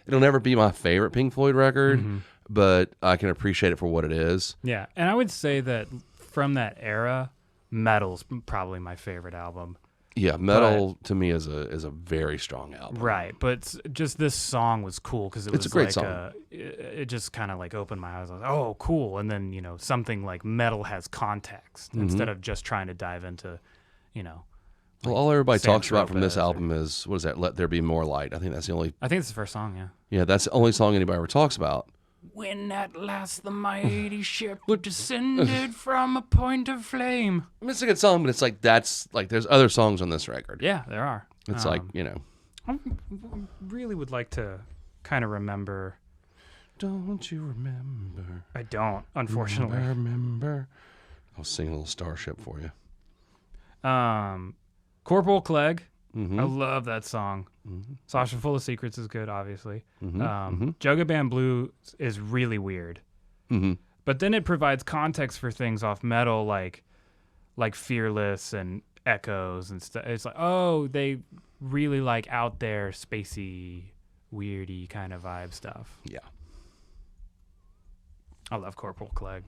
it'll never be my favorite Pink Floyd record, but I can appreciate it for what it is. Yeah, and I would say that from that era, Metal's probably my favorite album. Yeah, Metal to me is a very strong album. Right, but just this song was cool because it's a great like song. It just kind of like opened my eyes. I was like, oh, cool. And then something like Metal has context instead of just trying to dive into, Well, all everybody Sam talks about from this Tropez album is, what is that? Let There Be More Light. I think that's the only. I think it's the first song. Yeah. Yeah, that's the only song anybody ever talks about. When at last the mighty ship descended from a point of flame. I mean, it's a good song, but it's like there's other songs on this record. Yeah, there are. It's I really would like to kind of remember. Don't you remember? I don't, unfortunately. Remember. I'll sing a little Starship for you. Corporal Clegg. I love that song. Saucer Full of Secrets is good, obviously. Jugga Band Blue is really weird. But then it provides context for things off Metal like Fearless and Echoes and stuff. It's like, oh, they really like out there, spacey, weirdy kind of vibe stuff. Yeah. I love Corporal Clegg.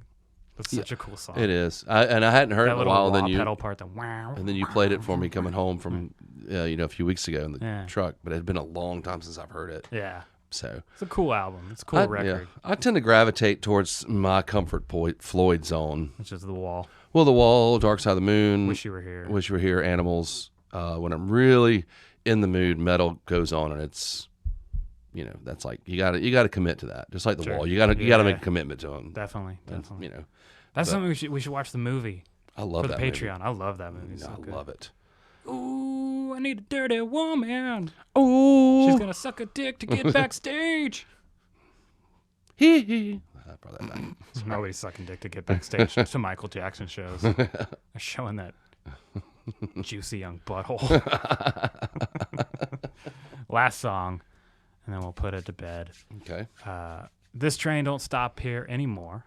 That's such a cool song. It is. I hadn't heard it in a while. Then pedal part, and then you played it for me coming home from a few weeks ago in the truck. But it had been a long time since I've heard it. Yeah. So it's a cool album. It's a cool record. I tend to gravitate towards my comfort Floyd zone, which is The Wall. Well, The Wall, Dark Side of the Moon, Wish You Were Here. Wish You Were Here, Animals. When I'm really in the mood, Metal goes on, and it's that's like you got to commit to that. Just like The Wall, you got to make a commitment to them. Definitely. That's something we should watch the movie. I love for that the Patreon. movie. I love that movie. I love it. Ooh, I need a dirty woman. Ooh, she's gonna suck a dick to get backstage. I brought that back. Nobody's sucking dick to get backstage to Michael Jackson shows. They're showing that juicy young butthole. Last song, and then we'll put it to bed. Okay. This Train Don't Stop Here Anymore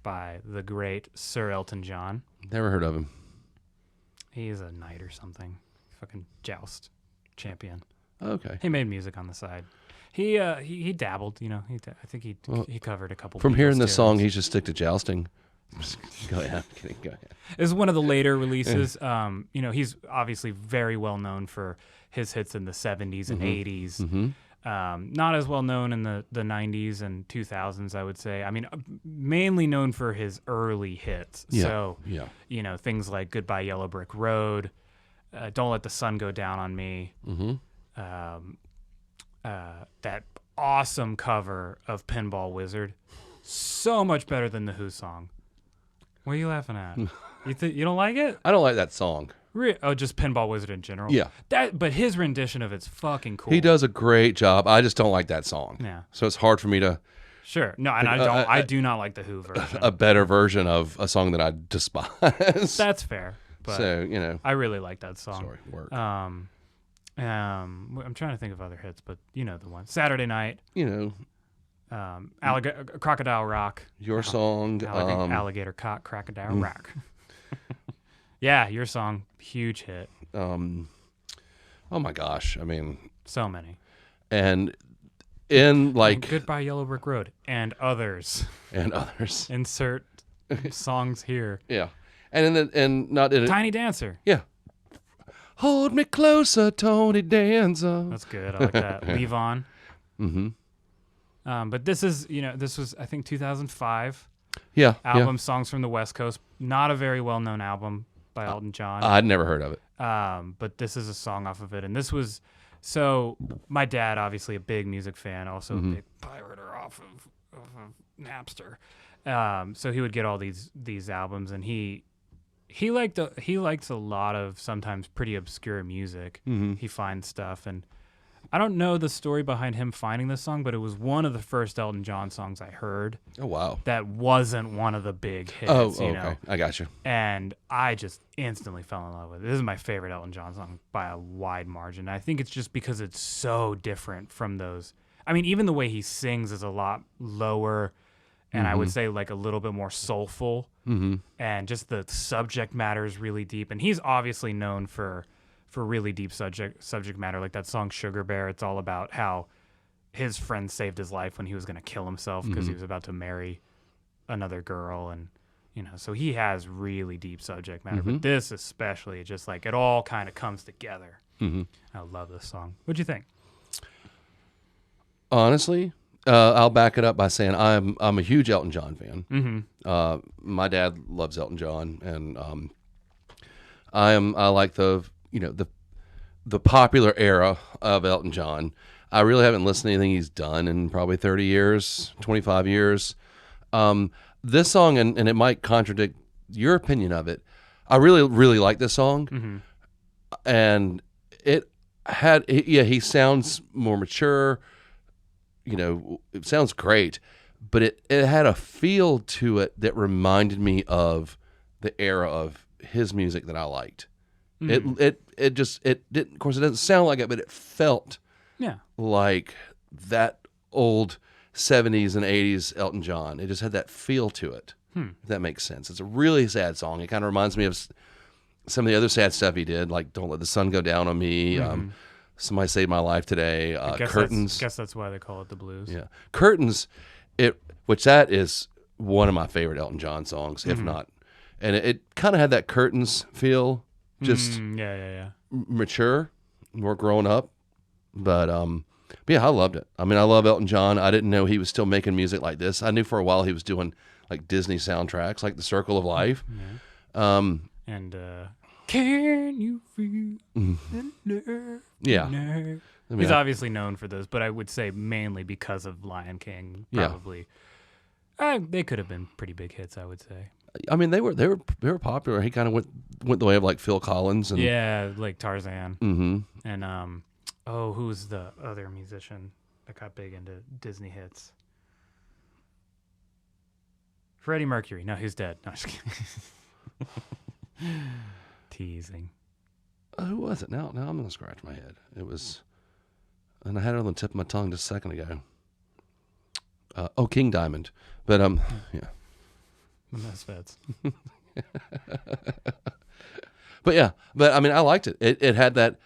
by the great Sir Elton John. Never heard of him. He's a knight or something. Fucking joust champion. Okay. He made music on the side. He dabbled, you know. I think he covered a couple. From Beatles hearing this tunes. song, he should stick to jousting. Go ahead. I'm kidding. Go ahead. It's one of the later releases. You know, he's obviously very well known for his hits in the 70s and 80s. Not as well known in the 90s and 2000s, I would say. I mean, mainly known for his early hits. Yeah. So, Yeah. you know, things like Goodbye Yellow Brick Road, Don't Let the Sun Go Down on Me, that awesome cover of Pinball Wizard. So much better than the Who song. What are you laughing at? You don't like it? I don't like that song. Oh, just Pinball Wizard in general. Yeah. But his rendition of it's fucking cool. He does a great job. I just don't like that song. Yeah. So it's hard for me to Sure. No, and I do not like the Who version. a better version of a song that I despise. That's fair. But So, you know. I really like that song. Sorry, work. I'm trying to think of other hits, but you know the one. Saturday Night, You know, Crocodile Rock, your song. Alligator Cock, Crocodile Rock. Yeah, your song, huge hit. Oh my gosh. I mean, So many. and in like Goodbye Yellow Brick Road and others. and others. Insert songs here. Yeah. And not in it. Tiny Dancer. Yeah. Hold me closer, Tony Danza. That's good. I like that. Leave On. But this was, I think, 2005 Yeah. album, Songs from the West Coast. Not a very well-known album by Elton John. I'd never heard of it. But this is a song off of it. And this was, so my dad, obviously a big music fan, also a big pirater off of Napster. So he would get all these albums, and he likes a lot of sometimes pretty obscure music. He finds stuff, and I don't know the story behind him finding this song, but it was one of the first Elton John songs I heard. Oh, wow. That wasn't one of the big hits. Okay. know? I got you. And I just instantly fell in love with it. This is my favorite Elton John song by a wide margin. I think it's just because it's so different from those. I mean, even the way he sings is a lot lower, and I would say like a little bit more soulful. And just the subject matter is really deep. And he's obviously known for really deep subject matter, like that song Sugar Bear. It's all about how his friend saved his life when he was going to kill himself because he was about to marry another girl, and so he has really deep subject matter. But this especially, just like it all kind of comes together. I love this song. What'd you think? Honestly, I'll back it up by saying I'm a huge Elton John fan. My dad loves Elton John, and I like the popular era of Elton John. I really haven't listened to anything he's done in probably 30 years, 25 years. This song, and it might contradict your opinion of it, I really, really like this song. And he sounds more mature. It sounds great, but it had a feel to it that reminded me of the era of his music that I liked. It didn't, of course, it doesn't sound like it, but it felt like that old 70s and 80s Elton John. It just had that feel to it. If that makes sense. It's a really sad song. It kind of reminds me of some of the other sad stuff he did, like Don't Let the Sun Go Down on Me, Somebody Saved My Life Today, Curtains. I guess that's why they call it the blues. Yeah. Curtains, which that is one of my favorite Elton John songs, if not. And it kind of had that Curtains feel, just mature, more grown up. But yeah, I loved it. I mean, I love Elton John. I didn't know he was still making music like this. I knew for a while he was doing like Disney soundtracks, like The Circle of Life. And can you feel the nerve? Yeah. Nerve? I mean, He's obviously known for those, but I would say mainly because of Lion King. Probably, they could have been pretty big hits. I would say. I mean, they were popular. He kind of went the way of like Phil Collins and like Tarzan. And who's the other musician that got big into Disney hits? Freddie Mercury. No, he's dead. No, I'm just kidding. Teasing. Who was it? Now I'm going to scratch my head. It was, and I had it on the tip of my tongue just a second ago. King Diamond. But, yeah. The Misfits. But yeah, I mean, I liked it. It had that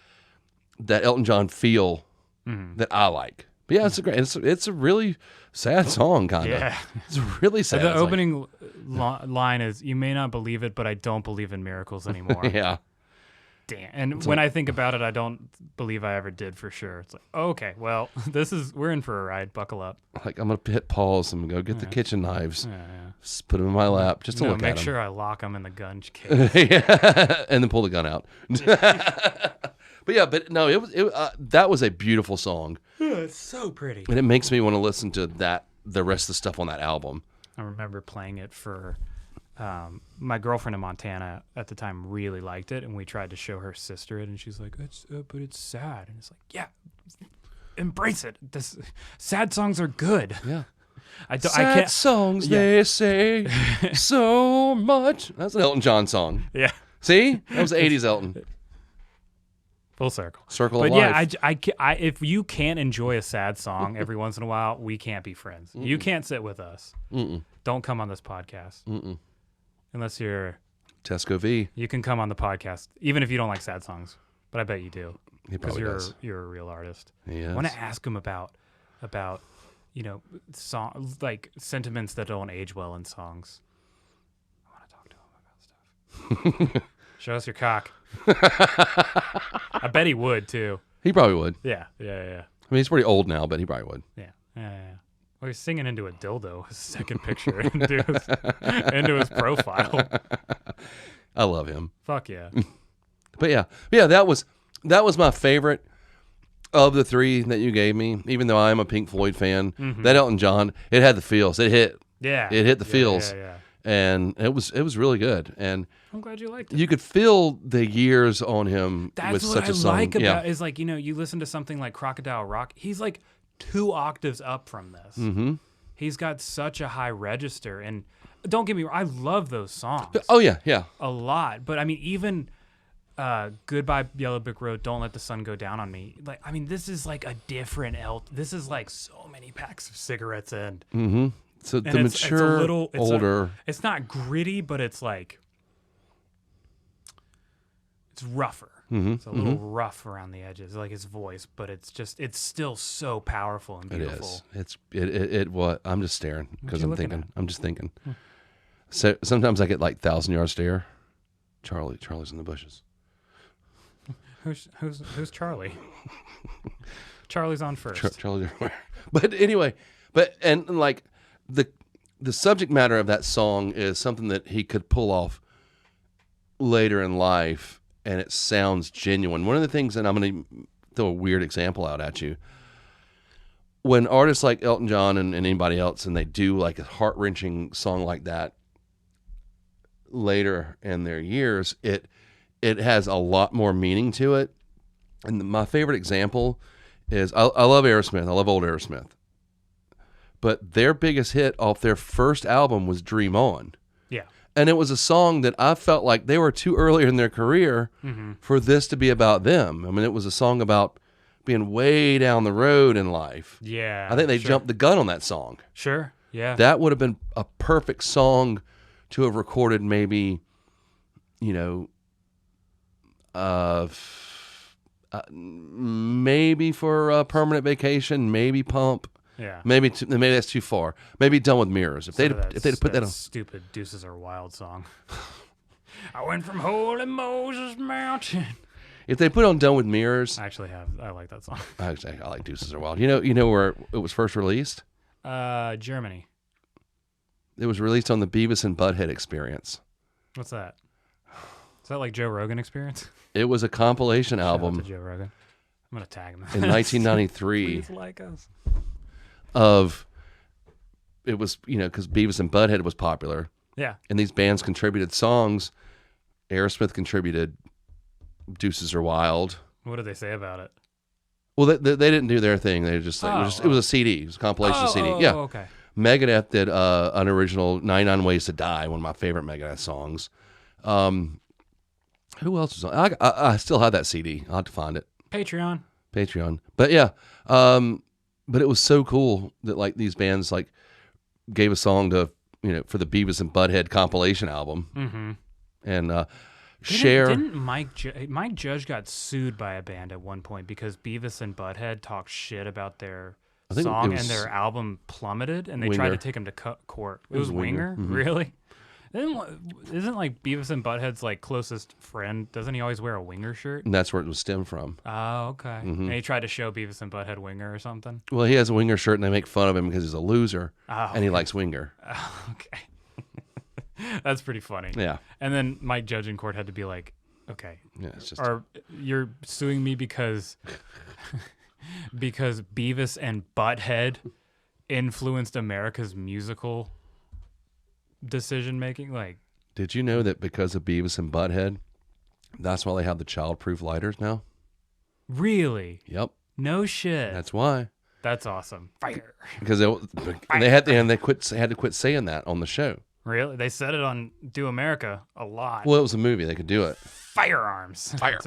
Elton John feel that I like. But yeah, it's a really sad song, kind of. Yeah. It's really sad. The opening line is, "You may not believe it, but I don't believe in miracles anymore." Yeah. Damn. And when I think about it, I don't believe I ever did for sure. It's like, okay, well, we're in for a ride. Buckle up. Like, I'm going to hit pause and go get the kitchen knives. Yeah. Just put them in my lap just to look at them. Make sure I lock them in the gun case. Yeah. And then pull the gun out. But no, that was a beautiful song. It's so pretty. And it makes me want to listen to the rest of the stuff on that album. I remember playing it for my girlfriend in Montana at the time. Really liked it, and we tried to show her sister it, and she's like, but it's sad. And it's like, yeah, embrace it. Sad songs are good. Yeah. I Sad can't. songs, they say so much. That's an Elton John song. Yeah. See? That was the 80s Elton. Full circle. Circle of but life. yeah, if you can't enjoy a sad song every once in a while, we can't be friends. You can't sit with us. Don't come on this podcast. Unless you're Tesco V. You can come on the podcast, even if you don't like sad songs. But I bet you do. He probably does. You're a real artist. He I want to ask him about songs, like sentiments that don't age well in songs. I want to talk to him about stuff. Show us your cock. I bet he would too. He probably would. Yeah. I mean, he's pretty old now, but he probably would. Yeah. Well, he's singing into a dildo. His second picture into his profile. I love him. Fuck yeah. But yeah, that was my favorite of the three that you gave me. Even though I am a Pink Floyd fan, that Elton John, it had the feels. It hit the feels. Yeah. And it was really good. And I'm glad you liked it. you could feel the years on him with such a song. That's what I like about is like, you listen to something like Crocodile Rock. He's like 2 octaves up from this. Mm-hmm. He's got such a high register. And don't get me wrong, I love those songs. Oh, yeah. A lot. But I mean, even Goodbye Yellow Brick Road, Don't Let the Sun Go Down on Me. Like, I mean, this is like a different This is like so many packs of cigarettes in. Mm-hmm. So the it's a little older. It's not gritty, but it's like it's rougher. Mm-hmm. It's a little rough around the edges, like his voice, but it's still so powerful and beautiful. It is. What? I'm just staring because I'm thinking. at? I'm just thinking. So sometimes I get like 1,000-yard stare. Charlie's in the bushes. Who's Charlie? Charlie's on first. Charlie. But anyway, and like the subject matter of that song is something that he could pull off later in life, and it sounds genuine. One of the things, and I'm going to throw a weird example out at you. When artists like Elton John and anybody else, and they do like a heart-wrenching song like that later in their years, it has a lot more meaning to it. And my favorite example is, I love Aerosmith. I love old Aerosmith. But their biggest hit off their first album was Dream On. Yeah. And it was a song that I felt like they were too early in their career for this to be about them. I mean, it was a song about being way down the road in life. Yeah. I think they jumped the gun on that song. Sure. Yeah. That would have been a perfect song to have recorded maybe, maybe for a Permanent Vacation, maybe Pump. Yeah. Maybe that's too far. Maybe Done with Mirrors. If they'd put that on stupid Deuces Are Wild song. I went from Holy Moses Mountain. If they put on Done with Mirrors, I like that song. I like Deuces Are Wild. You know where it was first released? Germany. It was released on the Beavis and Butthead Experience. What's that? Is that like Joe Rogan Experience? It was a compilation Shout out album to Joe Rogan. I'm gonna tag him in 1993. Please like us. It was because Beavis and Butthead was popular. Yeah. And these bands contributed songs. Aerosmith contributed Deuces Are Wild. What did they say about it? Well, they didn't do their thing. They just like it was a CD. It was a compilation CD. Yeah. Okay. Megadeth did an original 99 Ways to Die, one of my favorite Megadeth songs. Who else was on? I still have that CD. I'll have to find it. Patreon. But yeah, but it was so cool that like these bands like gave a song to, for the Beavis and Butthead compilation album. Mm-hmm. And Didn't Mike Judge got sued by a band at one point because Beavis and Butthead talked shit about their song and their album plummeted, and they tried to take him to court. It was Winger? Mm-hmm. Really? Isn't like Beavis and Butthead's like closest friend? Doesn't he always wear a Winger shirt? And that's where it was stemmed from. Oh, okay. Mm-hmm. And he tried to show Beavis and Butthead Winger or something. Well, he has a Winger shirt, and they make fun of him because he's a loser, Oh, and he likes Winger. Oh, okay. That's pretty funny. Yeah. And then Mike Judge in court had to be like, okay, Yeah, it's just or you're suing me because Beavis and Butthead influenced America's musical decision making. Like, Did you know that because of Beavis and Butthead, that's why they have the child-proof lighters now? really? Yep, No shit. that's why. That's awesome. Fire. Because they had to quit saying that on the show. Really? They said it on Do America a lot. Well, it was a movie; they could do it. Firearms. Fire.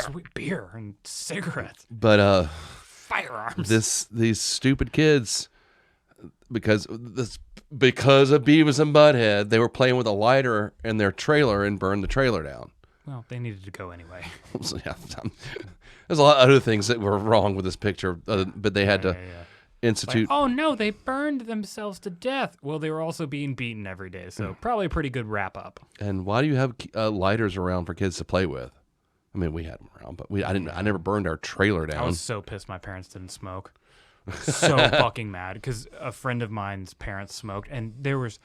Sweet beer and cigarettes. But Firearms. these stupid kids, because of Beavis and Butthead, they were playing with a lighter in their trailer and burned the trailer down. Well, they needed to go anyway. So, yeah, there's a lot of other things that were wrong with this picture, but they had to institute. Like, oh no, they burned themselves to death. Well, they were also being beaten every day, so probably a pretty good wrap up. And why do you have lighters around for kids to play with? I mean, we had them around, but I never burned our trailer down. I was so pissed my parents didn't smoke. So fucking mad because a friend of mine's parents smoked, and there was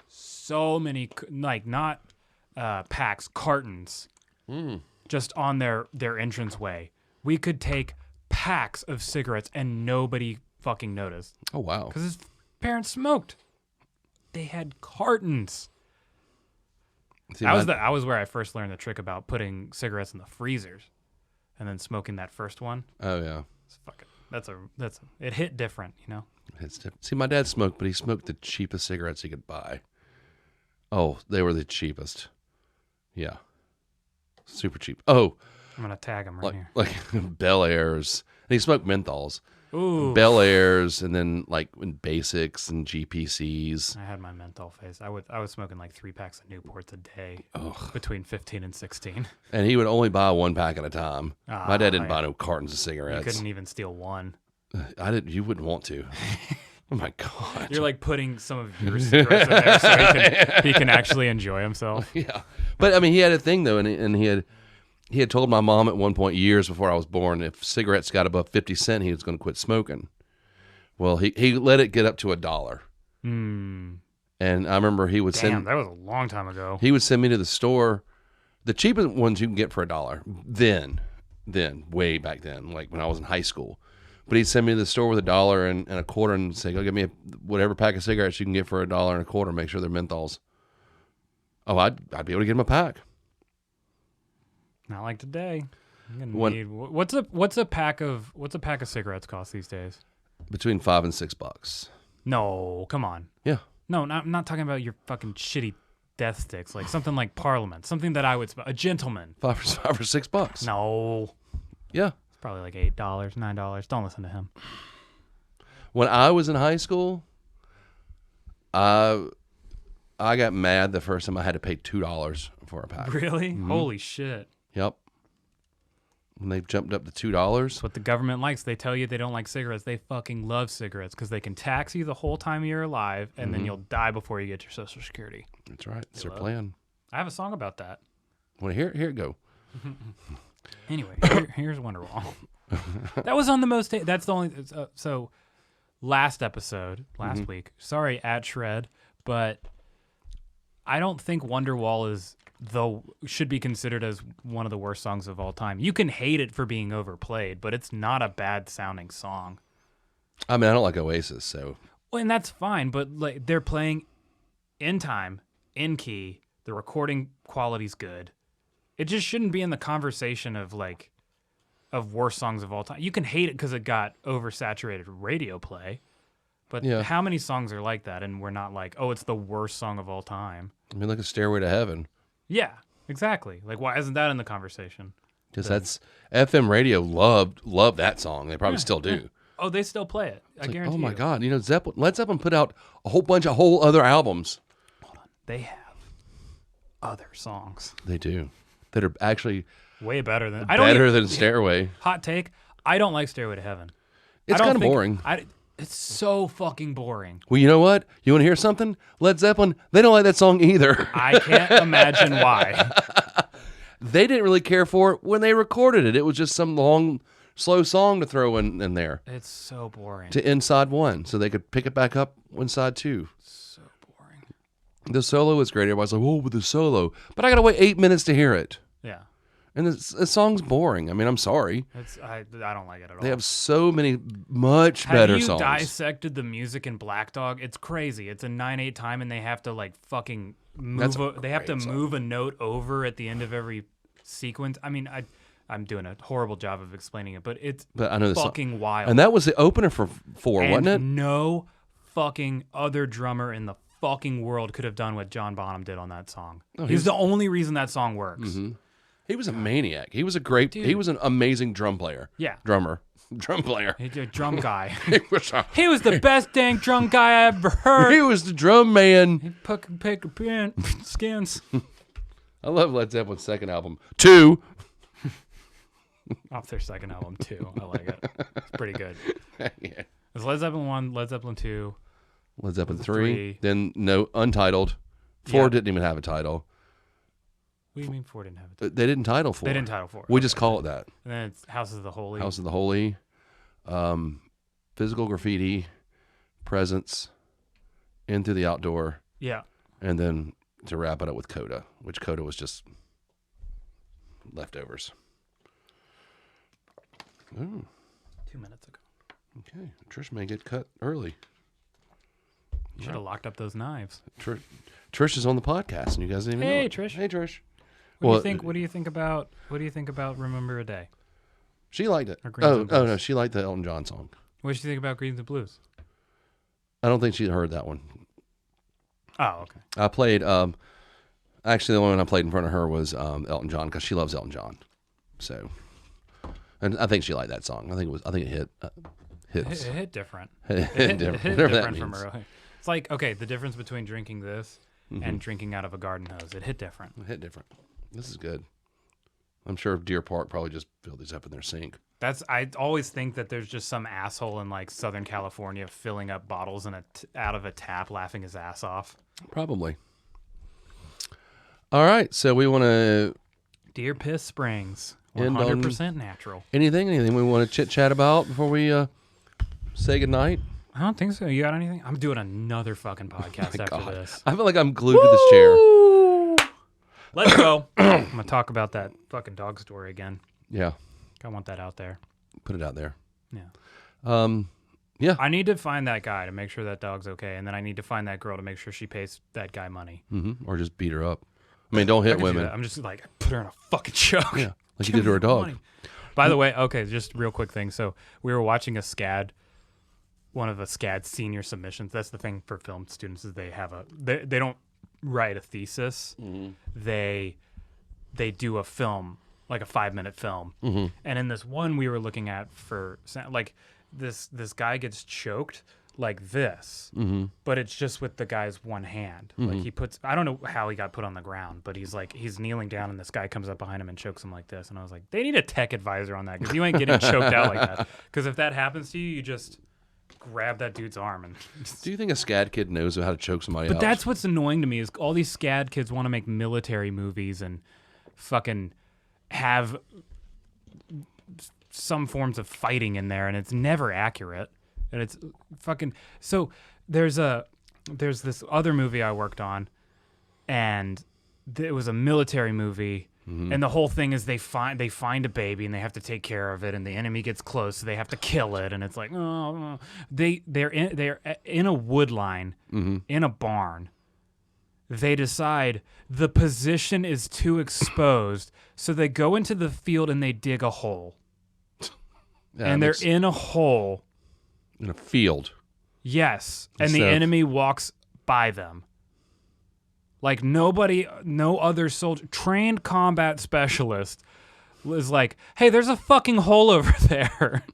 so many not packs, cartons, just on their entranceway. We could take packs of cigarettes and nobody fucking noticed Oh wow! because his parents smoked. They had cartons. See, That was where I first learned the trick about putting cigarettes in the freezers, and then smoking that first one. Oh yeah. It's fucking. It hit different, It's different. See, my dad smoked, but he smoked the cheapest cigarettes he could buy. Oh, they were the cheapest. Yeah, super cheap. Oh, I'm gonna tag him right here. like Bel Airs, and he smoked menthols. Ooh. Bel Airs, and then like in Basics and GPCs. I had my menthol phase. I was smoking like 3 packs of Newports a day between 15 and 16. And he would only buy 1 pack at a time. My dad didn't yeah. buy no cartons of You cigarettes. couldn't even steal one. I didn't. You wouldn't want to. Oh my god. You're like putting some of your cigarettes in there so he can actually enjoy himself. Yeah, but I mean, he had a thing though, and he had told my mom at one point years before I was born, if cigarettes got above 50 cents, he was going to quit smoking. Well, he let it get up to $1. And I remember he would Damn, that was a long time ago. he would send me to the store, the cheapest ones you can get for $1. Then way back then, like when I was in high school. But he'd send me to the store with $1 and a quarter and say, "Go get me whatever pack of cigarettes you can get for $1 and a quarter. Make sure they're menthols." Oh, I'd be able to get him a pack. Not like today. I'm gonna When- need, what's a pack of cigarettes cost these days? Between $5 and $6. No, come on. Yeah. No, I'm not talking about your fucking shitty death sticks. Like something like Parliament, something that I would a gentleman. $5 or $6. No, Yeah. it's probably like $8, $9. Don't listen to him. When I was in high school, I got mad the first time I had to pay $2 for a pack. Really? Holy shit. Yep. When they jumped up to $2. That's what the government likes. They tell you they don't like cigarettes. They fucking love cigarettes because they can tax you the whole time you're alive, and then you'll die before you get your Social Security. That's right. It's their plan. I have a song about that. Want to hear it? Here it go. Anyway, here's Wonderwall. That was on the most. That's the only. So, last week. Sorry, at Shred, but I don't think Wonderwall should be considered as one of the worst songs of all time. You can hate it for being overplayed, but it's not a bad sounding song. I mean, I don't like Oasis, so. Well, and that's fine, but like they're playing in time, in key. The recording quality's good. It just shouldn't be in the conversation of worst songs of all time. You can hate it because it got oversaturated radio play, But Yeah. how many songs are like that, and we're not like, oh, it's the worst song of all time? I mean, look at Stairway to Heaven. Yeah, exactly. Like, why isn't that in the conversation? Because that's FM radio loved that song. They probably still do. Oh, they still play it. I Like, guarantee oh my you. God! You know, Led Zeppelin put out a whole bunch of whole other albums. They have other songs They do that are actually way better than better than Stairway. Hot take. I don't like Stairway to Heaven. It's I don't kind of think- boring. It's so fucking boring. Well, you know what? You want to hear something? Led Zeppelin, they don't like that song either. I can't imagine why. They didn't really care for it when they recorded it. It was just some long, slow song to throw in there It's so boring. to end side one so they could pick it back up when side two. So boring. The solo was great. Everybody's like, oh, with the solo. But I got to wait 8 minutes to hear it. Yeah. And the song's boring. I mean, I'm sorry. I don't like it at all. They have so many much Have better you songs. dissected the music in Black Dog? It's crazy. It's a 9/8 time, and they have to like fucking That's move. a They have to great song. move a note over at the end of every sequence. I mean, I'm doing a horrible job of explaining it, but it's But I know the song. fucking wild. And that was the opener for 4, And wasn't it? no fucking other drummer in the fucking world could have done what John Bonham did on that song. He's the only reason that song works. He was a maniac. He was a great. He was an amazing drum player. Yeah. Drum player. He's a drum guy. He was a- He was the best dang drum guy I ever heard. he was the drum man. He pick a pin, skins. I love Led Zeppelin's second album, 2. Off their second album too. I like it. It's pretty good. Yeah. It's Led Zeppelin 1, Led Zeppelin 2. Led Zeppelin 3. Three. Then no Untitled. 4 Yeah. didn't even have a title. What do you mean 4 didn't have it? They didn't title 4. They didn't title 4. We just call it that. And then it's Houses of the Holy. House of the Holy, Physical Graffiti, Presence, Into the Outdoor, Yeah. and then to wrap it up with Coda, which Coda was just leftovers. Ooh, 2 minutes ago. okay. Trish may get cut early. Should have locked up those knives. Trish is on the podcast, and you guys didn't even know Hey, it. Trish. Hey, Trish. What do you think about Remember a Day? She liked it. Or Greens Oh, and Blues. no, she liked the Elton John song. What did you think about Greens and Blues? I don't think she heard that one. Oh, okay. I played. Actually, the one I played in front of her was Elton John because she loves Elton John. So, and I think she liked that song. I think it hit. Hits. It hit different. It It hit hit whatever that different from means. earlier. It's like, okay, the difference between drinking this and drinking out of a garden hose. It hit different. It hit different. This is good. I'm sure Deer Park probably just filled these up in their sink. I always think that there's just some asshole in like Southern California filling up bottles out of a tap, laughing his ass off. Probably. All right, so we want to Deer Piss Springs, End on- 100% natural. anything we want to chit chat about before we say goodnight. I don't think so. You got anything? I'm doing another fucking podcast after God, this. I feel like I'm glued to this chair. Let's go. I'm gonna talk about that fucking dog story again. Yeah, I want that out there. put it out there. Yeah. I need to find that guy to make sure that dog's okay, and then I need to find that girl to make sure she pays that guy money. Or just beat her up. I mean, don't I hit could do women. that. I'm just like put her in a fucking choke. Yeah, like you Give did to me her the dog. money. By the way, okay, just real quick thing. So we were watching a SCAD, one of the SCAD senior submissions. That's the thing for film students is they have they don't write a thesis. They do a film, like a 5-minute film. And in this one we were looking at for like this guy gets choked like this, but it's just with the guy's one hand. Like he puts, I don't know how he got put on the ground, but he's kneeling down and this guy comes up behind him and chokes him like this. And I was like, they need a tech advisor on that because you ain't getting choked out like that. Because if that happens to you, you just grab that dude's arm and. Do you think a SCAD kid knows how to choke somebody But else? that's what's annoying to me is all these SCAD kids want to make military movies and fucking have some forms of fighting in there, and it's never accurate. And it's fucking so. There's this other movie I worked on, and it was a military movie. And the whole thing is they find a baby and they have to take care of it, and the enemy gets close, so they have to kill it, and it's like they're in a wood line in a barn. They decide the position is too exposed, so they go into the field and they dig a hole, Yeah, and they're in a hole. in a field. Yes, and the So- enemy walks by them. Like nobody, no other soldier, trained combat specialist was like, hey, there's a fucking hole over there.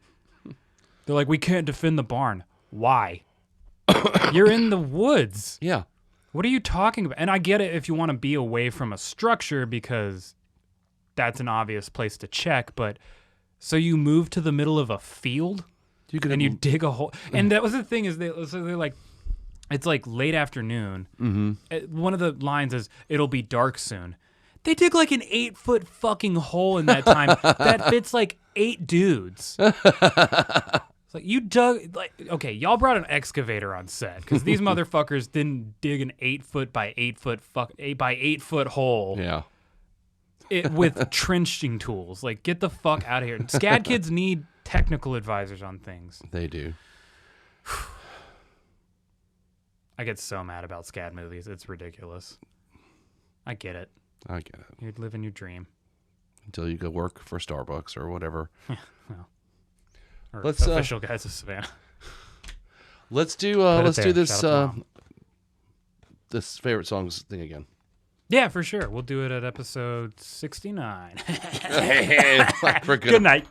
They're like, we can't defend the barn. Why? You're in the woods. Yeah. What are you talking about? And I get it if you want to be away from a structure because that's an obvious place to check, but so you move to the middle of a field and you dig a hole. And that was the thing is they're like, it's like late afternoon. Mm-hmm. One of the lines is, it'll be dark soon. They dig like an 8-foot fucking hole in that time that fits like 8 dudes. It's like you dug, like, okay, y'all brought an excavator on set because these motherfuckers didn't dig an 8-foot by 8-foot 8 by 8-foot hole. Yeah. With trenching tools. Like, get the fuck out of here. Scad kids need technical advisors on things. They do. I get so mad about Scad movies. It's ridiculous. I get it. I get it. You're living your dream. Until you go work for Starbucks or whatever. Or Let's, official guys of Savannah. Let's do there. this Shout out to Mom. this favorite songs thing again. Yeah, for sure. We'll do it at episode 69. Hey, Good night.